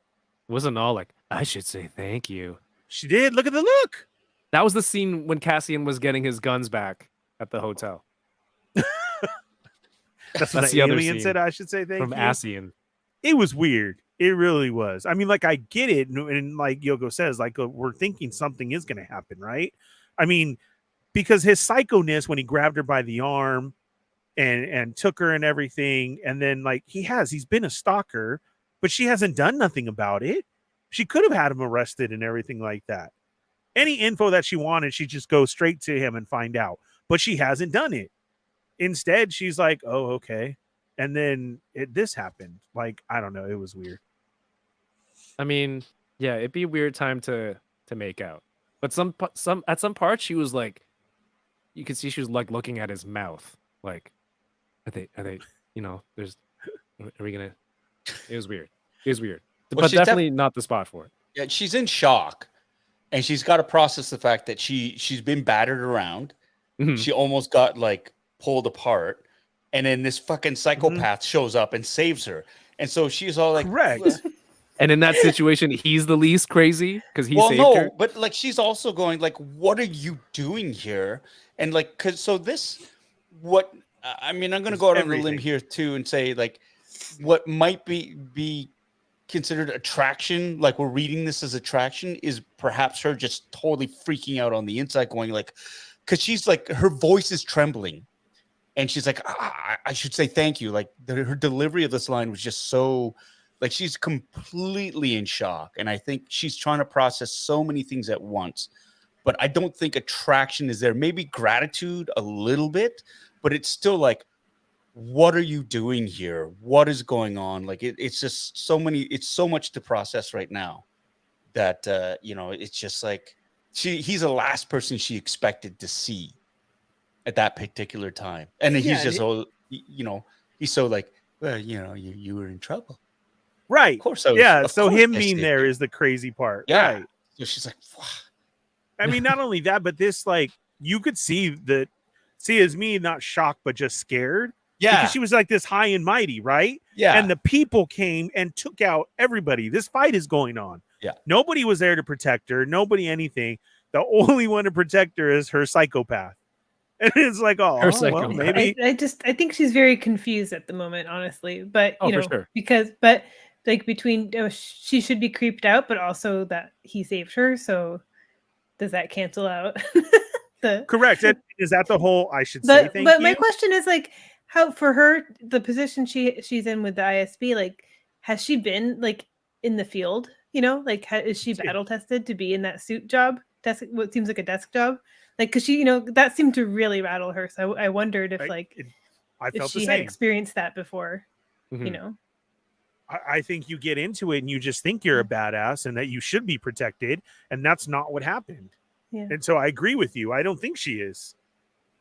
Speaker 1: wasn't all like, I should say thank you.
Speaker 6: She did. Look at the look.
Speaker 1: That was the scene when Cassian was getting his guns back at the hotel.
Speaker 6: That's what
Speaker 1: the
Speaker 6: the
Speaker 1: other
Speaker 6: alien
Speaker 1: scene
Speaker 6: said. I should say thank
Speaker 1: from
Speaker 6: you.
Speaker 1: Cassian.
Speaker 6: It was weird. It really was. I mean, like, I get it. And like Yoko says, like, we're thinking something is going to happen, right? I mean, because his psychoness when he grabbed her by the arm and took her and everything. And then, like, he's been a stalker, but she hasn't done nothing about it. She could have had him arrested and everything like that. Any info that she wanted, she'd just go straight to him and find out. But she hasn't done it. Instead, she's like, oh, okay. And then this happened. Like, I don't know. It was weird.
Speaker 1: I mean, yeah, it'd be a weird time to make out. But at some parts, she was like, you could see she was like looking at his mouth. Like, are they, there's, are we gonna? It was weird.
Speaker 2: Well,
Speaker 1: but definitely not the spot for it.
Speaker 2: Yeah, she's in shock, and she's got to process the fact that she's been battered around.
Speaker 1: Mhm.
Speaker 2: She almost got like pulled apart, and then this fucking psychopath shows up and saves her, and so she's all like,
Speaker 6: Correct.
Speaker 1: And in that situation, he's the least crazy because he saved her.
Speaker 2: But like she's also going like, what are you doing here? And like, I mean, I'm going to go out on a limb here too and say like, what might be considered attraction, like we're reading this as attraction, is perhaps her just totally freaking out on the inside, going like, because she's like, her voice is trembling, and she's like, I should say thank you. Like her delivery of this line was just so, like she's completely in shock, and I think she's trying to process so many things at once. But I don't think attraction is there. Maybe gratitude a little bit, but it's still like, what are you doing here? What is going on? Like it's just it's so much to process right now that it's just like he's the last person she expected to see at that particular time. And then he's just he's so like, well, you were in trouble.
Speaker 6: Right.
Speaker 2: Of course.
Speaker 6: So him being there is the crazy part.
Speaker 2: Yeah.
Speaker 6: Right.
Speaker 2: So she's like, wow.
Speaker 6: I mean, not only that, but this, like, you could see as me not shocked, but just scared.
Speaker 2: Yeah.
Speaker 6: Because she was like this high and mighty, right?
Speaker 2: Yeah.
Speaker 6: And the people came and took out everybody. This fight is going on.
Speaker 2: Yeah.
Speaker 6: Nobody was there to protect her. Nobody anything. The only one to protect her is her psychopath. And it's like, well, maybe.
Speaker 5: I think she's very confused at the moment, honestly. But,
Speaker 1: for sure.
Speaker 5: But like between, she should be creeped out, but also that he saved her. So does that cancel out?
Speaker 6: Correct. Is that the whole, I should say thank you?
Speaker 5: But my question is like, how for her, the position she's in with the ISB, like, has she been like in the field? Like, is she battle tested to be in that suit job? What seems like a desk job? Like, because she, that seemed to really rattle her. So I wondered if if she had experienced that before,
Speaker 6: I think you get into it and you just think you're a badass and that you should be protected, and that's not what happened.
Speaker 5: Yeah.
Speaker 6: And so I agree with you. I don't think she is.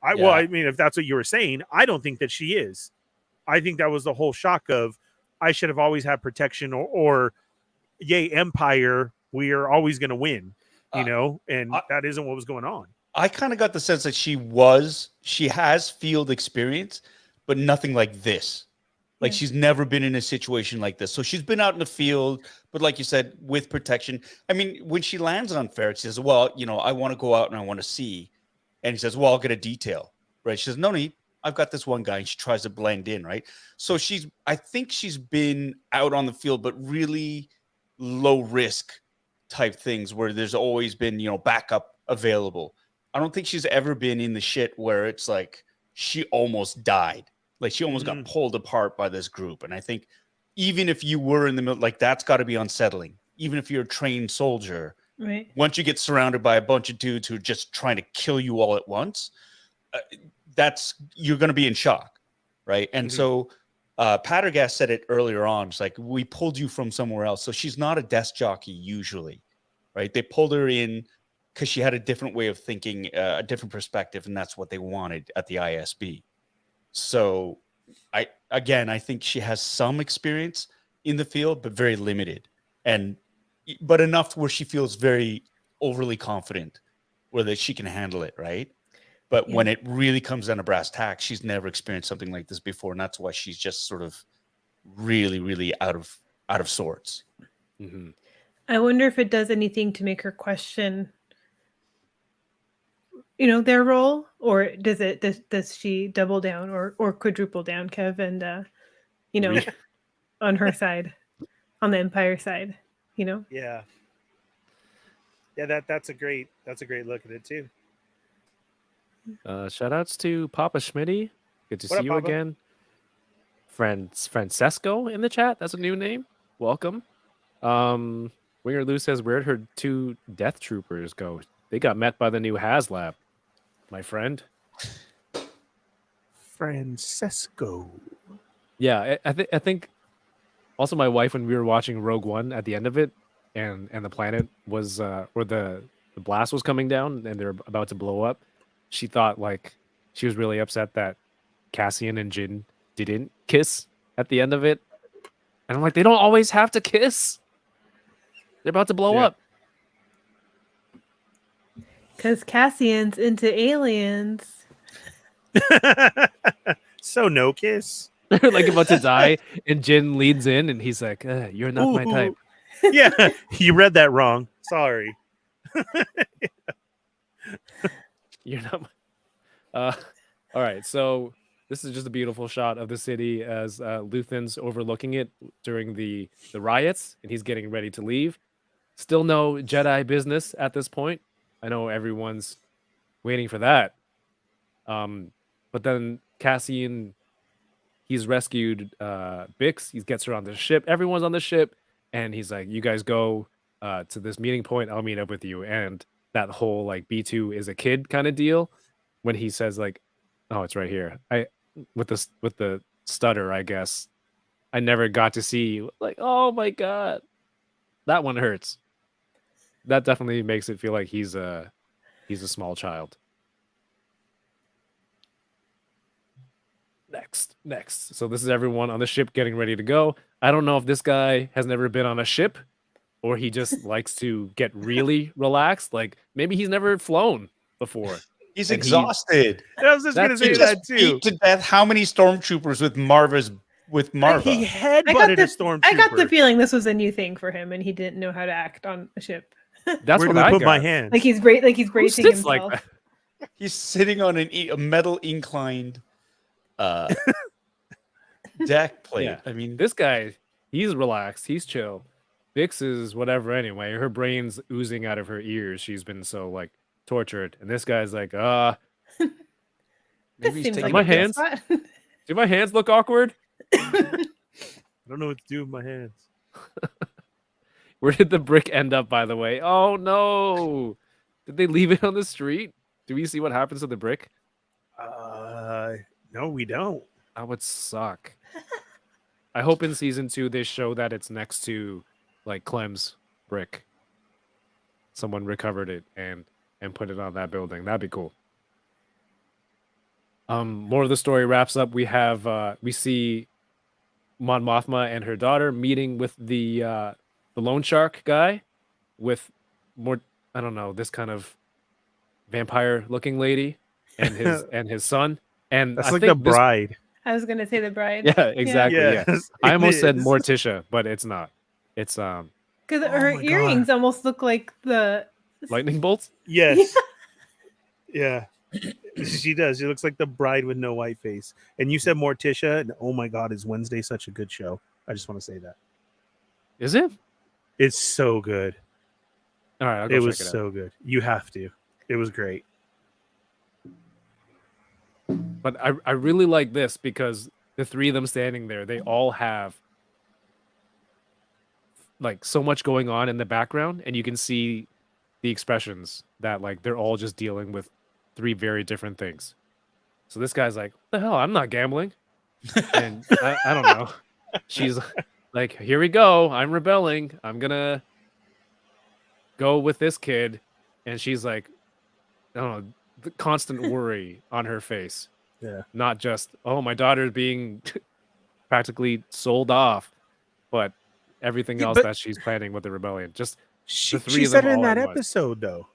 Speaker 6: Well,
Speaker 2: Yeah.
Speaker 6: I mean, if that's what you were saying, I don't think that she is. I think that was the whole shock of I should have always had protection, or yay, Empire, we are always going to win, you know, and that isn't what was going on.
Speaker 2: I kind of got the sense that she has field experience, but nothing like this. Like she's never been in a situation like this. So she's been out in the field, but like you said, with protection. I mean, when she lands on Ferret, she says, well, you know, I want to go out and I want to see. And he says, well, I'll get a detail, right? She says, no need. I've got this one guy. And she tries to blend in, right? So I think she's been out on the field, but really low risk type things where there's always been, you know, backup available. I don't think she's ever been in the shit where it's like she almost died. Like she almost got pulled apart by this group. And I think even if you were in the middle, like that's got to be unsettling. Even if you're a trained soldier,
Speaker 5: Right.
Speaker 2: once you get surrounded by a bunch of dudes who are just trying to kill you all at once, you're going to be in shock, right? And so Patergast said it earlier on. It's like, we pulled you from somewhere else. So she's not a desk jockey usually, right? They pulled her in because she had a different way of thinking, a different perspective, and that's what they wanted at the ISB. So I think she has some experience in the field, but very limited, but enough where she feels very overly confident where that she can handle it, right? But when it really comes down to brass tacks, she's never experienced something like this before, and that's why she's just sort of really, really out of sorts.
Speaker 1: Mm-hmm.
Speaker 5: I wonder if it does anything to make her question, you know, their role, or does she double down or quadruple down, Kev, and you know, on her side, on the Empire side, you know?
Speaker 6: Yeah. That's a great look at it too.
Speaker 1: Shout outs to Papa Schmitty. Good to
Speaker 6: What
Speaker 1: see
Speaker 6: up,
Speaker 1: you
Speaker 6: Papa?
Speaker 1: again. Francesco in the chat. That's a new name. Welcome. Winger Lou says, where'd her 2 death troopers go? They got met by the new HasLab, my friend.
Speaker 6: Francesco.
Speaker 1: Yeah, I think also my wife, when we were watching Rogue One at the end of it, and the planet was where the blast was coming down and they're about to blow up, she thought like she was really upset that Cassian and Jin didn't kiss at the end of it. And I'm like, they don't always have to kiss. They're about to blow up.
Speaker 5: Because Cassian's into aliens.
Speaker 6: So no kiss.
Speaker 1: They're like about to die, and Jin leads in, and he's like, "You're not my type."
Speaker 6: Yeah, you read that wrong. Sorry.
Speaker 1: You're not. All right, so this is just a beautiful shot of the city as Luthen's overlooking it during the riots, and he's getting ready to leave. Still no Jedi business at this point. I know everyone's waiting for that. But then Cassian, he's rescued Bix. He gets her on the ship. Everyone's on the ship, and he's like, "You guys go to this meeting point. I'll meet up with you." And that whole like B2 is a kid kind of deal. When he says like, "Oh, it's right here." With the stutter, I guess. I never got to see like, oh my god, that one hurts. That definitely makes it feel like he's a small child. Next. So this is everyone on the ship getting ready to go. I don't know if this guy has never been on a ship or he just likes to get really relaxed. Like maybe he's never flown before.
Speaker 2: He's
Speaker 1: And
Speaker 2: exhausted.
Speaker 6: I was just going to
Speaker 1: That
Speaker 6: say
Speaker 2: He
Speaker 6: that
Speaker 2: just
Speaker 6: too.
Speaker 2: beat to death how many stormtroopers with Marva?
Speaker 6: He headbutted a stormtrooper.
Speaker 5: I got the feeling this was a new thing for him, and he didn't know how to act on a ship.
Speaker 1: That's
Speaker 6: Where
Speaker 1: what
Speaker 6: do I
Speaker 1: I
Speaker 6: put
Speaker 1: got.
Speaker 6: my hands?
Speaker 5: Like he's bracing
Speaker 1: Who sits like
Speaker 5: himself.
Speaker 1: that?
Speaker 2: He's sitting on a metal inclined deck plate.
Speaker 1: Yeah.
Speaker 2: I mean,
Speaker 1: This guy, he's relaxed. He's chill. Bix is whatever anyway. Her brain's oozing out of her ears. She's been so like tortured. And this guy's like,
Speaker 5: This
Speaker 1: maybe he's
Speaker 5: seems
Speaker 1: taking
Speaker 5: like
Speaker 1: my
Speaker 5: a good
Speaker 1: hands.
Speaker 5: spot.
Speaker 1: Do my hands look awkward?
Speaker 6: I don't know what to do with my hands.
Speaker 1: Where did the brick end up, by the way? Oh no. Did they leave it on the street? Do we see what happens to the brick?
Speaker 6: No, we don't.
Speaker 1: That would suck. I hope in season 2 they show that it's next to like Clem's brick. Someone recovered it and put it on that building. That'd be cool. More of the story wraps up. We have we see Mon Mothma and her daughter meeting with the loan shark guy with more, I don't know, this kind of vampire looking lady and his son. And
Speaker 6: That's
Speaker 1: I
Speaker 6: like the
Speaker 1: think this,
Speaker 6: bride.
Speaker 5: I was gonna say the bride.
Speaker 1: yeah, exactly. Yeah.
Speaker 6: Yes,
Speaker 1: I
Speaker 6: it
Speaker 1: almost said
Speaker 6: is.
Speaker 1: Morticia, but it's not. It's
Speaker 5: Because
Speaker 6: Oh
Speaker 5: her
Speaker 6: my
Speaker 5: earrings
Speaker 6: God.
Speaker 5: almost look like the
Speaker 1: lightning bolts.
Speaker 6: Yes. Yeah. She does. She looks like the bride with no white face. And you said Morticia, and oh my God, is Wednesday such a good show? I just want to say that.
Speaker 1: Is it?
Speaker 6: It's so good.
Speaker 1: All right, I'll go
Speaker 6: It
Speaker 1: check
Speaker 6: was
Speaker 1: it out.
Speaker 6: so good. You have to. It was great.
Speaker 1: But I really like this because the three of them standing there, they all have like so much going on in the background, and you can see the expressions that like they're all just dealing with three very different things. So this guy's like, "What the hell? I'm not gambling," and I don't know. She's like, "Here we go. I'm rebelling. I'm gonna go with this kid," and she's like, I don't know, the constant worry on her face.
Speaker 6: Yeah.
Speaker 1: Not just, oh, my daughter's being practically sold off, but everything
Speaker 6: Yeah,
Speaker 1: else
Speaker 6: but-
Speaker 1: that she's planning with the rebellion. Just
Speaker 6: She,
Speaker 1: three
Speaker 6: she
Speaker 1: of
Speaker 6: said
Speaker 1: them
Speaker 6: it in
Speaker 1: all
Speaker 6: that
Speaker 1: at once.
Speaker 6: episode, though.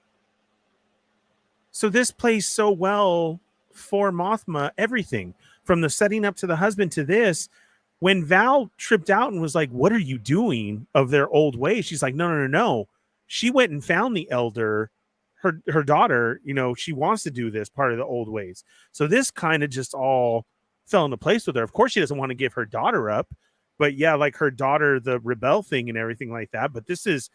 Speaker 6: So this plays so well for Mothma, everything from the setting up to the husband to this. When Val tripped out and was like, "What are you doing of their old ways?" She's like, No. She went and found the elder, her daughter. You know, she wants to do this part of the old ways. So this kind of just all fell into place with her. Of course, she doesn't want to give her daughter up, but yeah, like her daughter, the rebel thing and everything like that. But this is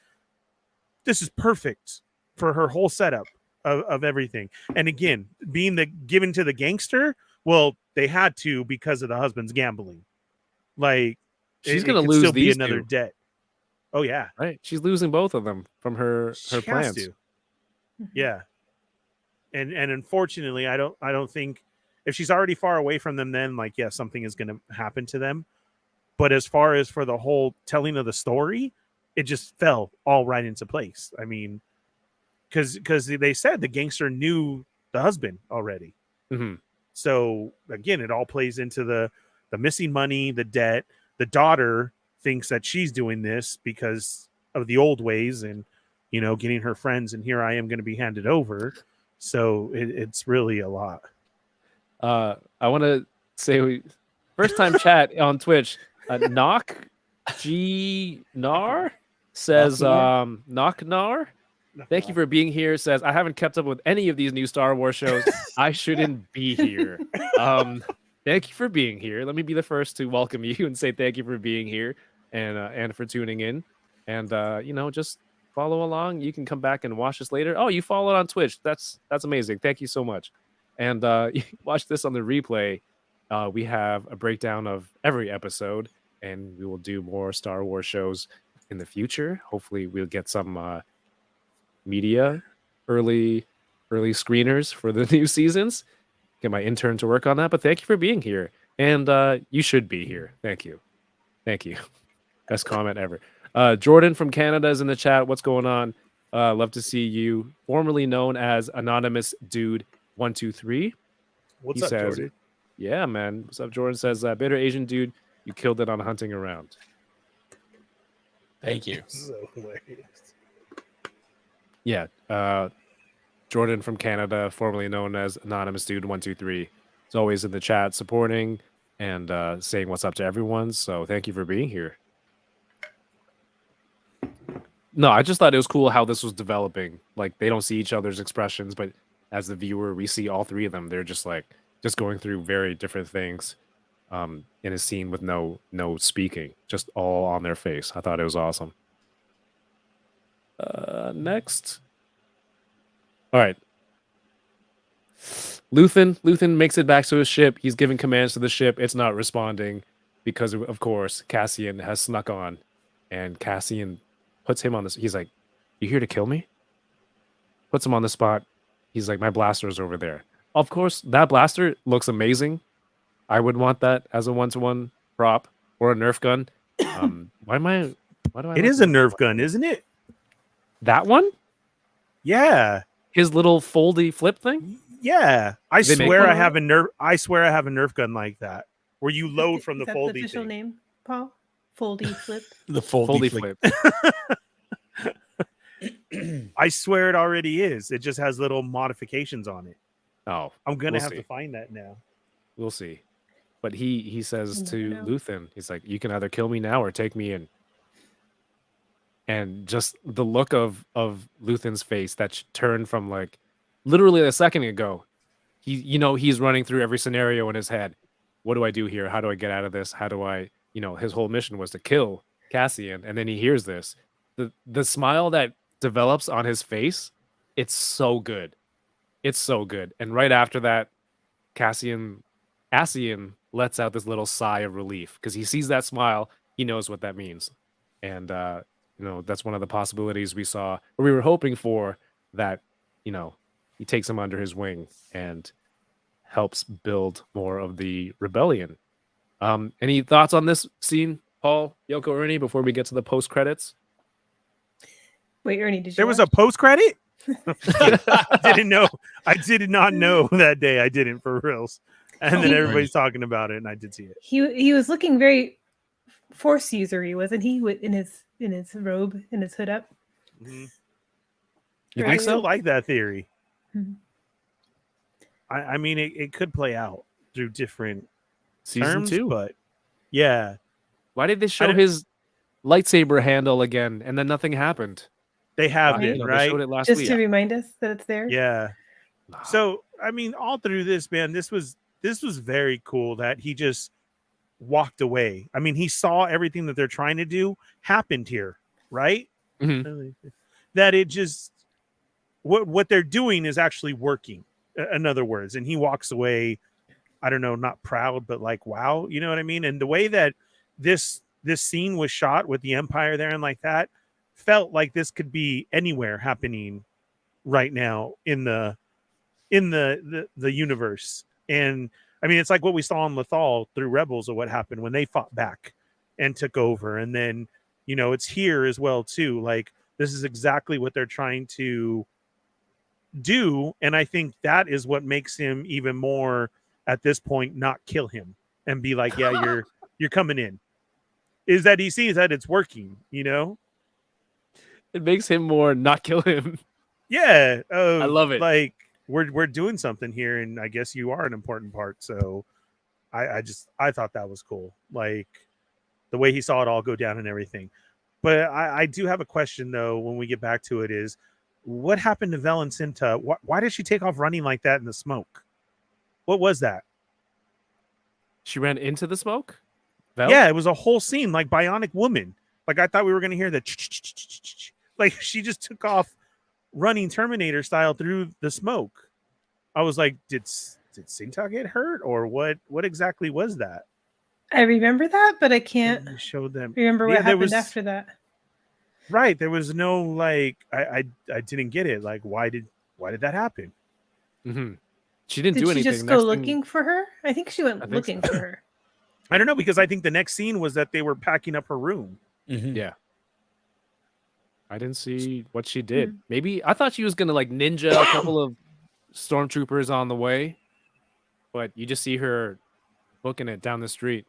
Speaker 6: perfect for her whole setup of everything. And again, being given to the gangster, well, they had to because of the husband's gambling. Like
Speaker 1: She's
Speaker 6: it
Speaker 1: gonna
Speaker 6: could
Speaker 1: lose
Speaker 6: still be
Speaker 1: these
Speaker 6: another
Speaker 1: two,
Speaker 6: debt. Oh yeah,
Speaker 1: right? She's losing both of them from her
Speaker 6: she has
Speaker 1: plans.
Speaker 6: to. Yeah, and unfortunately, I don't think if she's already far away from them, then like yeah, something is going to happen to them. But as far as for the whole telling of the story, it just fell all right into place. I mean, because they said the gangster knew the husband already.
Speaker 1: Hmm.
Speaker 6: So again, it all plays into the missing money, the debt. The daughter thinks that she's doing this because of the old ways and, you know, getting her friends. And here I am going to be handed over. So it's really a lot.
Speaker 1: I want to say first time chat on Twitch. Knock G Nar says Knock Nar. Thank you for being here. Says I haven't kept up with any of these new Star Wars shows. I shouldn't be here. Thank you for being here. Let me be the first to welcome you and say thank you for being here and for tuning in. And you know, just follow along. You can come back and watch this later. Oh, you followed on Twitch. That's amazing. Thank you so much. And you watch this on the replay. We have a breakdown of every episode, and we will do more Star Wars shows in the future. Hopefully, we'll get some media early screeners for the new seasons. Get my intern to work on that. But thank you for being here, and you should be here. Thank you. Best comment ever. Jordan from Canada is in the chat. What's going on? Love to see you. Formerly known as Anonymous Dude 123.
Speaker 6: What's
Speaker 1: He
Speaker 6: up,
Speaker 1: says,
Speaker 6: Jordan?
Speaker 1: Yeah, man. What's up, Jordan? Says, bitter Asian dude, you killed it on hunting around.
Speaker 2: Thank you.
Speaker 6: So hilarious.
Speaker 1: Yeah. Jordan from Canada, formerly known as Anonymous Dude 123, is always in the chat supporting and saying what's up to everyone. So thank you for being here. No, I just thought it was cool how this was developing. Like they don't see each other's expressions, but as the viewer, we see all three of them. They're just going through very different things in a scene with no speaking, just all on their face. I thought it was awesome. Next. All right. Luthen makes it back to his ship. He's giving commands to the ship. It's not responding because, of course, Cassian has snuck on. And Cassian puts him on this. He's like, "You here to kill me?" Puts him on the spot. He's like, "My blaster's over there." Of course, that blaster looks amazing. I would want that as a 1-to-1 prop. or a Nerf gun. Why do I?
Speaker 6: It
Speaker 1: like
Speaker 6: is a
Speaker 1: the-
Speaker 6: Nerf gun, isn't it?
Speaker 1: That one?
Speaker 6: Yeah.
Speaker 1: His little foldy flip thing?
Speaker 6: Yeah. I
Speaker 1: They make
Speaker 6: swear
Speaker 1: one
Speaker 6: I
Speaker 1: of
Speaker 6: have a Nerf. I swear I have a Nerf gun like that, where you load from the
Speaker 5: Is that
Speaker 6: foldy
Speaker 5: the official
Speaker 6: thing.
Speaker 5: name, Paul? Foldy flip.
Speaker 2: The
Speaker 1: Foldy
Speaker 2: flick.
Speaker 1: flip.
Speaker 6: I swear it already is. It just has little modifications on it.
Speaker 1: Oh,
Speaker 6: I'm gonna
Speaker 1: We'll
Speaker 6: have
Speaker 1: see.
Speaker 6: to find that now.
Speaker 1: we'll see. But he says
Speaker 5: You
Speaker 1: to
Speaker 5: never know.
Speaker 1: Luthen, he's like, "You can either kill me now or take me in." And just the look of Luthen's face that turned from like literally a second ago, he's running through every scenario in his head. What do I do here? How do I get out of this? How do I, his whole mission was to kill Cassian, and then he hears this. The smile that develops on his face, it's so good. It's so good. And right after that, Cassian lets out this little sigh of relief because he sees that smile. He knows what that means. And that's one of the possibilities we saw, or we were hoping for, that he takes him under his wing and helps build more of the rebellion. Any thoughts on this scene, Paul, Yoko, Ernie, before we get to the post credits?
Speaker 5: Wait, Ernie, did you?
Speaker 6: There was a post credit. Didn't know. I did not know that day. I didn't, for reals. And then everybody's talking about it, and I did see it.
Speaker 5: He was looking very force usery, wasn't he? In his robe and his hood up.
Speaker 6: Mhm.
Speaker 1: You
Speaker 6: I
Speaker 1: think
Speaker 6: still
Speaker 1: so?
Speaker 6: like that theory.
Speaker 5: Mhm.
Speaker 6: I mean, it could play out through different
Speaker 1: Season
Speaker 6: terms,
Speaker 1: 2.
Speaker 6: but yeah,
Speaker 1: Why did they show
Speaker 6: don't-
Speaker 1: his lightsaber handle again and then nothing happened?
Speaker 6: they have
Speaker 5: Right.
Speaker 6: it,
Speaker 1: They
Speaker 6: right?
Speaker 1: showed it last
Speaker 5: Just
Speaker 1: week.
Speaker 5: to remind us that it's there.
Speaker 6: Yeah.
Speaker 1: Wow.
Speaker 6: So I mean, all through this, man, this was very cool that he just walked away. I mean, he saw everything that they're trying to do happened here, right?
Speaker 1: Mhm.
Speaker 6: That it just what they're doing is actually working. In other words, and he walks away. I don't know, not proud, but like, wow, you know what I mean? And the way that this scene was shot with the Empire there and like that felt like this could be anywhere happening right now in the universe. And I mean, it's like what we saw in Lothal through Rebels, or what happened when they fought back and took over. And then, it's here as well too. Like, this is exactly what they're trying to do. And I think that is what makes him even more at this point not kill him and be like, yeah, you're coming in. Is that he sees that it's working,
Speaker 1: It makes him more not kill him.
Speaker 6: Yeah.
Speaker 1: I love it.
Speaker 6: Like, we're doing something here, and I guess you are an important part. So I thought that was cool. Like, the way he saw it all go down and everything. But I do have a question though when we get back to it, is what happened to Valencinta? Why did she take off running like that in the smoke? What was that?
Speaker 1: She ran into the smoke? Vel?
Speaker 6: Yeah, it was a whole scene like Bionic Woman. Like, I thought we were going to hear the like, she just took off running Terminator style through the smoke. I was like, did Cinta get hurt, or what exactly was that?
Speaker 5: I remember that, but I can't
Speaker 6: You showed them.
Speaker 5: remember what
Speaker 6: Yeah, there
Speaker 5: happened
Speaker 6: was-
Speaker 5: after that.
Speaker 6: Right, there was no like, I didn't get it. Like, why did that happen?
Speaker 1: Mm-hmm. She didn't
Speaker 5: Did
Speaker 1: do
Speaker 5: she
Speaker 1: anything.
Speaker 5: just go
Speaker 1: Next thing-
Speaker 5: looking for her? I think she went
Speaker 1: I think
Speaker 5: looking for her.
Speaker 6: I don't know, because I think the next scene was that they were packing up her room.
Speaker 2: Mhm.
Speaker 1: Yeah. I didn't see what she did.
Speaker 5: Hmm.
Speaker 1: Maybe I thought she was gonna like ninja a couple of stormtroopers on the way, but you just see her booking it down the street.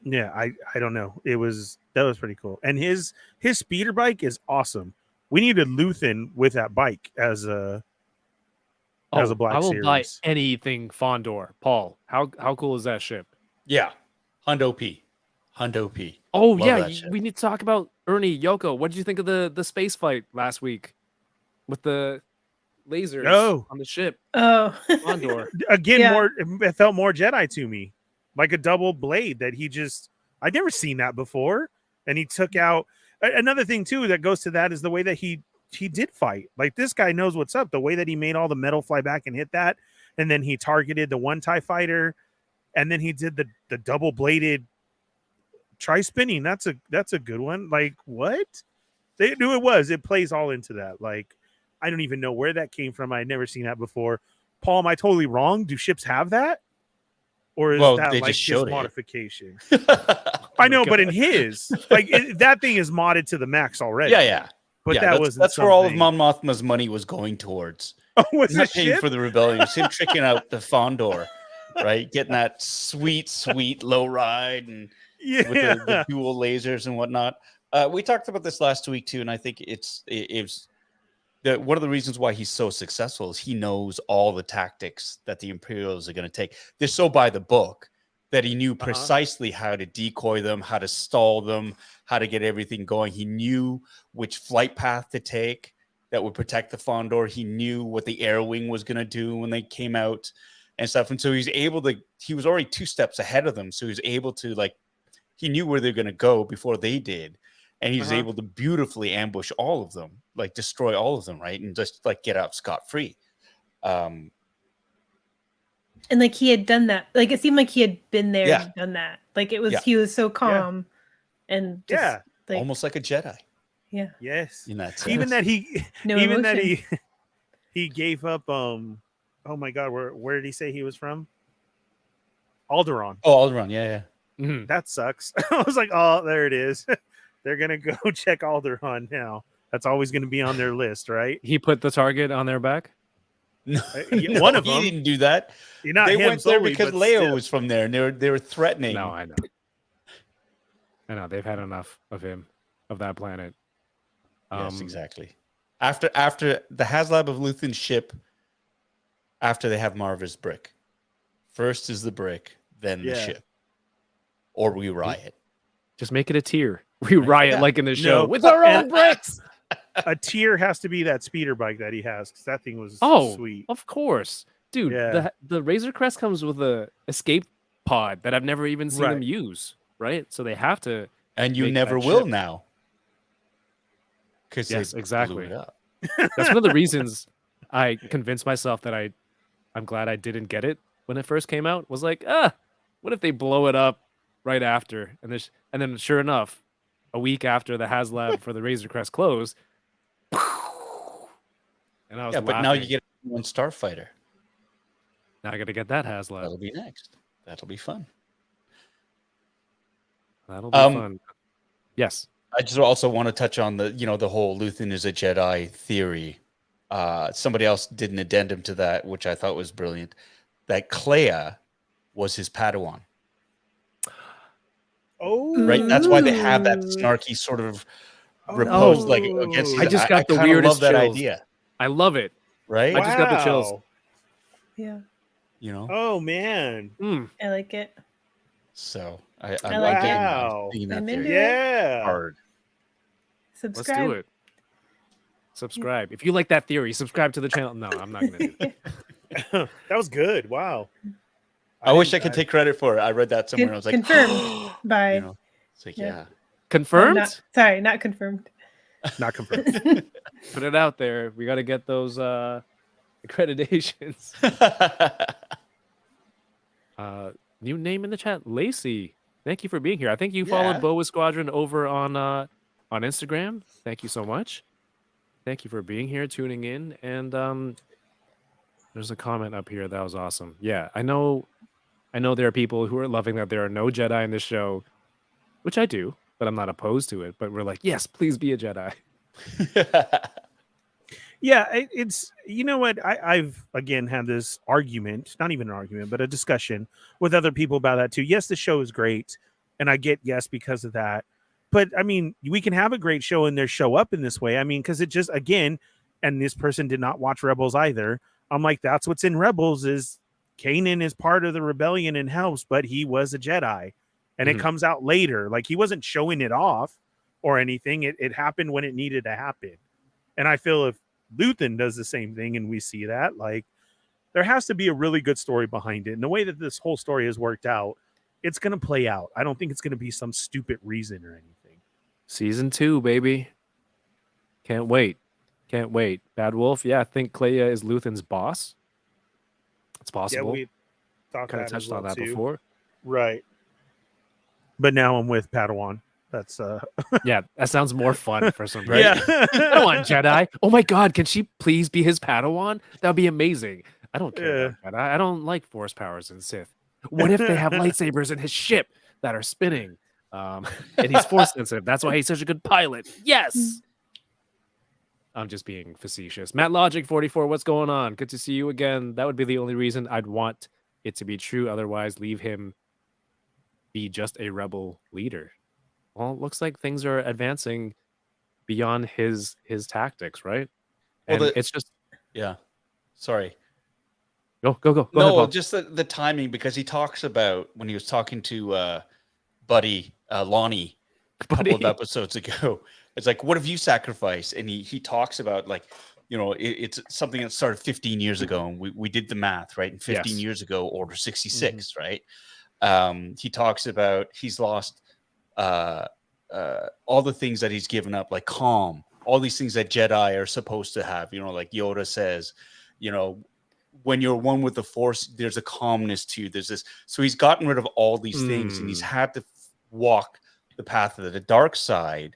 Speaker 6: Yeah, I don't know. That was pretty cool. And his speeder bike is awesome. We needed Luthen with that bike as a Black
Speaker 1: I will buy
Speaker 6: Series.
Speaker 1: anything Fondor. Paul, how cool is that ship?
Speaker 2: Yeah. Hundo P.
Speaker 1: Oh
Speaker 2: Love
Speaker 1: yeah,
Speaker 2: that ship.
Speaker 1: we need to talk about Ernie, Yoko. What did you think of the space fight last week with the lasers
Speaker 6: Oh.
Speaker 1: on the ship?
Speaker 5: Oh,
Speaker 1: Fondor.
Speaker 6: Again,
Speaker 5: Yeah.
Speaker 6: it felt more Jedi to me, like a double blade that I'd never seen that before. And he took out another thing too that goes to that is the way that he did fight. Like, this guy knows what's up. The way that he made all the metal fly back and hit that, and then he targeted the one TIE fighter, and then he did the double bladed tri-spinning. That's a good one. Like, what? They knew it was. It plays all into that. Like, I don't even know where that came from. I'd never seen that before. Paul, am I totally wrong? Do ships have that? or is
Speaker 2: Well,
Speaker 6: that
Speaker 2: they
Speaker 6: like
Speaker 2: just
Speaker 6: his
Speaker 2: showed it.
Speaker 6: modification? I know, but in his, like that thing is modded to the max already.
Speaker 2: yeah.
Speaker 6: But
Speaker 2: Yeah,
Speaker 6: that wasn't
Speaker 2: that's where all of
Speaker 6: something-
Speaker 2: Mon Mothma's money was going towards.
Speaker 6: Oh, was
Speaker 2: He's not
Speaker 6: it
Speaker 2: paying
Speaker 6: ship?
Speaker 2: for the rebellion. It's him tricking out the Fondor, right? Getting that sweet low ride and
Speaker 6: Yeah.
Speaker 2: with the dual lasers and whatnot. We talked about this last week too, and I think it's one of the reasons why he's so successful is he knows all the tactics that the Imperials are going to take. They're so by the book that he knew precisely how to decoy them, how to stall them, how to get everything going. He knew which flight path to take that would protect the Fondor. He knew what the air wing was going to do when they came out and stuff. And so he was already 2 steps ahead of them. So he was able to, like, he knew where they're going to go before they did. And he was able to beautifully ambush all of them, like destroy all of them, right? And just like get out scot-free.
Speaker 5: And like he had done that. Like it seemed like he had been there
Speaker 2: Yeah.
Speaker 5: and done that. Like it was
Speaker 2: Yeah.
Speaker 5: he was so calm and just,
Speaker 6: Yeah.
Speaker 5: like
Speaker 2: Almost like a Jedi
Speaker 5: yeah.
Speaker 6: Yes.
Speaker 2: in that sense.
Speaker 6: Even that he
Speaker 5: No
Speaker 6: even that
Speaker 5: emotion.
Speaker 6: he gave up oh my god, where did he say he was from? Alderaan.
Speaker 2: Oh, Alderaan, yeah.
Speaker 1: Mhm.
Speaker 6: That sucks. I was like, oh, there it is. They're gonna go check Alderaan now. That's always gonna be on their list, right?
Speaker 1: He put the target on their back.
Speaker 2: No,
Speaker 6: Yeah, one of
Speaker 2: he
Speaker 6: them.
Speaker 2: didn't do that.
Speaker 6: You're not
Speaker 2: They
Speaker 6: him
Speaker 2: went there
Speaker 6: solely,
Speaker 2: because
Speaker 6: but
Speaker 2: Leia
Speaker 6: still.
Speaker 2: was from there, and they were threatening.
Speaker 1: No, I know. I know they've had enough of him, of that planet.
Speaker 2: Yes, exactly. After the HasLab of Luthen's ship, after they have Marva's brick, first is the brick, then the
Speaker 6: Yeah.
Speaker 2: ship, or we riot.
Speaker 1: Just make it a tier. We riot
Speaker 2: Yeah.
Speaker 1: like in the show
Speaker 6: No,
Speaker 1: with our own
Speaker 6: and-
Speaker 1: bricks.
Speaker 6: A tier has to be that speeder bike that he has, because that thing was
Speaker 1: Oh,
Speaker 6: sweet.
Speaker 1: of course, dude.
Speaker 6: Yeah.
Speaker 1: The Razor Crest comes with a escape pod that I've never even seen them
Speaker 6: Right.
Speaker 1: use. Right, so they have to.
Speaker 2: And you
Speaker 1: Make
Speaker 2: never
Speaker 1: that
Speaker 2: will
Speaker 1: ship.
Speaker 2: now. Because
Speaker 1: Yes,
Speaker 2: blew
Speaker 1: exactly.
Speaker 2: it up.
Speaker 1: That's one of the reasons I convinced myself that I'm glad I didn't get it when it first came out. Was like, what if they blow it up right after? And then sure enough, a week after the HasLab for the Razor Crest closed, and I was
Speaker 2: Yeah, but now you
Speaker 1: laughing.
Speaker 2: get one starfighter.
Speaker 1: Now I got to get that HasLab.
Speaker 2: That'll be next. That'll be fun.
Speaker 1: That'll be fun. Yes.
Speaker 2: I just also want to touch on the whole Luthen is a Jedi theory. Somebody else did an addendum to that, which I thought was brilliant. That Clea was his Padawan,
Speaker 6: Oh,
Speaker 2: right? That's why they have that snarky sort of repose, like against.
Speaker 1: I just got the
Speaker 2: kinda
Speaker 1: weirdest
Speaker 2: love that
Speaker 1: chills.
Speaker 2: idea,
Speaker 1: I love it.
Speaker 2: right?
Speaker 1: I just got the chills.
Speaker 6: Wow.
Speaker 5: Yeah.
Speaker 2: You know,
Speaker 6: Oh man.
Speaker 5: I like it.
Speaker 2: so
Speaker 5: I like it.
Speaker 6: Wow.
Speaker 2: Seeing that
Speaker 5: I'm
Speaker 2: theory.
Speaker 5: into
Speaker 6: Yeah.
Speaker 2: Hard.
Speaker 1: Let's
Speaker 5: Subscribe.
Speaker 1: do it. Subscribe. If you like that theory, subscribe to the channel. No, I'm not going to do it.
Speaker 6: That was good. Wow.
Speaker 2: I wish I could take credit for it. I read that somewhere. And I was like,
Speaker 5: Confirmed by
Speaker 2: you know, it's like,
Speaker 5: Yeah.
Speaker 2: yeah.
Speaker 1: Confirmed?
Speaker 5: not confirmed.
Speaker 6: Not confirmed.
Speaker 1: Put it out there. We got to get those accreditations. New name in the chat, Lacey. Thank you for being here. I think you followed
Speaker 2: Yeah.
Speaker 1: Boba Squadron over on Instagram. Thank you so much. Thank you for being here, tuning in, and there's a comment up here that was awesome. Yeah, I know there are people who are loving that there are no Jedi in this show, which I do, but I'm not opposed to it. But we're like, yes, please be a Jedi.
Speaker 6: Yeah, it's you know what, I've again had this argument, not even an argument, but a discussion with other people about that too. Yes, the show is great, and I get yes because of that. But I mean, we can have a great show and there show up in this way. I mean, because it just again, and this person did not watch Rebels either. I'm like, that's what's in Rebels is Kanan is part of the rebellion and helps, but he was a Jedi, and it comes out later. Like he wasn't showing it off or anything. It happened when it needed to happen, and I feel if Luthen does the same thing and we see that, like there has to be a really good story behind it. And the way that this whole story has worked out, it's going to play out. I don't think it's going to be some stupid reason or anything.
Speaker 1: Season 2, baby. Can't wait. Can't wait. Bad Wolf, yeah, I think Clea is Luthen's boss. It's
Speaker 6: Yeah,
Speaker 1: possible.
Speaker 6: we thought
Speaker 1: Kind of
Speaker 6: that as
Speaker 1: touched on
Speaker 6: well,
Speaker 1: that
Speaker 6: too.
Speaker 1: before.
Speaker 6: Right. But now I'm with Padawan. That's
Speaker 1: Yeah, that sounds more fun for some reason.
Speaker 6: yeah.
Speaker 1: I don't want Jedi. Oh my god, can she please be his Padawan? That would be amazing. I don't care about Jedi. I don't like Force powers and Sith. What if they have lightsabers in his ship that are spinning? And he's force sensitive. That's why he's such a good pilot. Yes. I'm just being facetious. Matt Logic 44, what's going on? Good to see you again. That would be the only reason I'd want it to be true. Otherwise, leave him be just a rebel leader. Well, it looks like things are advancing beyond his tactics, right?
Speaker 2: Well,
Speaker 1: And it's just
Speaker 2: yeah. Sorry.
Speaker 1: go ahead,
Speaker 2: No,
Speaker 1: Paul.
Speaker 2: just the timing, because he talks about when he was talking to Buddy Lonnie a couple of episodes ago. It's like, what have you sacrificed? And he talks about, like, it's something that started 15 years ago, and we did the math, right? And 15
Speaker 1: Yes.
Speaker 2: years ago, Order 66, right? He talks about he's lost all the things that he's given up, like calm, all these things that Jedi are supposed to have. Like Yoda says, when you're one with the Force, there's a calmness to you. There's this. So he's gotten rid of all these things, and he's had to walk the path of the dark side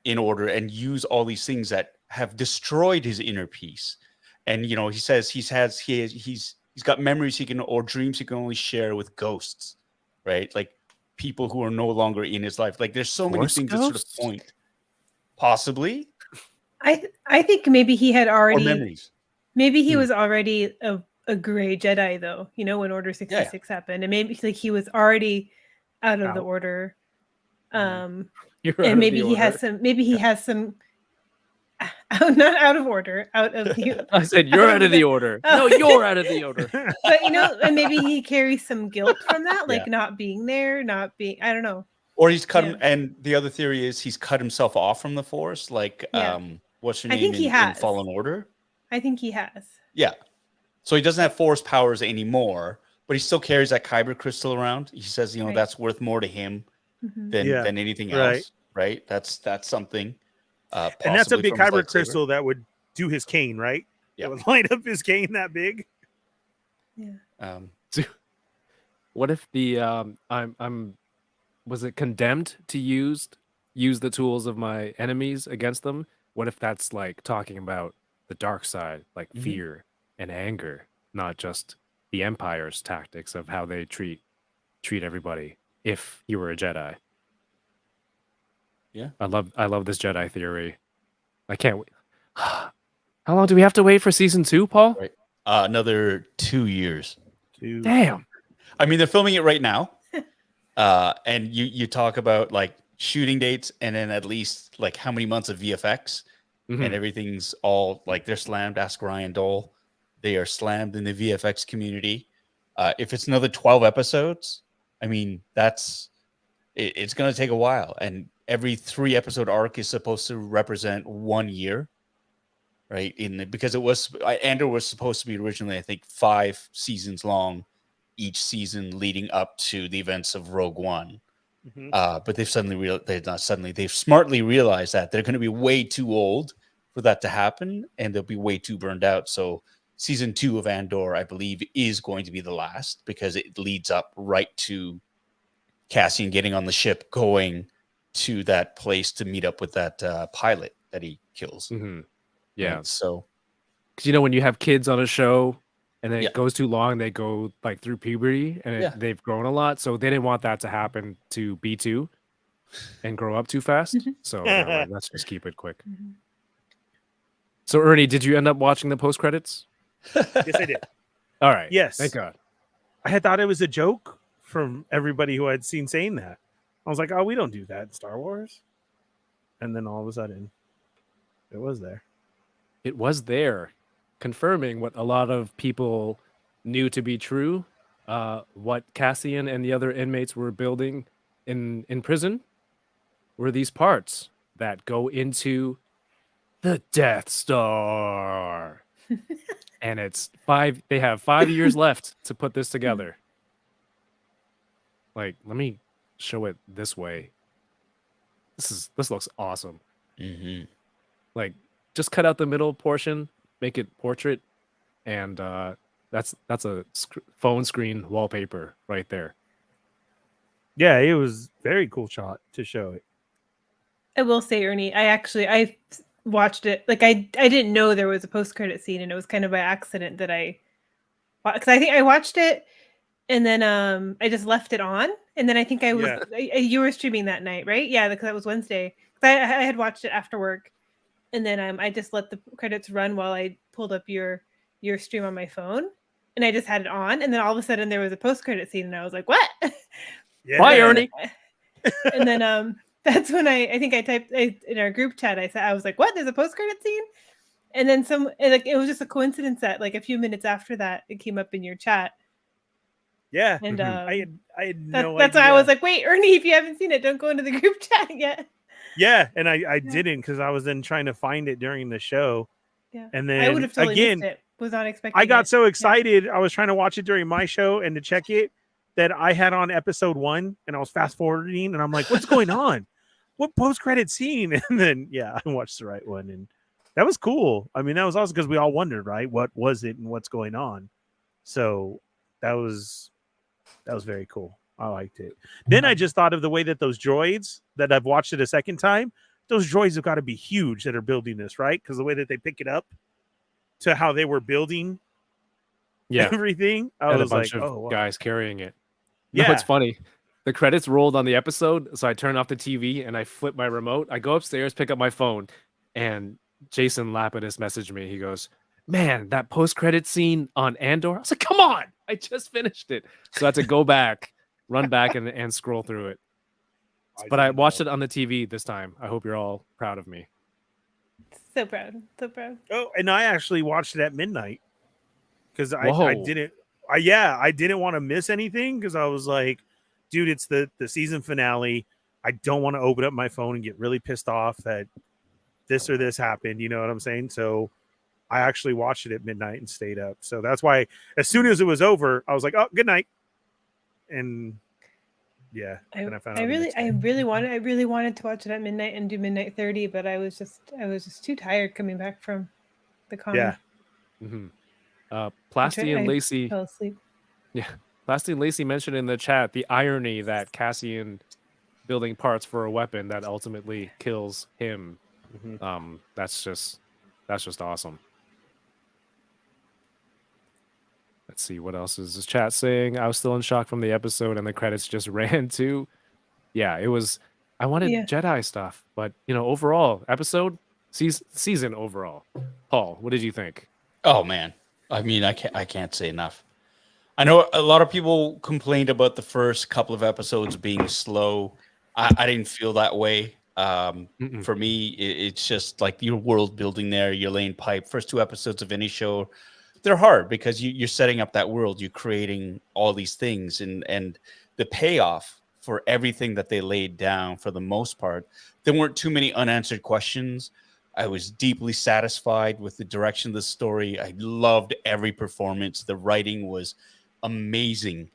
Speaker 2: in order and use all these things that have destroyed his inner peace. And he says he's got memories or dreams he can only share with ghosts, right? Like people who are no longer in his life. Like there's so many things that sort of point, possibly.
Speaker 5: I think maybe he had
Speaker 2: Or
Speaker 5: already
Speaker 2: memories.
Speaker 5: maybe he was already a gray Jedi, though, when Order 66 happened, and maybe like he was already out of the order. And maybe he has some not out of order, out of the
Speaker 1: I said you're out of the order. No, you're out of the order.
Speaker 5: But and maybe he carries some guilt from that, like not being there, I don't know.
Speaker 2: Or he's cut him, and the other theory is he's cut himself off from the Force, like what's her name?
Speaker 5: I think he
Speaker 2: in
Speaker 5: has.
Speaker 2: Fallen Order.
Speaker 5: I think he has.
Speaker 2: Yeah. So he doesn't have Force powers anymore, but he still carries that kyber crystal around. He says, that's worth more to him than anything else. Right? That's something.
Speaker 6: And that's a big
Speaker 2: from his
Speaker 6: kyber
Speaker 2: lightsaber.
Speaker 6: crystal that would do his cane, right?
Speaker 2: Yeah.
Speaker 6: It would light up his cane that big.
Speaker 5: Yeah.
Speaker 1: What if the was it condemned to use the tools of my enemies against them? What if that's like talking about the dark side, like fear and anger, not just the Empire's tactics of how they treat everybody if you were a Jedi?
Speaker 2: Yeah.
Speaker 1: I love this Jedi theory. I can't wait. How long do we have to wait for season 2, Paul?
Speaker 2: Right. Another 2 years.
Speaker 1: Damn.
Speaker 2: I mean, they're filming it right now. And you talk about like shooting dates and then at least like how many months of VFX and everything's all like they're slammed. Ask Ryan Dole. They are slammed in the VFX community. If it's another 12 episodes, I mean, it's going to take a while. And every 3 episode arc is supposed to represent 1 year, right? Because Andor was supposed to be originally, I think, 5 seasons long, each season leading up to the events of Rogue One. But they've smartly realized that they're going to be way too old for that to happen, and they'll be way too burned out. So season 2 of Andor, I believe, is going to be the last because it leads up right to Cassian getting on the ship, going to that place to meet up with that pilot that he kills.
Speaker 1: Yeah.
Speaker 2: Right? So,
Speaker 1: because when you have kids on a show and then it goes too long, they go like through puberty and they've grown a lot. So they didn't want that to happen to B2 and grow up too fast. So like, let's just keep it quick. So Ernie, did you end up watching the post credits?
Speaker 6: Yes, I did.
Speaker 1: All right.
Speaker 6: Yes.
Speaker 1: Thank God.
Speaker 6: I had thought it was a joke from everybody who I'd seen saying that. I was like, oh, we don't do that in Star Wars. And then all of a sudden, it was there.
Speaker 1: It was there, confirming what a lot of people knew to be true. What Cassian and the other inmates were building in prison were these parts that go into the Death Star. And they have 5 years left to put this together. Like, let me show it this way. This looks awesome. Like, just cut out the middle portion, make it portrait, and that's a phone screen wallpaper right there.
Speaker 6: Yeah, it was very cool shot to show it.
Speaker 5: I will say, Ernie, I watched it. Like I didn't know there was a post-credit scene, and it was kind of by accident that because I think I watched it and then I just left it on, and then I think I was
Speaker 6: Yeah.
Speaker 5: you were streaming that night, right? Yeah, because that was Wednesday. 'Cause I had watched it after work, and then I just let the credits run while I pulled up your stream on my phone, and I just had it on, and then all of a sudden there was a post credit scene, and I was like, "What?"
Speaker 6: Yeah.
Speaker 1: Bye, Ernie.
Speaker 5: And then that's when I think I typed in our group chat. I was like, "What? There's a post credit scene?" And then it was just a coincidence that like a few minutes after that it came up in your chat.
Speaker 6: Yeah.
Speaker 5: And
Speaker 6: I had no
Speaker 5: that's
Speaker 6: idea.
Speaker 5: why I was like, "Wait, Ernie, if you haven't seen it, don't go into the group chat yet."
Speaker 6: Yeah, and I didn't because I was then trying to find it during the show.
Speaker 5: Yeah,
Speaker 6: And
Speaker 5: I would
Speaker 6: then
Speaker 5: have totally
Speaker 6: again,
Speaker 5: missed it. Was not expecting.
Speaker 6: I got
Speaker 5: it.
Speaker 6: so excited. I was trying to watch it during my show and to check it that I had on episode 1 and I was fast forwarding and I'm like, what's going on? What post credit scene? And then I watched the right one and that was cool. I mean, that was awesome because we all wondered, right? What was it and what's going on? So that was very cool. I liked it. Then I just thought of the way that those droids that I've watched it a second time, those droids have got to be huge that are building this, right? Because the way that they pick it up to how they were building everything, I
Speaker 1: and
Speaker 6: was
Speaker 1: a bunch
Speaker 6: like,
Speaker 1: of
Speaker 6: oh, wow.
Speaker 1: guys carrying it.
Speaker 6: Yeah.
Speaker 1: No, it's funny. The credits rolled on the episode, so I turn off the TV and I flip my remote. I go upstairs, pick up my phone, and Jason Lapidus messaged me. He goes, "Man, that post-credit scene on Andor." I was like, "Come on, I just finished it." So I had to go back, run back, and scroll through it. But I watched it on the TV this time. I hope you're all proud of me.
Speaker 5: So proud, so proud.
Speaker 6: Oh, and I actually watched it at midnight because I
Speaker 1: Whoa.
Speaker 6: didn't. I didn't want to miss anything because I was like, dude, it's the season finale. I don't want to open up my phone and get really pissed off that this or this happened. You know what I'm saying? So I actually watched it at midnight and stayed up. So that's why as soon as it was over, I was like, oh, good night. And yeah, and I found out.
Speaker 5: I really wanted to watch it at midnight and do midnight 30, but I was just too tired coming back from the con.
Speaker 6: Yeah.
Speaker 1: Mm-hmm. Plasty and Lacey
Speaker 5: fell asleep.
Speaker 1: Yeah, Plasty and Lacey mentioned in the chat the irony that Cassian building parts for a weapon that ultimately kills him.
Speaker 6: Mm-hmm.
Speaker 1: That's just awesome. Let's see, what else is this chat saying? I was still in shock from the episode and the credits just ran too. Yeah, it was. I wanted Jedi stuff, but overall episode season overall. Paul, what did you think?
Speaker 2: Oh man, I mean, I can't say enough. I know a lot of people complained about the first couple of episodes being slow. I didn't feel that way. For me, it's just like your world building there. You're laying pipe. First 2 episodes of any show, they're hard because you're setting up that world. You're creating all these things, and the payoff for everything that they laid down, for the most part, there weren't too many unanswered questions. I was deeply satisfied with the direction of the story. I loved every performance. The writing was amazing,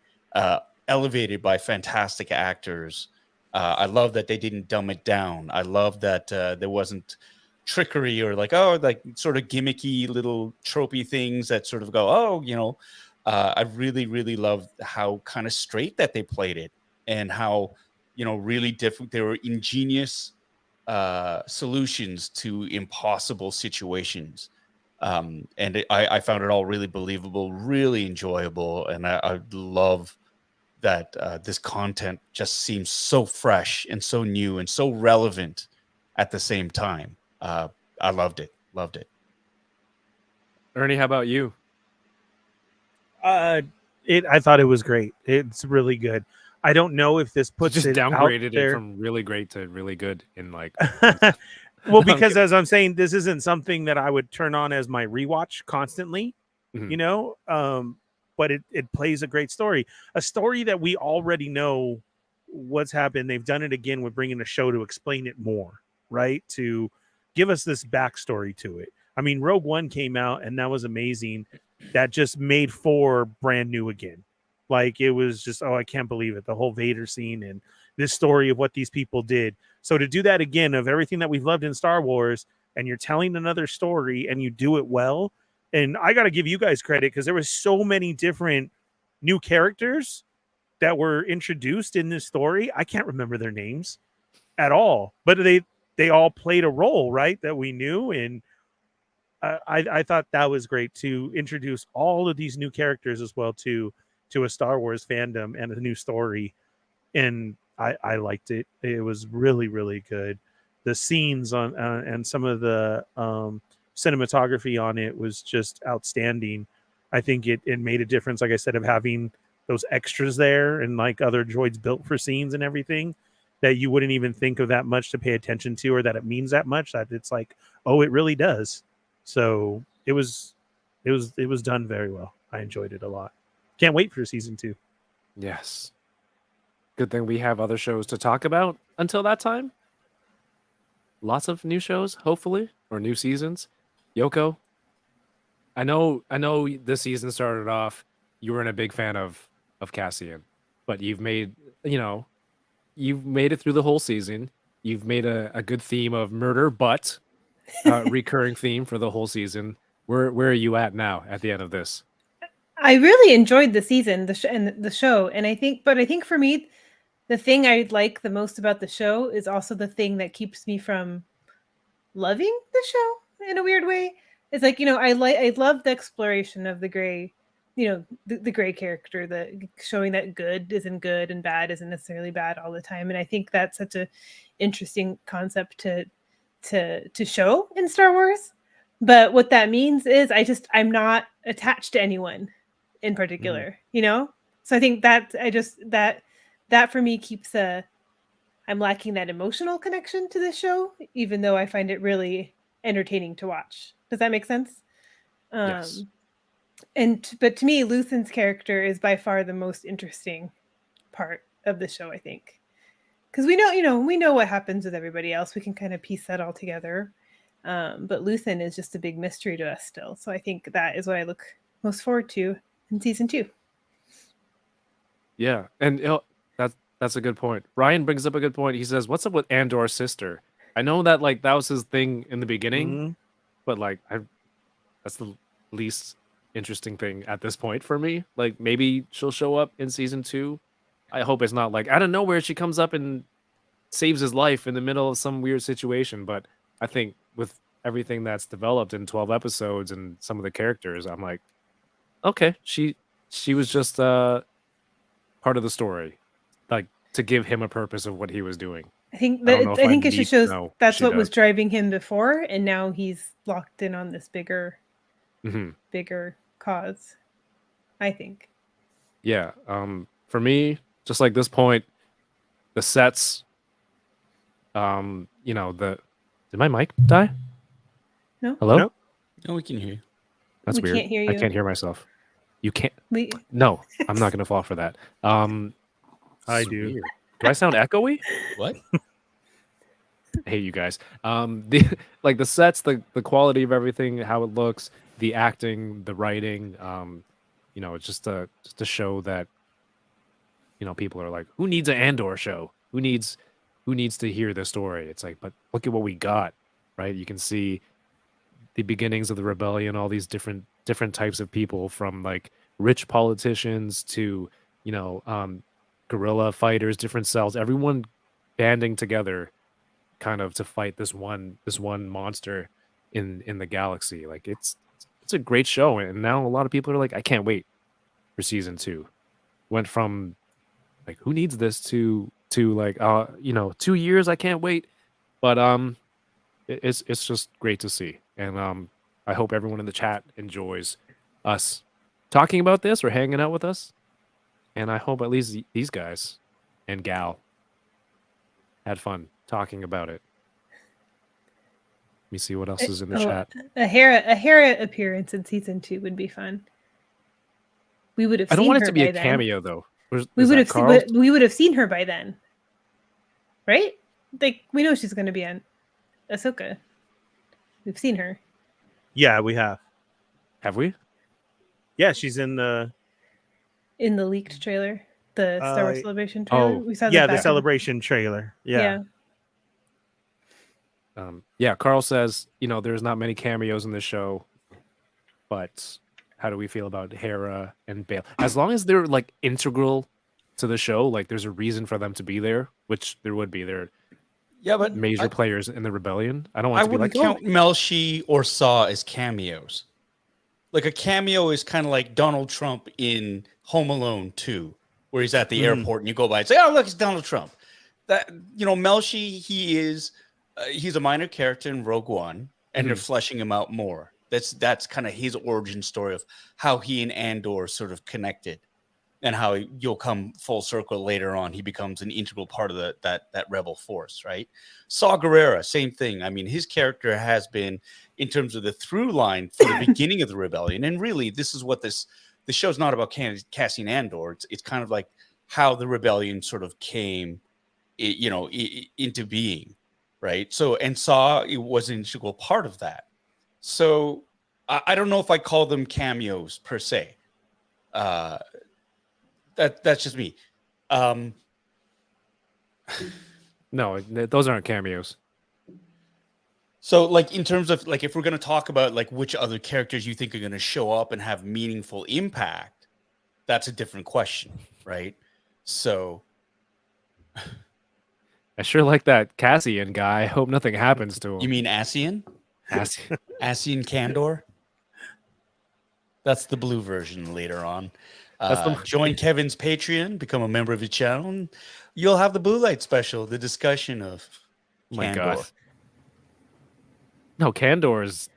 Speaker 2: elevated by fantastic actors. I love that they didn't dumb it down. I love that there wasn't trickery or like sort of gimmicky little tropey things that sort of go, I really, really loved how kind of straight that they played it and how, really different. They were ingenious solutions to impossible situations. And I found it all really believable, really enjoyable. And I love that this content just seems so fresh and so new and so relevant at the same time. I loved it.
Speaker 1: Ernie, how about you?
Speaker 6: I thought it was great. It's really good. I don't know if this puts
Speaker 1: just
Speaker 6: it
Speaker 1: downgraded
Speaker 6: out there.
Speaker 1: it from really great to really good in like.
Speaker 6: Well, because as I'm saying, this isn't something that I would turn on as my rewatch constantly, but it plays a great story, a story that we already know what's happened. They've done it again with bringing a show to explain it more, right? To give us this backstory to it. I mean, Rogue One came out and that was amazing. That just made 4 brand new again. Like it was just, I can't believe it. The whole Vader scene and this story of what these people did. So to do that again of everything that we've loved in Star Wars, and you're telling another story and you do it well. And I got to give you guys credit because there was so many different new characters that were introduced in this story. I can't remember their names at all, but they all played a role, right? That we knew. And I thought that was great to introduce all of these new characters as well too, to a Star Wars fandom and a new story, and I liked it. It was really, really good. The scenes on and some of the cinematography on it was just outstanding. I think it made a difference, like I said, of having those extras there and like other droids built for scenes and everything that you wouldn't even think of that much to pay attention to, or that it means that much, that it's like, oh, it really does. So it was done very well. I enjoyed it a lot. Can't wait for season 2.
Speaker 1: Yes. Good thing we have other shows to talk about until that time. Lots of new shows, hopefully, or new seasons. Yoko, I know this season started off, you weren't a big fan of Cassian, but you've made it through the whole season. You've made a good theme of murder, but recurring theme for the whole season. Where are you at now at the end of this?
Speaker 5: I really enjoyed the season, the show, and I think for me, the thing I like the most about the show is also the thing that keeps me from loving the show in a weird way. It's like, I love the exploration of the gray, the gray character, the showing that good isn't good and bad isn't necessarily bad all the time, and I think that's such a interesting concept to show in Star Wars. But what that means is I'm not attached to anyone in particular, So I think that for me keeps I'm lacking that emotional connection to this show, even though I find it really entertaining to watch. Does that make sense?
Speaker 1: Yes.
Speaker 5: But to me, Luthen's character is by far the most interesting part of the show, I think. Because we know what happens with everybody else. We can kind of piece that all together. But Luthen is just a big mystery to us still. So I think that is what I look most forward to in season 2.
Speaker 1: Yeah, and that's a good point. Ryan brings up a good point. He says, "What's up with Andor's sister?" I know that that was his thing in the beginning, but that's the least interesting thing at this point for me. Maybe she'll show up in season 2. I hope it's not out of nowhere she comes up and saves his life in the middle of some weird situation. But I think with everything that's developed in 12 episodes and some of the characters, I'm like, okay, she was just part of the story, to give him a purpose of what he was doing.
Speaker 5: I think it just shows that's what was driving him before, and now he's locked in on this bigger cause, I think.
Speaker 1: Yeah. For me, just like this point, the sets, did my mic die?
Speaker 5: No.
Speaker 1: Hello?
Speaker 6: No.
Speaker 2: No, we can hear you.
Speaker 1: That's
Speaker 5: We
Speaker 1: weird.
Speaker 5: can't hear
Speaker 1: I
Speaker 5: you.
Speaker 1: can't hear myself. You can't. No, I'm not going to fall for that.
Speaker 6: I
Speaker 1: it's
Speaker 6: do.
Speaker 1: weird. Do I sound echoey?
Speaker 2: What?
Speaker 1: I hate you guys. The sets, the quality of everything, how it looks, the acting, the writing, it's just to show that, people are like, who needs an Andor show? Who needs to hear this story? It's like, but look at what we got, right? You can see the beginnings of the rebellion, all these different types of people, from rich politicians to, guerrilla fighters, different cells, everyone banding together kind of to fight this one monster in the galaxy. It's a great show, and now a lot of people are like, I can't wait for season 2. Went from who needs this to 2 years, I can't wait. But it's just great to see, and I hope everyone in the chat enjoys us talking about this or hanging out with us, and I hope at least these guys and gal had fun talking about it. Let me see what else is in the chat.
Speaker 5: A Hera appearance in season 2 would be fun. We would have.
Speaker 1: I don't want it to be a
Speaker 5: then.
Speaker 1: cameo though.
Speaker 5: We would have seen her by then, right? We know she's going to be on Ahsoka. We've seen her.
Speaker 6: Yeah, we have.
Speaker 1: Have we?
Speaker 6: Yeah, she's in the
Speaker 5: leaked trailer, the Star Wars Celebration trailer. We saw
Speaker 6: the Celebration trailer. Yeah.
Speaker 1: Carl says, there's not many cameos in the show, but how do we feel about Hera and Bail? As long as they're integral to the show, there's a reason for them to be there, which there would be. They're
Speaker 2: but
Speaker 1: major players in the rebellion. I don't want to be
Speaker 2: wouldn't count Melshi or Saw as cameos. A cameo is kind of like Donald Trump in Home Alone 2, where he's at the airport and you go by and say, "Oh, look, it's Donald Trump." That Melshi, he's a minor character in Rogue One, and they're fleshing him out more. That's kind of his origin story of how he and Andor sort of connected, and how you'll come full circle later on. He becomes an integral part of that rebel force, right? Saw Gerrera, same thing. I mean, his character has been, in terms of the through line for the beginning of the rebellion, and really, this is what the show's not about. Cassian Andor. It's kind of like how the rebellion sort of came, into being, right? So, and Saw was an integral part of that. So, I don't know if I call them cameos per se. That's just me.
Speaker 1: No, those aren't cameos.
Speaker 2: So, like, in terms of, like, if we're going to talk about, like, which other characters you think are going to show up and have meaningful impact, that's a different question, right? So,
Speaker 1: I sure like that Cassian guy. I hope nothing happens to him.
Speaker 2: you mean Asian?
Speaker 1: Cassian?
Speaker 2: Asian Candor? That's the blue version later on. Join Kevin's Patreon, become a member of his channel, and you'll have the Blue Light special, the discussion of
Speaker 1: My
Speaker 2: Candor.
Speaker 1: God. No, Candor is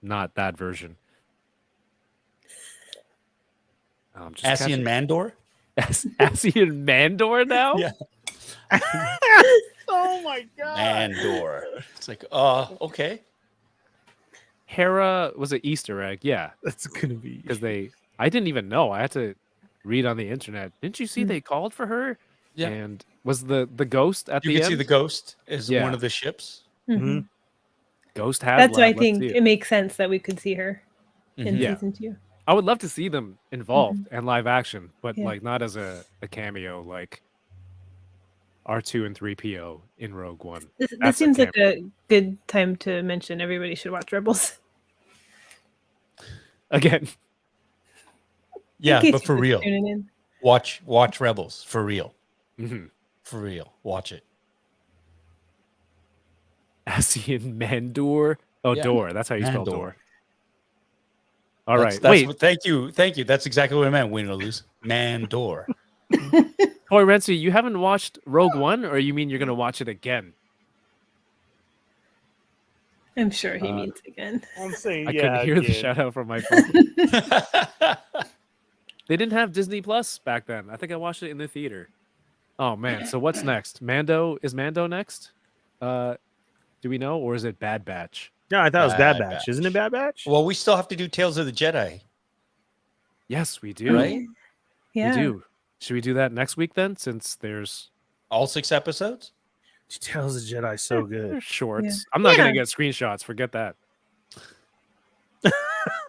Speaker 1: not that version. Just
Speaker 2: Asian Mandor?
Speaker 1: Asian Mandor now?
Speaker 2: Yeah.
Speaker 6: Oh my god.
Speaker 2: Mandor. It's like, okay.
Speaker 1: Hera was an Easter egg. Yeah,
Speaker 6: That's gonna be
Speaker 1: because I didn't even know. I had to read on the internet. Didn't you see they called for her?
Speaker 2: Yeah.
Speaker 1: And was the ghost at
Speaker 2: You
Speaker 1: the
Speaker 2: can
Speaker 1: end?
Speaker 2: see the ghost as
Speaker 1: Yeah.
Speaker 2: one of the ships.
Speaker 5: Mhm.
Speaker 1: Ghost has.
Speaker 5: That's why I
Speaker 1: Let's
Speaker 5: think
Speaker 1: see
Speaker 5: it makes sense that we could see her in
Speaker 1: Yeah.
Speaker 5: season 2.
Speaker 1: I would love to see them involved and live action, but
Speaker 5: Yeah.
Speaker 1: like not as a cameo like R2 and 3PO in Rogue One.
Speaker 5: This
Speaker 1: That's a
Speaker 5: seems like a good time to mention everybody should watch Rebels.
Speaker 1: Again,
Speaker 2: Yeah,
Speaker 5: In case
Speaker 2: but for
Speaker 5: you're
Speaker 2: real.
Speaker 5: just tuning in.
Speaker 2: Watch Rebels. For real.
Speaker 1: mhm.
Speaker 2: For real. Watch it.
Speaker 1: Asian Mandor. Oh,
Speaker 2: Yeah.
Speaker 1: Door. That's how you spell
Speaker 2: Mandor.
Speaker 1: Door. All right.
Speaker 2: That's
Speaker 1: Wait,
Speaker 2: thank you. That's exactly what I meant, win or lose. Mandor.
Speaker 1: Toy Renzi, you haven't watched Rogue One, or you mean you're gonna watch it again?
Speaker 5: I'm sure he means again.
Speaker 6: I'm saying
Speaker 1: I couldn't hear the
Speaker 6: again.
Speaker 1: shout out from my phone. They didn't have Disney Plus back then. I think I watched it in the theater. Oh man, so what's next? Mando next? Do we know, or is it Bad Batch?
Speaker 6: No, I thought it was Bad
Speaker 2: Bad
Speaker 6: Batch. Isn't it Bad Batch?
Speaker 2: Well, we still have to do Tales of the Jedi.
Speaker 1: Yes, we do.
Speaker 2: Right?
Speaker 5: Yeah.
Speaker 1: We do. Should we do that next week then? Since there's
Speaker 2: All 6 episodes?
Speaker 6: Tales of the Jedi so good.
Speaker 1: there's shorts.
Speaker 5: Yeah.
Speaker 1: I'm not gonna
Speaker 5: Yeah.
Speaker 1: get screenshots. Forget that.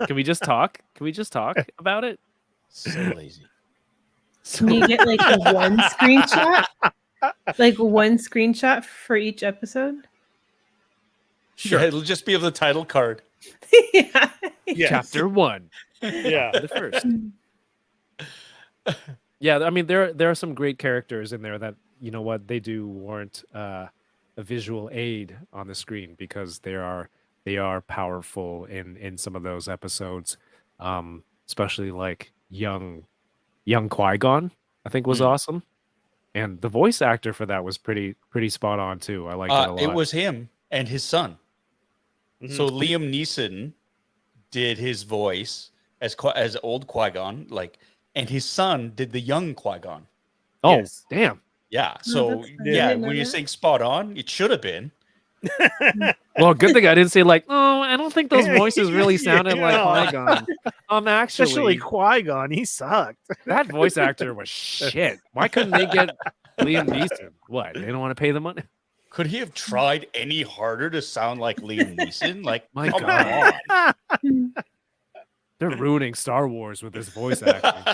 Speaker 1: Can we just talk? Can we just talk about it?
Speaker 2: So lazy.
Speaker 5: Can you get like one screenshot? Like one screenshot for each episode?
Speaker 2: Sure. Yeah, it'll just be of the title card.
Speaker 5: Yeah.
Speaker 6: Yes.
Speaker 1: Chapter 1.
Speaker 6: Yeah.
Speaker 1: The first. Yeah, I mean there are some great characters in there that, you know what, they do warrant a visual aid on the screen because they are powerful in some of those episodes. Especially like young Qui-Gon, I think was awesome. And the voice actor for that was pretty spot on too. I liked it a lot.
Speaker 2: It was him and his son.
Speaker 6: Mhm.
Speaker 2: So Liam Neeson did his voice as old Qui-Gon, and his son did the young Qui-Gon.
Speaker 1: Oh,
Speaker 6: Yes.
Speaker 1: damn.
Speaker 2: Yeah. So
Speaker 5: that's fun. I
Speaker 2: yeah,
Speaker 5: didn't know
Speaker 2: when you're
Speaker 5: that.
Speaker 2: saying spot on, it should have been.
Speaker 1: Well, good thing I didn't say like, oh, I don't think those voices really sounded like
Speaker 6: Yeah.
Speaker 1: Qui-Gon. Actually,
Speaker 6: Especially Qui-Gon, he sucked.
Speaker 1: that voice actor was shit. Why couldn't they get Liam Neeson? What? They don't want to pay the money?
Speaker 2: Could he have tried any harder to sound like Liam Neeson? Like,
Speaker 1: My
Speaker 2: come
Speaker 1: God.
Speaker 2: on.
Speaker 1: They're ruining Star Wars with this voice acting.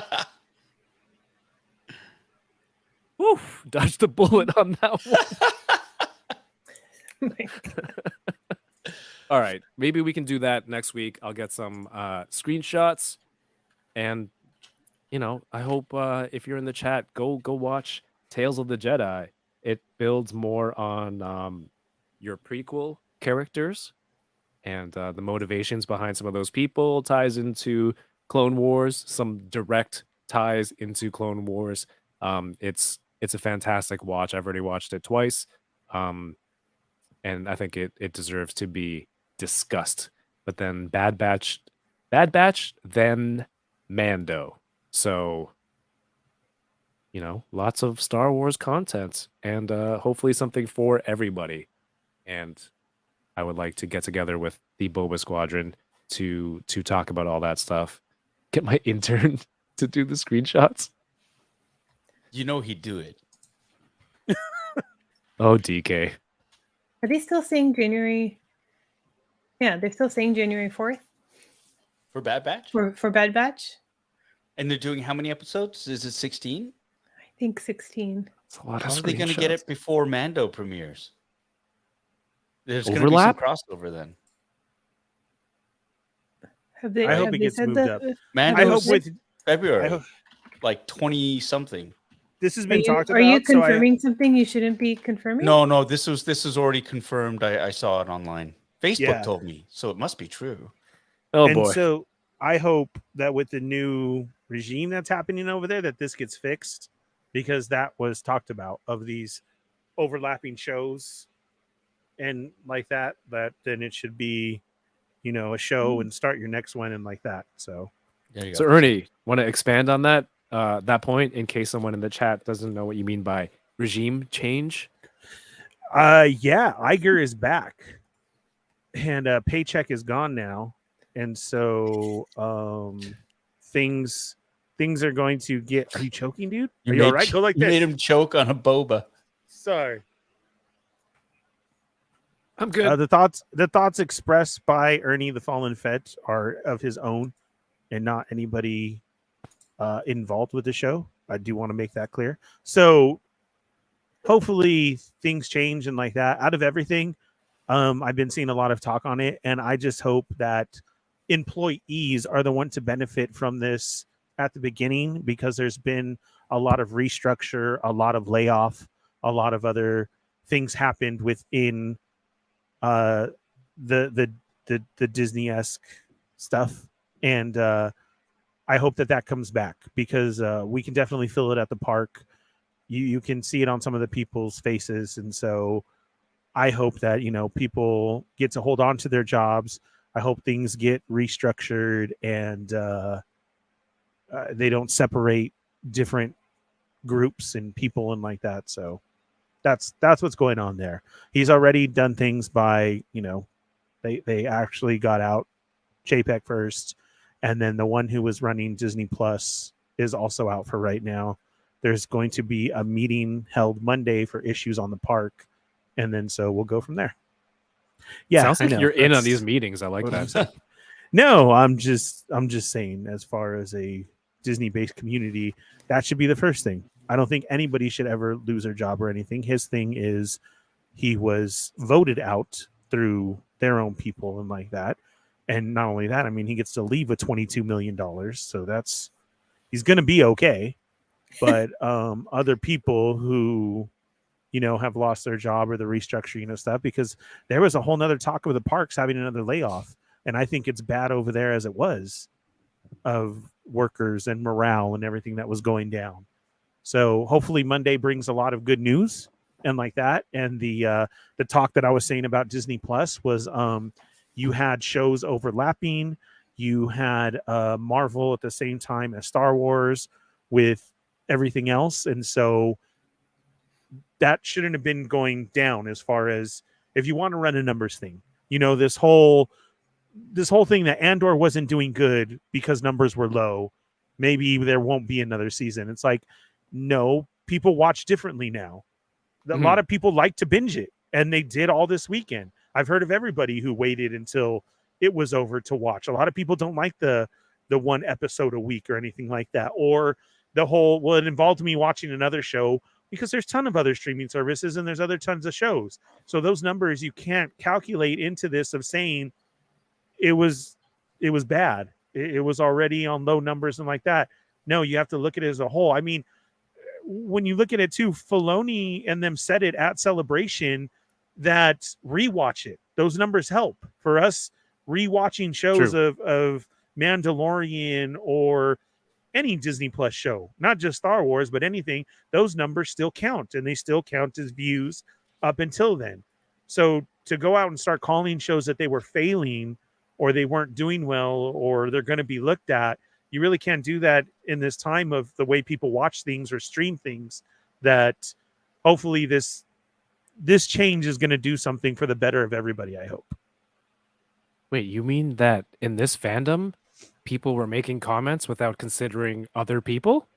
Speaker 1: Oof, dodged the bullet on that one. All right, maybe we can do that next week. I'll get some screenshots, and I hope if you're in the chat, go watch Tales of the Jedi. It builds more on your prequel characters and the motivations behind some of those people. Ties into Clone Wars, some direct ties into Clone Wars. It's a fantastic watch. I've already watched it twice, and I think it deserves to be discussed. But then Bad Batch, then Mando. So, lots of Star Wars content, and hopefully something for everybody. And I would like to get together with the Boba Squadron to talk about all that stuff. Get my intern to do the screenshots.
Speaker 2: He'd do it.
Speaker 1: Oh, DK.
Speaker 5: Are they still saying January? Yeah, they're still saying January 4th
Speaker 2: For Bad Batch?
Speaker 5: for Bad Batch.
Speaker 2: And they're doing how many episodes? Is it 16?
Speaker 5: I think 16.
Speaker 1: It's a lot
Speaker 2: How
Speaker 1: of
Speaker 2: are they going to get
Speaker 1: screenshots.
Speaker 2: it before Mando premieres? There's going to be some
Speaker 1: Overlap?
Speaker 2: crossover then.
Speaker 5: Have they?
Speaker 6: I hope
Speaker 5: have
Speaker 6: it
Speaker 5: they
Speaker 6: gets
Speaker 5: said
Speaker 6: moved
Speaker 5: that?
Speaker 6: up.
Speaker 2: Mando
Speaker 6: I hope with
Speaker 2: February,
Speaker 6: I hope-
Speaker 2: like 20 something.
Speaker 6: this has
Speaker 5: Are
Speaker 6: been
Speaker 5: you,
Speaker 6: talked
Speaker 5: are
Speaker 6: about.
Speaker 5: you
Speaker 6: so I-
Speaker 5: confirming something you shouldn't be confirming?
Speaker 2: No, this is already confirmed. I saw it online. Facebook
Speaker 6: Yeah.
Speaker 2: told me, so it must be true.
Speaker 1: Oh
Speaker 6: and
Speaker 1: boy.
Speaker 6: so I hope that with the new regime that's happening over there, that this gets fixed, because that was talked about, of these overlapping shows and like that then it should be, a show and start your next one and like that. So
Speaker 2: There you
Speaker 1: So
Speaker 2: go.
Speaker 1: Ernie, want to expand on that point in case someone in the chat doesn't know what you mean by regime change?
Speaker 6: yeah, Iger is back, and Paycheck is gone now, and so things are going to get. Are you choking, dude? Are you all right? Go like
Speaker 2: you
Speaker 6: this.
Speaker 2: made him choke on a boba.
Speaker 6: Sorry.
Speaker 1: I'm good.
Speaker 6: The thoughts expressed by Ernie the Fallen Fett are of his own, and not anybody involved with the show. I do want to make that clear. So hopefully things change and like that. Out of everything, I've been seeing a lot of talk on it, and I just hope that employees are the ones to benefit from this at the beginning, because there's been a lot of restructure, a lot of layoff, a lot of other things happened within the Disney-esque stuff, and I hope that comes back, because we can definitely feel it at the park. You can see it on some of the people's faces, and so I hope that people get to hold on to their jobs. I hope things get restructured, and they don't separate different groups and people and like that. So that's what's going on there. He's already done things by, they actually got out JPEG first, and then the one who was running Disney Plus is also out for right now. There's going to be a meeting held Monday for issues on the park, and then so we'll go from there. Yeah,
Speaker 1: Sounds like
Speaker 6: I know.
Speaker 1: you're in on
Speaker 6: That's-
Speaker 1: these meetings. I like that.
Speaker 6: No, I'm just saying, as far as a Disney-based community, that should be the first thing. I don't think anybody should ever lose their job or anything. His thing is he was voted out through their own people and like that. And not only that, I mean, he gets to leave with $22 million. So he's going to be okay. But other people who, have lost their job or the restructuring of stuff, because there was a whole nother talk of the parks having another layoff. And I think it's bad over there as it was, of workers and morale and everything that was going down. So hopefully Monday brings a lot of good news and like that. And the talk that I was saying about Disney Plus was you had shows overlapping. You had Marvel at the same time as Star Wars with everything else. And so that shouldn't have been going down, as far as if you want to run a numbers thing. This whole thing that Andor wasn't doing good because numbers were low, maybe there won't be another season. It's like, no, people watch differently now. A lot of people like to binge it, and they did all this weekend. I've heard of everybody who waited until it was over to watch. A lot of people don't like the one episode a week or anything like that, or the whole, well, it involved me watching another show, because there's a ton of other streaming services and there's other tons of shows. So those numbers you can't calculate into this of saying it was bad. It was already on low numbers and like that. No, you have to look at it as a whole. I mean, when you look at it too, Filoni and them said it at Celebration that rewatch it. Those numbers help for us rewatching shows of Mandalorian or any Disney Plus show, not just Star Wars, but anything, those numbers still count, and they still count as views up until then. So to go out and start calling shows that they were failing or they weren't doing well or they're going to be looked at, you really can't do that in this time of the way people watch things or stream things. That hopefully this change is going to do something for the better of everybody, I hope.
Speaker 1: Wait, you mean that in this fandom, people were making comments without considering other people?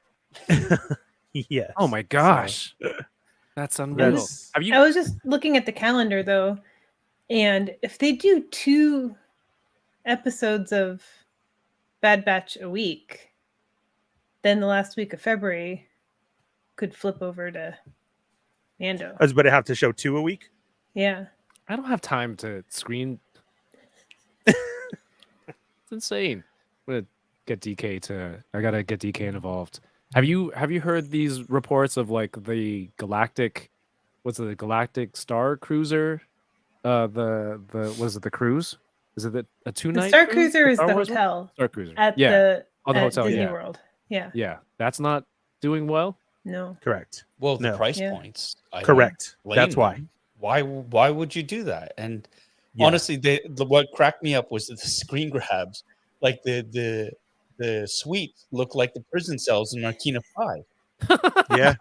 Speaker 6: Yes.
Speaker 1: Oh my gosh. That's unreal.
Speaker 6: That's-
Speaker 1: Have you
Speaker 5: I was just looking at the calendar though, and if they do 2 episodes of Bad Batch a week, then the last week of February could flip over to Mando.
Speaker 6: I was about to have to show 2 a week.
Speaker 5: Yeah.
Speaker 1: I don't have time to screen. It's insane. I'm gonna get DK to. I gotta get DK involved. Have you heard these reports of like the galactic, what's it, the Galactic Star Cruiser? The was it the cruise? Is it a 2-night?
Speaker 5: The Star
Speaker 1: cruise?
Speaker 5: Cruiser is
Speaker 1: Star
Speaker 5: the
Speaker 1: Wars one?
Speaker 5: hotel
Speaker 1: Star Cruiser.
Speaker 5: at
Speaker 1: yeah.
Speaker 5: the
Speaker 1: Oh, the
Speaker 5: at
Speaker 1: hotel,
Speaker 5: Disney
Speaker 1: yeah.
Speaker 5: World. Yeah.
Speaker 1: Yeah, that's not doing well.
Speaker 5: No.
Speaker 6: Correct.
Speaker 2: Well, the
Speaker 6: No.
Speaker 2: price
Speaker 5: Yeah.
Speaker 2: points. I don't
Speaker 6: Correct.
Speaker 2: blame
Speaker 6: That's why.
Speaker 2: them. Why would you do that? And
Speaker 6: Yeah.
Speaker 2: honestly, what cracked me up was the screen grabs. Like the suites look like the prison cells in Marquina 5.
Speaker 6: Yeah.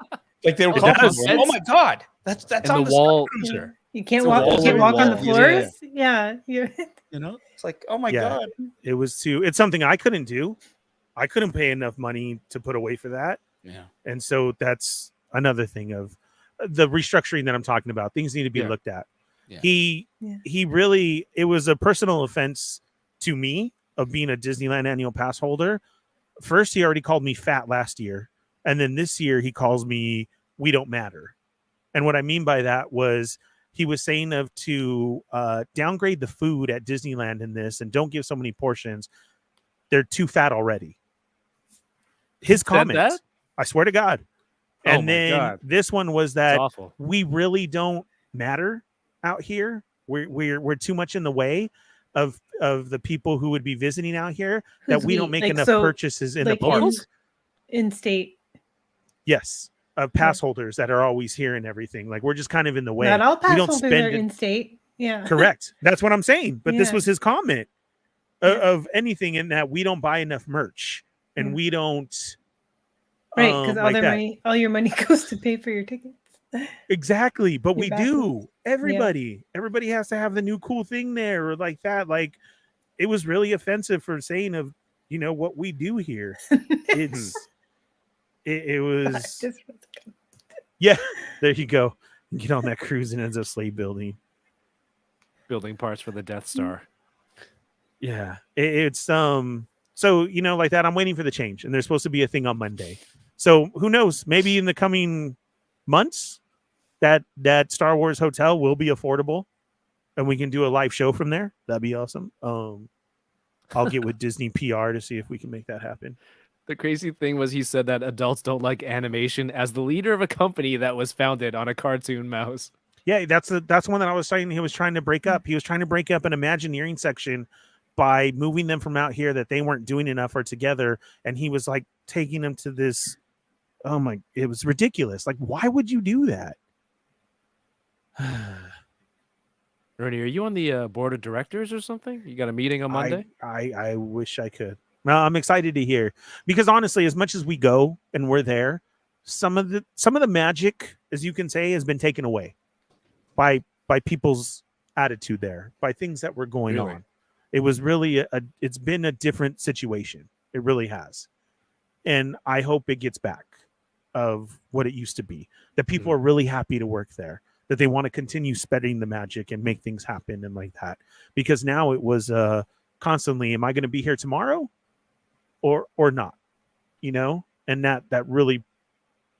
Speaker 2: Like they were
Speaker 1: It
Speaker 2: called.
Speaker 1: does.
Speaker 2: Oh my god, that's
Speaker 1: And
Speaker 2: on
Speaker 1: the
Speaker 2: the
Speaker 1: wall-
Speaker 2: Star Cruiser.
Speaker 5: You can't
Speaker 2: It's a
Speaker 5: walk.
Speaker 2: wall
Speaker 5: You can't
Speaker 2: to
Speaker 5: walk on the
Speaker 2: wall.
Speaker 5: floors. Yeah. You
Speaker 2: You know, it's like, oh my
Speaker 6: Yeah.
Speaker 2: god.
Speaker 6: It was too. It's something I couldn't do. I couldn't pay enough money to put away for that.
Speaker 2: Yeah.
Speaker 6: And so that's another thing of the restructuring that I'm talking about. Things need to be
Speaker 1: Yeah.
Speaker 6: looked at.
Speaker 2: Yeah.
Speaker 6: He really, it was a personal offense to me of being a Disneyland annual pass holder. First, he already called me fat last year. And then this year he calls me, we don't matter. And what I mean by that was he was saying to downgrade the food at Disneyland in this and don't give so many portions. They're too fat already. His
Speaker 1: Said
Speaker 6: comment,
Speaker 1: that?
Speaker 6: I swear to God.
Speaker 1: Oh
Speaker 6: And
Speaker 1: my
Speaker 6: then
Speaker 1: God.
Speaker 6: this one was
Speaker 1: It's
Speaker 6: that
Speaker 1: awful.
Speaker 6: we really don't matter out here. We're too much in the way of the people who would be visiting out here that
Speaker 5: Who's
Speaker 6: we don't make
Speaker 5: Like,
Speaker 6: enough
Speaker 5: so,
Speaker 6: purchases in
Speaker 5: like
Speaker 6: the parks.
Speaker 5: in state.
Speaker 6: Yes, of pass holders that are always here and everything. Like we're just kind of in the way.
Speaker 5: Not all pass
Speaker 6: we don't
Speaker 5: holders
Speaker 6: spend
Speaker 5: are
Speaker 6: it.
Speaker 5: in state. Yeah.
Speaker 6: Correct. That's what I'm saying. But this
Speaker 5: Yeah.
Speaker 6: was his comment of anything in that we don't buy enough merch and
Speaker 5: Yeah.
Speaker 6: we don't.
Speaker 5: Right, because
Speaker 6: like that.
Speaker 5: all your money goes to pay for your tickets.
Speaker 6: Exactly, but
Speaker 5: Your
Speaker 6: we
Speaker 5: back
Speaker 6: do. Everybody has to have the new cool thing there or like that. Like it was really offensive for saying of what we do here. It's it was yeah. There you go. Get on that cruise and ends up slave building.
Speaker 1: Building parts for the Death Star.
Speaker 6: Yeah, it's so like that. I'm waiting for the change, and there's supposed to be a thing on Monday. So who knows? Maybe in the coming months, that Star Wars hotel will be affordable, and we can do a live show from there. That'd be awesome. I'll get with Disney PR to see if we can make that happen.
Speaker 1: The crazy thing was he said that adults don't like animation as the leader of a company that was founded on a cartoon mouse.
Speaker 6: Yeah, that's one that I was saying he was trying to break up. He was trying to break up an Imagineering section by moving them from out here that they weren't doing enough or together, and he was like taking them to this. Oh my! It was ridiculous. Like, why would you do that?
Speaker 1: Ernie, are you on the board of directors or something? You got a meeting on Monday?
Speaker 6: I wish I could. No, I'm excited to hear because honestly, as much as we go and we're there, some of the magic, as you can say, has been taken away by people's attitude there, by things that were going
Speaker 1: Really?
Speaker 6: on. It was really it's been a different situation. It really has. And I hope it gets back of what it used to be. That people are really happy to work there. That they want to continue spreading the magic and make things happen and like that. Because now it was constantly, am I going to be here tomorrow or not? And that really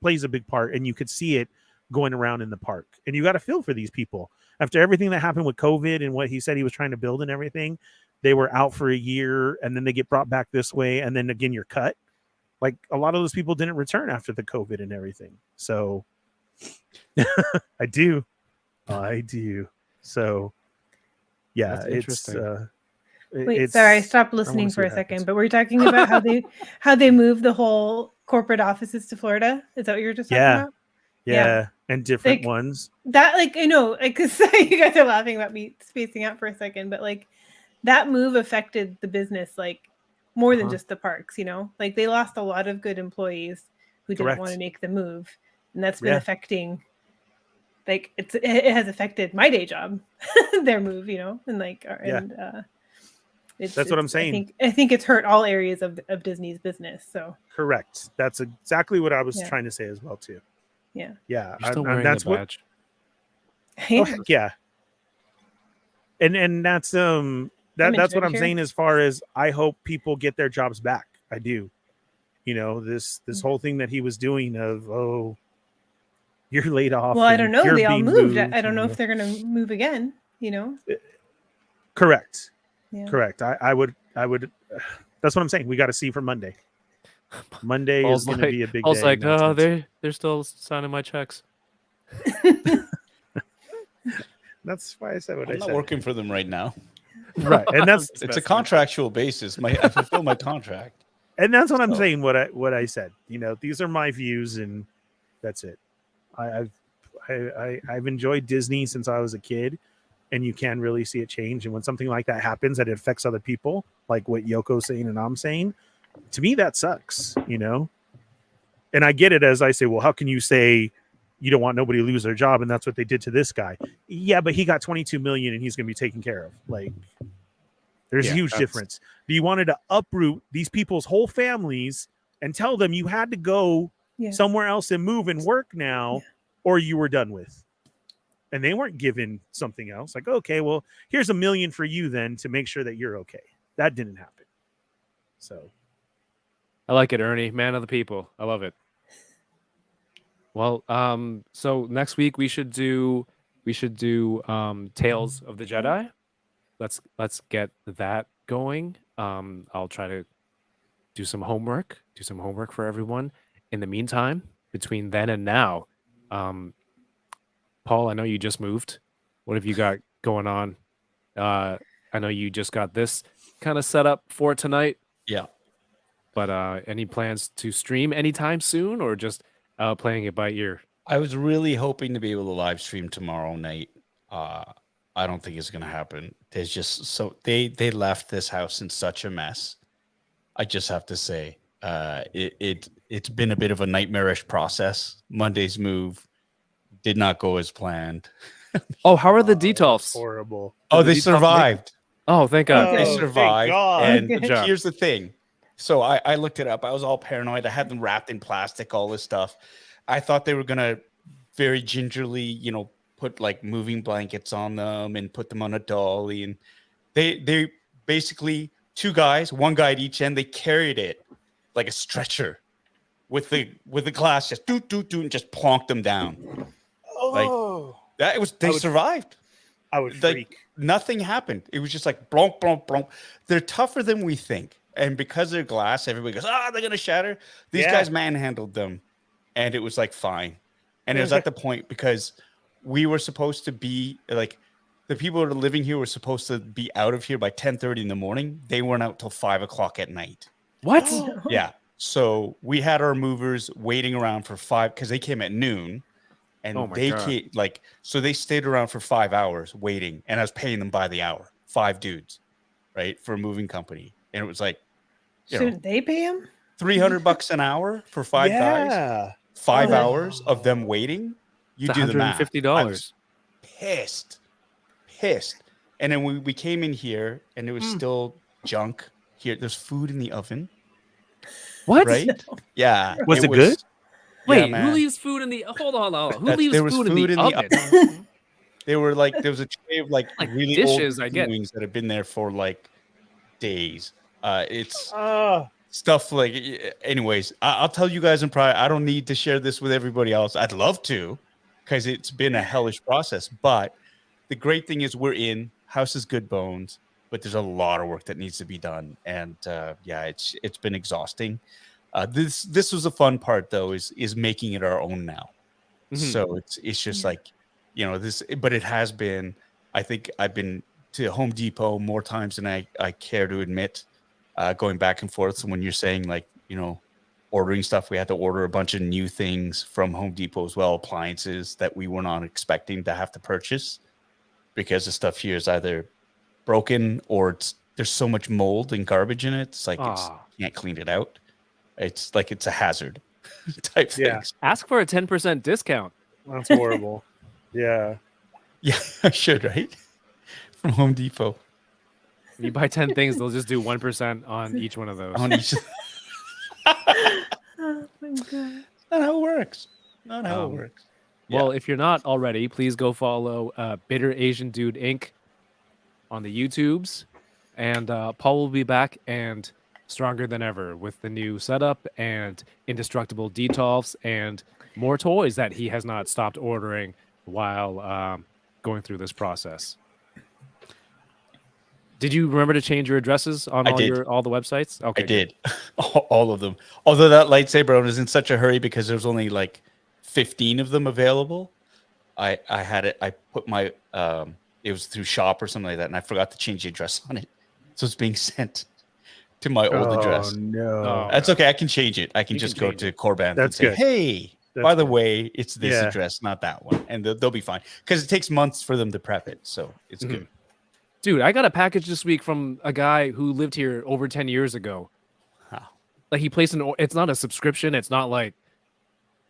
Speaker 6: plays a big part. And you could see it going around in the park. And you got to feel for these people. After everything that happened with COVID and what he said he was trying to build and everything, they were out for a year and then they get brought back this way. And then again, you're cut. Like a lot of those people didn't return after the COVID and everything. So I do. So yeah,
Speaker 1: That's
Speaker 6: it's
Speaker 1: interesting.
Speaker 5: Wait, sorry, I stopped listening for a second. But we're talking about how they move the whole corporate offices to Florida. Is that what you were just talking about?
Speaker 6: Yeah, and different
Speaker 5: Like,
Speaker 6: ones.
Speaker 5: That I know, because you guys are laughing about me spacing out for a second, but like that move affected the business like more than just the parks. Like they lost a lot of good employees who didn't want to make the move, and that's been affecting. Like it has affected my day job, their move, and like
Speaker 6: that's what I'm saying.
Speaker 5: I think it's hurt all areas of Disney's business. So
Speaker 6: correct. That's exactly what I was trying to say as well too.
Speaker 5: Yeah.
Speaker 1: You're still wearing a badge.
Speaker 6: Oh heck yeah. And that's that's what I'm saying as far as I hope people get their jobs back. I do. This whole thing that he was doing of you're laid off.
Speaker 5: Well, I don't know. They all moved. I don't know if they're going to move again.
Speaker 6: Correct.
Speaker 5: Yeah.
Speaker 6: Correct. I would. That's what I'm saying. We got to see for Monday. Monday is going to be a big day.
Speaker 1: I was like, oh, they're still signing my checks.
Speaker 6: That's why I said what I said.
Speaker 2: I'm not working for them right now.
Speaker 6: Right, and
Speaker 2: it's a contractual basis. I fulfill my contract,
Speaker 6: and that's what I'm saying. What I said. These are my views, and that's it. I've enjoyed Disney since I was a kid, and you can really see it change. And when something like that happens, that it affects other people, like what Yoko's saying and I'm saying, to me that sucks. And I get it as I say, well, how can you say you don't want nobody to lose their job, and that's what they did to this guy? Yeah, but he got 22 million, and he's going to be taken care of. Like, there's a huge difference. But you wanted to uproot these people's whole families and tell them you had to go somewhere else and move and work now, or you were done with. And they weren't given something else. Like, okay, well, here's $1 million for you then to make sure that you're okay. That didn't happen. So
Speaker 1: I like it, Ernie, man of the people. I love it. Well, so next week we should do Tales of the Jedi. Let's get that going. I'll try to do some homework for everyone. In the meantime, between then and now, Paul, I know you just moved. What have you got going on? I know you just got this kind of set up for tonight.
Speaker 2: Yeah.
Speaker 1: But any plans to stream anytime soon, or just playing it by ear?
Speaker 2: I was really hoping to be able to live stream tomorrow night. I don't think it's going to happen. There's just they left this house in such a mess. I just have to say, it's been a bit of a nightmarish process. Monday's move did not go as planned.
Speaker 1: Oh, how are the details?
Speaker 6: Horrible.
Speaker 2: Oh, they survived.
Speaker 1: Oh, thank God.
Speaker 2: They survived. And
Speaker 1: Good job.
Speaker 2: Here's the thing. So I looked it up. I was all paranoid. I had them wrapped in plastic, all this stuff. I thought they were going to very gingerly, put like moving blankets on them and put them on a dolly. And they basically, two guys, one guy at each end, they carried it like a stretcher with the glass, just do, and just plonked them down.
Speaker 6: Oh,
Speaker 2: they survived.
Speaker 6: I would freak.
Speaker 2: Nothing happened. It was just like blonk, blonk, blonk. They're tougher than we think. And because they're glass, everybody goes, they're going to shatter. These guys manhandled them. And it was like, fine. And it was at the point because we were supposed to be like, the people that are living here were supposed to be out of here by 10:30 in the morning. They weren't out till 5 o'clock at night.
Speaker 1: What?
Speaker 2: Yeah. So we had our movers waiting around for 5 because they came at noon. And came, so they stayed around for 5 hours waiting. And I was paying them by the hour. 5 dudes, right? For a moving company. And it was like,
Speaker 5: shouldn't they pay him
Speaker 2: $300 an hour for 5 guys? 5 hours of them waiting. You do the math.
Speaker 1: $150.
Speaker 2: Pissed. And then we came in here and it was still junk. Here, there's food in the oven.
Speaker 1: What?
Speaker 2: Right? Yeah.
Speaker 6: Was it good?
Speaker 1: Wait, who leaves food in the? Hold on. Who leaves food in the oven?
Speaker 2: They were like, there was a tray of like really
Speaker 1: dishes.
Speaker 2: old
Speaker 1: I get
Speaker 2: wings that have been there for like days. It's stuff like. Anyways, I'll tell you guys in private. I don't need to share this with everybody else. I'd love to, because it's been a hellish process. But the great thing is we're in. House is good bones, but there's a lot of work that needs to be done, and it's been exhausting. This was a fun part though, is making it our own now. Mm-hmm. So it's just like, this, but it has been, I think I've been to Home Depot more times than I care to admit, going back and forth. So when you're saying like, ordering stuff, we had to order a bunch of new things from Home Depot as well, appliances that we were not expecting to have to purchase because the stuff here is either broken or there's so much mold and garbage in it. It's like can't clean it out. It's like it's a hazard type things.
Speaker 1: Ask for a 10% discount.
Speaker 6: That's horrible. Yeah.
Speaker 2: Yeah, I should, right? From Home Depot.
Speaker 1: When you buy 10 things, they'll just do 1% on each one of those.
Speaker 2: On each.
Speaker 5: Oh my god.
Speaker 2: Not how it works. Not how it works.
Speaker 1: Well, if you're not already, please go follow Bitter Asian Dude Inc. on the YouTubes. And Paul will be back and stronger than ever with the new setup and indestructible detolfs and more toys that he has not stopped ordering while going through this process. Did you remember to change your addresses on all the websites? Okay,
Speaker 2: I did. All of them. Although that lightsaber, I was in such a hurry because there was only like 15 of them available. I had it. I put my it was through Shop or something like that, and I forgot to change the address on it. So it's being sent to my old address.
Speaker 6: No.
Speaker 2: That's okay. I can change it. I can just go to Corban and say,
Speaker 6: good.
Speaker 2: hey,
Speaker 6: That's
Speaker 2: by the
Speaker 6: good.
Speaker 2: way, it's this address, not that one. And they'll be fine. Because it takes months for them to prep it. So it's good.
Speaker 1: Dude, I got a package this week from a guy who lived here over 10 years ago.
Speaker 2: Wow.
Speaker 1: Like he placed it's not a subscription. It's not like,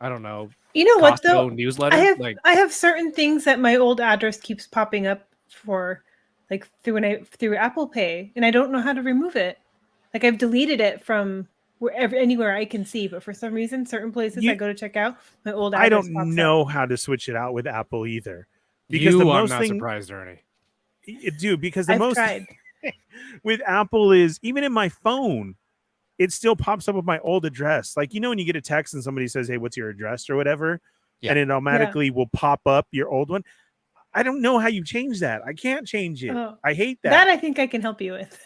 Speaker 1: I don't know.
Speaker 5: You know what
Speaker 1: Costco
Speaker 5: though?
Speaker 1: newsletter.
Speaker 5: I have certain things that my old address keeps popping up for, like through Apple Pay, and I don't know how to remove it. Like I've deleted it from anywhere I can see, but for some reason, certain places I go to check out, my old address
Speaker 6: I don't
Speaker 5: pops
Speaker 6: know
Speaker 5: up.
Speaker 6: how to switch it out with Apple either. Because
Speaker 1: I'm not surprised, Ernie.
Speaker 6: Dude, because the
Speaker 5: I've
Speaker 6: most
Speaker 5: tried.
Speaker 6: with Apple is even in my phone, it still pops up with my old address. Like, when you get a text and somebody says, hey, what's your address or whatever, and it automatically will pop up your old one. I don't know how you change that. I can't change it.
Speaker 5: Oh,
Speaker 6: I hate that.
Speaker 5: That I think I can help you with.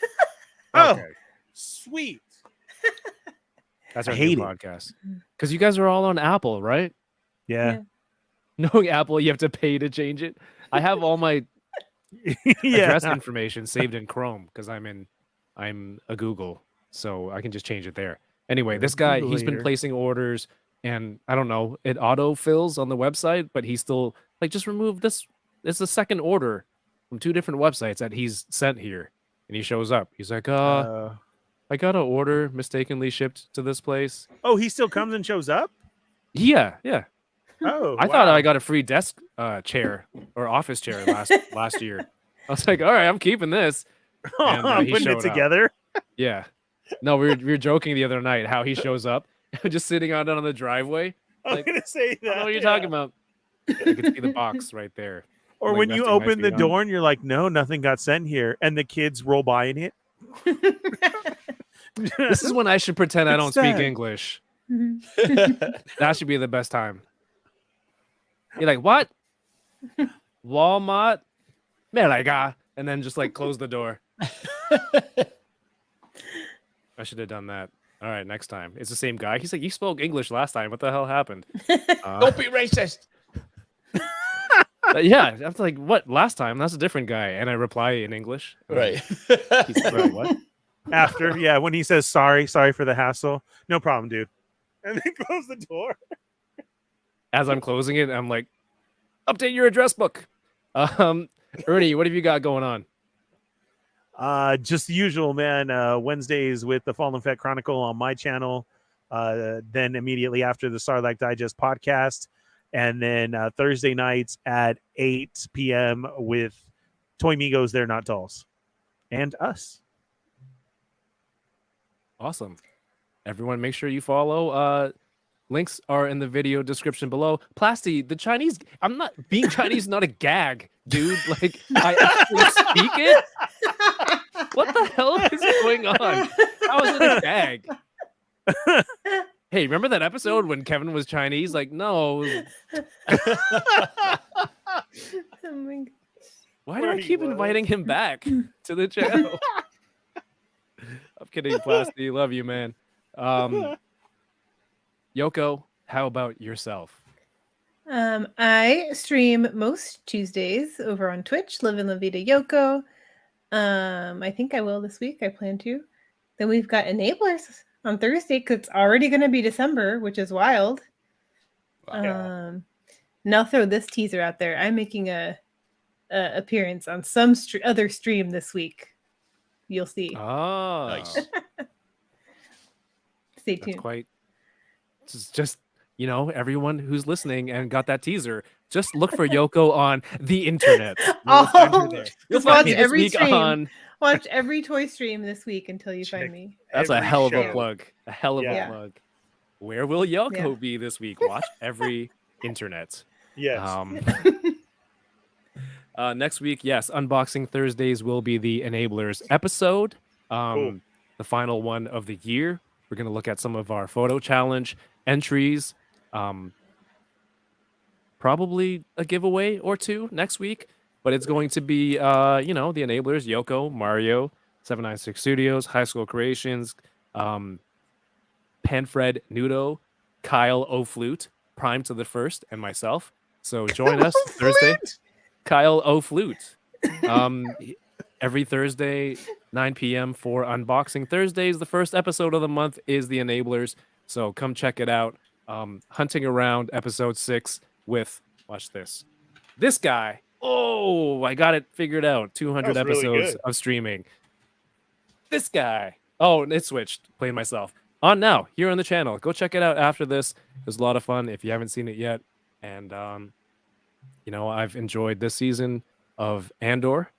Speaker 6: Okay. Sweet.
Speaker 1: That's our
Speaker 6: I hate
Speaker 1: new
Speaker 6: it.
Speaker 1: podcast. Because you guys are all on Apple, right?
Speaker 6: Yeah.
Speaker 1: Knowing Apple, you have to pay to change it. I have all my address information saved in Chrome because I'm a Google, so I can just change it there. Anyway, this guy, he's been placing orders, and I don't know, it auto fills on the website, but he's still like, just remove this. It's the second order from 2 different websites that he's sent here, and he shows up. He's like, I got an order mistakenly shipped to this place.
Speaker 6: Oh, he still comes and shows up?
Speaker 1: Yeah.
Speaker 6: Oh,
Speaker 1: I thought I got a free desk chair or office chair last year. I was like, all right, I'm keeping this. And, he
Speaker 6: putting it
Speaker 1: showed up.
Speaker 6: together.
Speaker 1: Yeah. No, we were joking the other night how he shows up just sitting out on the driveway.
Speaker 6: I'm
Speaker 1: Like,
Speaker 6: gonna say
Speaker 1: I
Speaker 6: that.
Speaker 1: don't know what you're talking about. I can see the box right there.
Speaker 6: Or
Speaker 1: Like,
Speaker 6: when you
Speaker 1: resting
Speaker 6: open
Speaker 1: nicely
Speaker 6: the
Speaker 1: on.
Speaker 6: door and you're like, no, nothing got sent here, and the kids roll by in it.
Speaker 1: This is when I should pretend I don't
Speaker 6: It's
Speaker 1: speak
Speaker 6: sad.
Speaker 1: English. That should be the best time. You're like, what? Walmart? Meraga. And then just like close the door. I should have done that. All right, next time. It's the same guy. He's like, you spoke English last time. What the hell happened?
Speaker 2: Don't be racist.
Speaker 1: Yeah, I was like, what? Last time? That's a different guy. And I reply in English.
Speaker 2: Right.
Speaker 1: He's like, "Right, what?
Speaker 6: After, when he says sorry for the hassle, no problem, dude. And then close the door.
Speaker 1: As I'm closing it, I'm like, update your address book. Ernie, what have you got going on?
Speaker 6: Just the usual, man. Wednesdays with the Fallen Fett Chronicle on my channel. Then immediately after the Sarlacc Digest podcast. And then Thursday nights at 8 p.m. with Toy Migos, They're Not Dolls. And us.
Speaker 1: Awesome. Everyone, make sure you follow. Links are in the video description below. Plasty, the Chinese, I'm not being Chinese, not a gag, dude. Like, I actually speak it. What the hell is going on? How is it a gag? Hey, remember that episode when Kevin was Chinese? Like, no.
Speaker 5: Oh my God.
Speaker 1: Why do I keep inviting him back to the channel? I'm kidding, Plasty. Love you, man. Yoko, how about yourself?
Speaker 5: I stream most Tuesdays over on Twitch, Live in La Vida Yoko. I think I will this week. I plan to. Then we've got Enablers on Thursday because it's already going to be December, which is wild.
Speaker 6: Yeah.
Speaker 5: And I'll throw this teaser out there. I'm making a appearance on some other stream this week. You'll see.
Speaker 1: Oh,
Speaker 2: Nice.
Speaker 5: Stay
Speaker 1: that's
Speaker 5: tuned.
Speaker 1: quite. Just everyone who's listening and got that teaser, just look for Yoko on the internet. You'll find her there. You'll
Speaker 5: Just
Speaker 1: find
Speaker 5: watch
Speaker 1: me this
Speaker 5: every
Speaker 1: week
Speaker 5: stream.
Speaker 1: on.
Speaker 5: Watch every toy stream this week until you
Speaker 6: Check
Speaker 5: find me.
Speaker 1: That's a
Speaker 6: every
Speaker 1: hell of a
Speaker 6: show.
Speaker 1: plug. A hell of
Speaker 6: Yeah.
Speaker 1: a plug. Where will Yoko
Speaker 5: Yeah.
Speaker 1: be this week? Watch every internet.
Speaker 6: Yes.
Speaker 1: Next week, yes, Unboxing Thursdays will be the Enablers episode.
Speaker 6: Cool.
Speaker 1: The final one of the year. We're going to look at some of our photo challenge entries. Probably a giveaway or two next week, but it's going to be, the Enablers, Yoko, Mario, 796 Studios, High School Creations, Panfred Nudo, Kyle O'Flute, Prime to the First, and myself. So join us Thursday. Kyle O'Flute. Every Thursday, 9 p.m. for Unboxing Thursdays. The first episode of the month is the Enablers. So come check it out. Hunting Around episode 6 with, watch this guy. Oh, I got it figured out. 200
Speaker 6: That was really
Speaker 1: episodes
Speaker 6: good.
Speaker 1: of streaming. This guy. Oh, and it switched. Playing myself. On now, here on the channel. Go check it out after this. It was a lot of fun if you haven't seen it yet. And, I've enjoyed this season of Andor.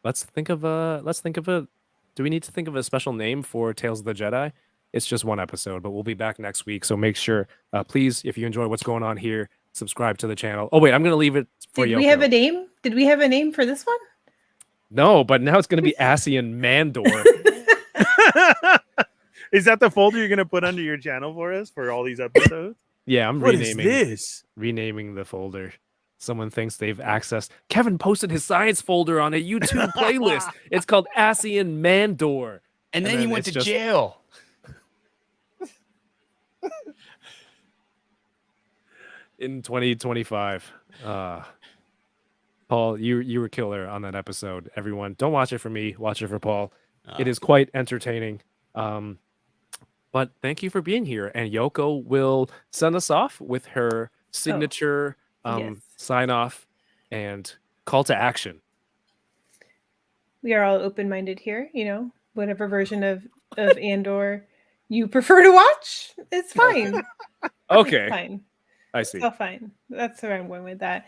Speaker 1: Let's think of a. Do we need to think of a special name for Tales of the Jedi? It's just one episode, but we'll be back next week. So make sure, please, if you enjoy what's going on here, subscribe to the channel. Oh wait, I'm gonna leave it for
Speaker 5: Did
Speaker 1: Yoko.
Speaker 5: we have a name? Did we have a name for this one?
Speaker 1: No, but now it's gonna be Asian Mandor.
Speaker 6: Is that the folder you're gonna put under your channel for us for all these episodes?
Speaker 1: Yeah, I'm
Speaker 6: What is
Speaker 1: renaming
Speaker 6: this?
Speaker 1: the folder. Someone thinks they've accessed. Kevin posted his science folder on a YouTube playlist. It's called Asian Mandor.
Speaker 2: And then he went
Speaker 1: it's
Speaker 2: to
Speaker 1: just-
Speaker 2: jail.
Speaker 1: in 2025. Paul, you were killer on that episode. Everyone, don't watch it for me. Watch it for Paul. It is quite entertaining. But thank you for being here. And Yoko will send us off with her signature
Speaker 5: yes.
Speaker 1: sign off and call to action.
Speaker 5: We are all open-minded here. Whatever version of Andor you prefer to watch, it's fine.
Speaker 1: Okay,
Speaker 5: It's fine.
Speaker 1: I
Speaker 5: It's
Speaker 1: see.
Speaker 5: all fine. That's where I'm going with that.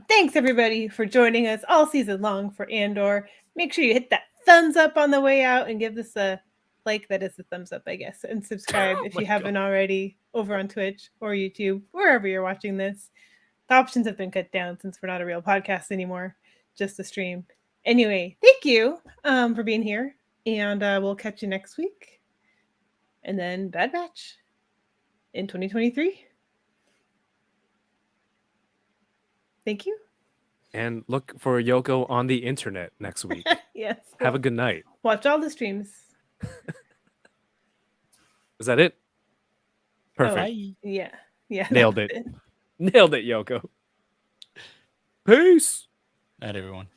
Speaker 5: Thanks everybody for joining us all season long for Andor. Make sure you hit that thumbs up on the way out and give this a like. That is the thumbs up, I guess, and subscribe if
Speaker 1: my
Speaker 5: you haven't already over on Twitch or YouTube, wherever you're watching this. The options have been cut down since we're not a real podcast anymore, just a stream. Anyway, thank you for being here, and we'll catch you next week. And then Bad Batch in 2023. Thank you.
Speaker 1: And look for Yoko on the internet next week.
Speaker 5: Yes.
Speaker 1: Have a good night.
Speaker 5: Watch all the streams.
Speaker 1: Is that it? Perfect.
Speaker 2: Bye.
Speaker 5: Yeah. Yeah.
Speaker 1: Nailed
Speaker 5: that's
Speaker 1: it. Nailed it, Yoko. Peace.
Speaker 2: Night, everyone.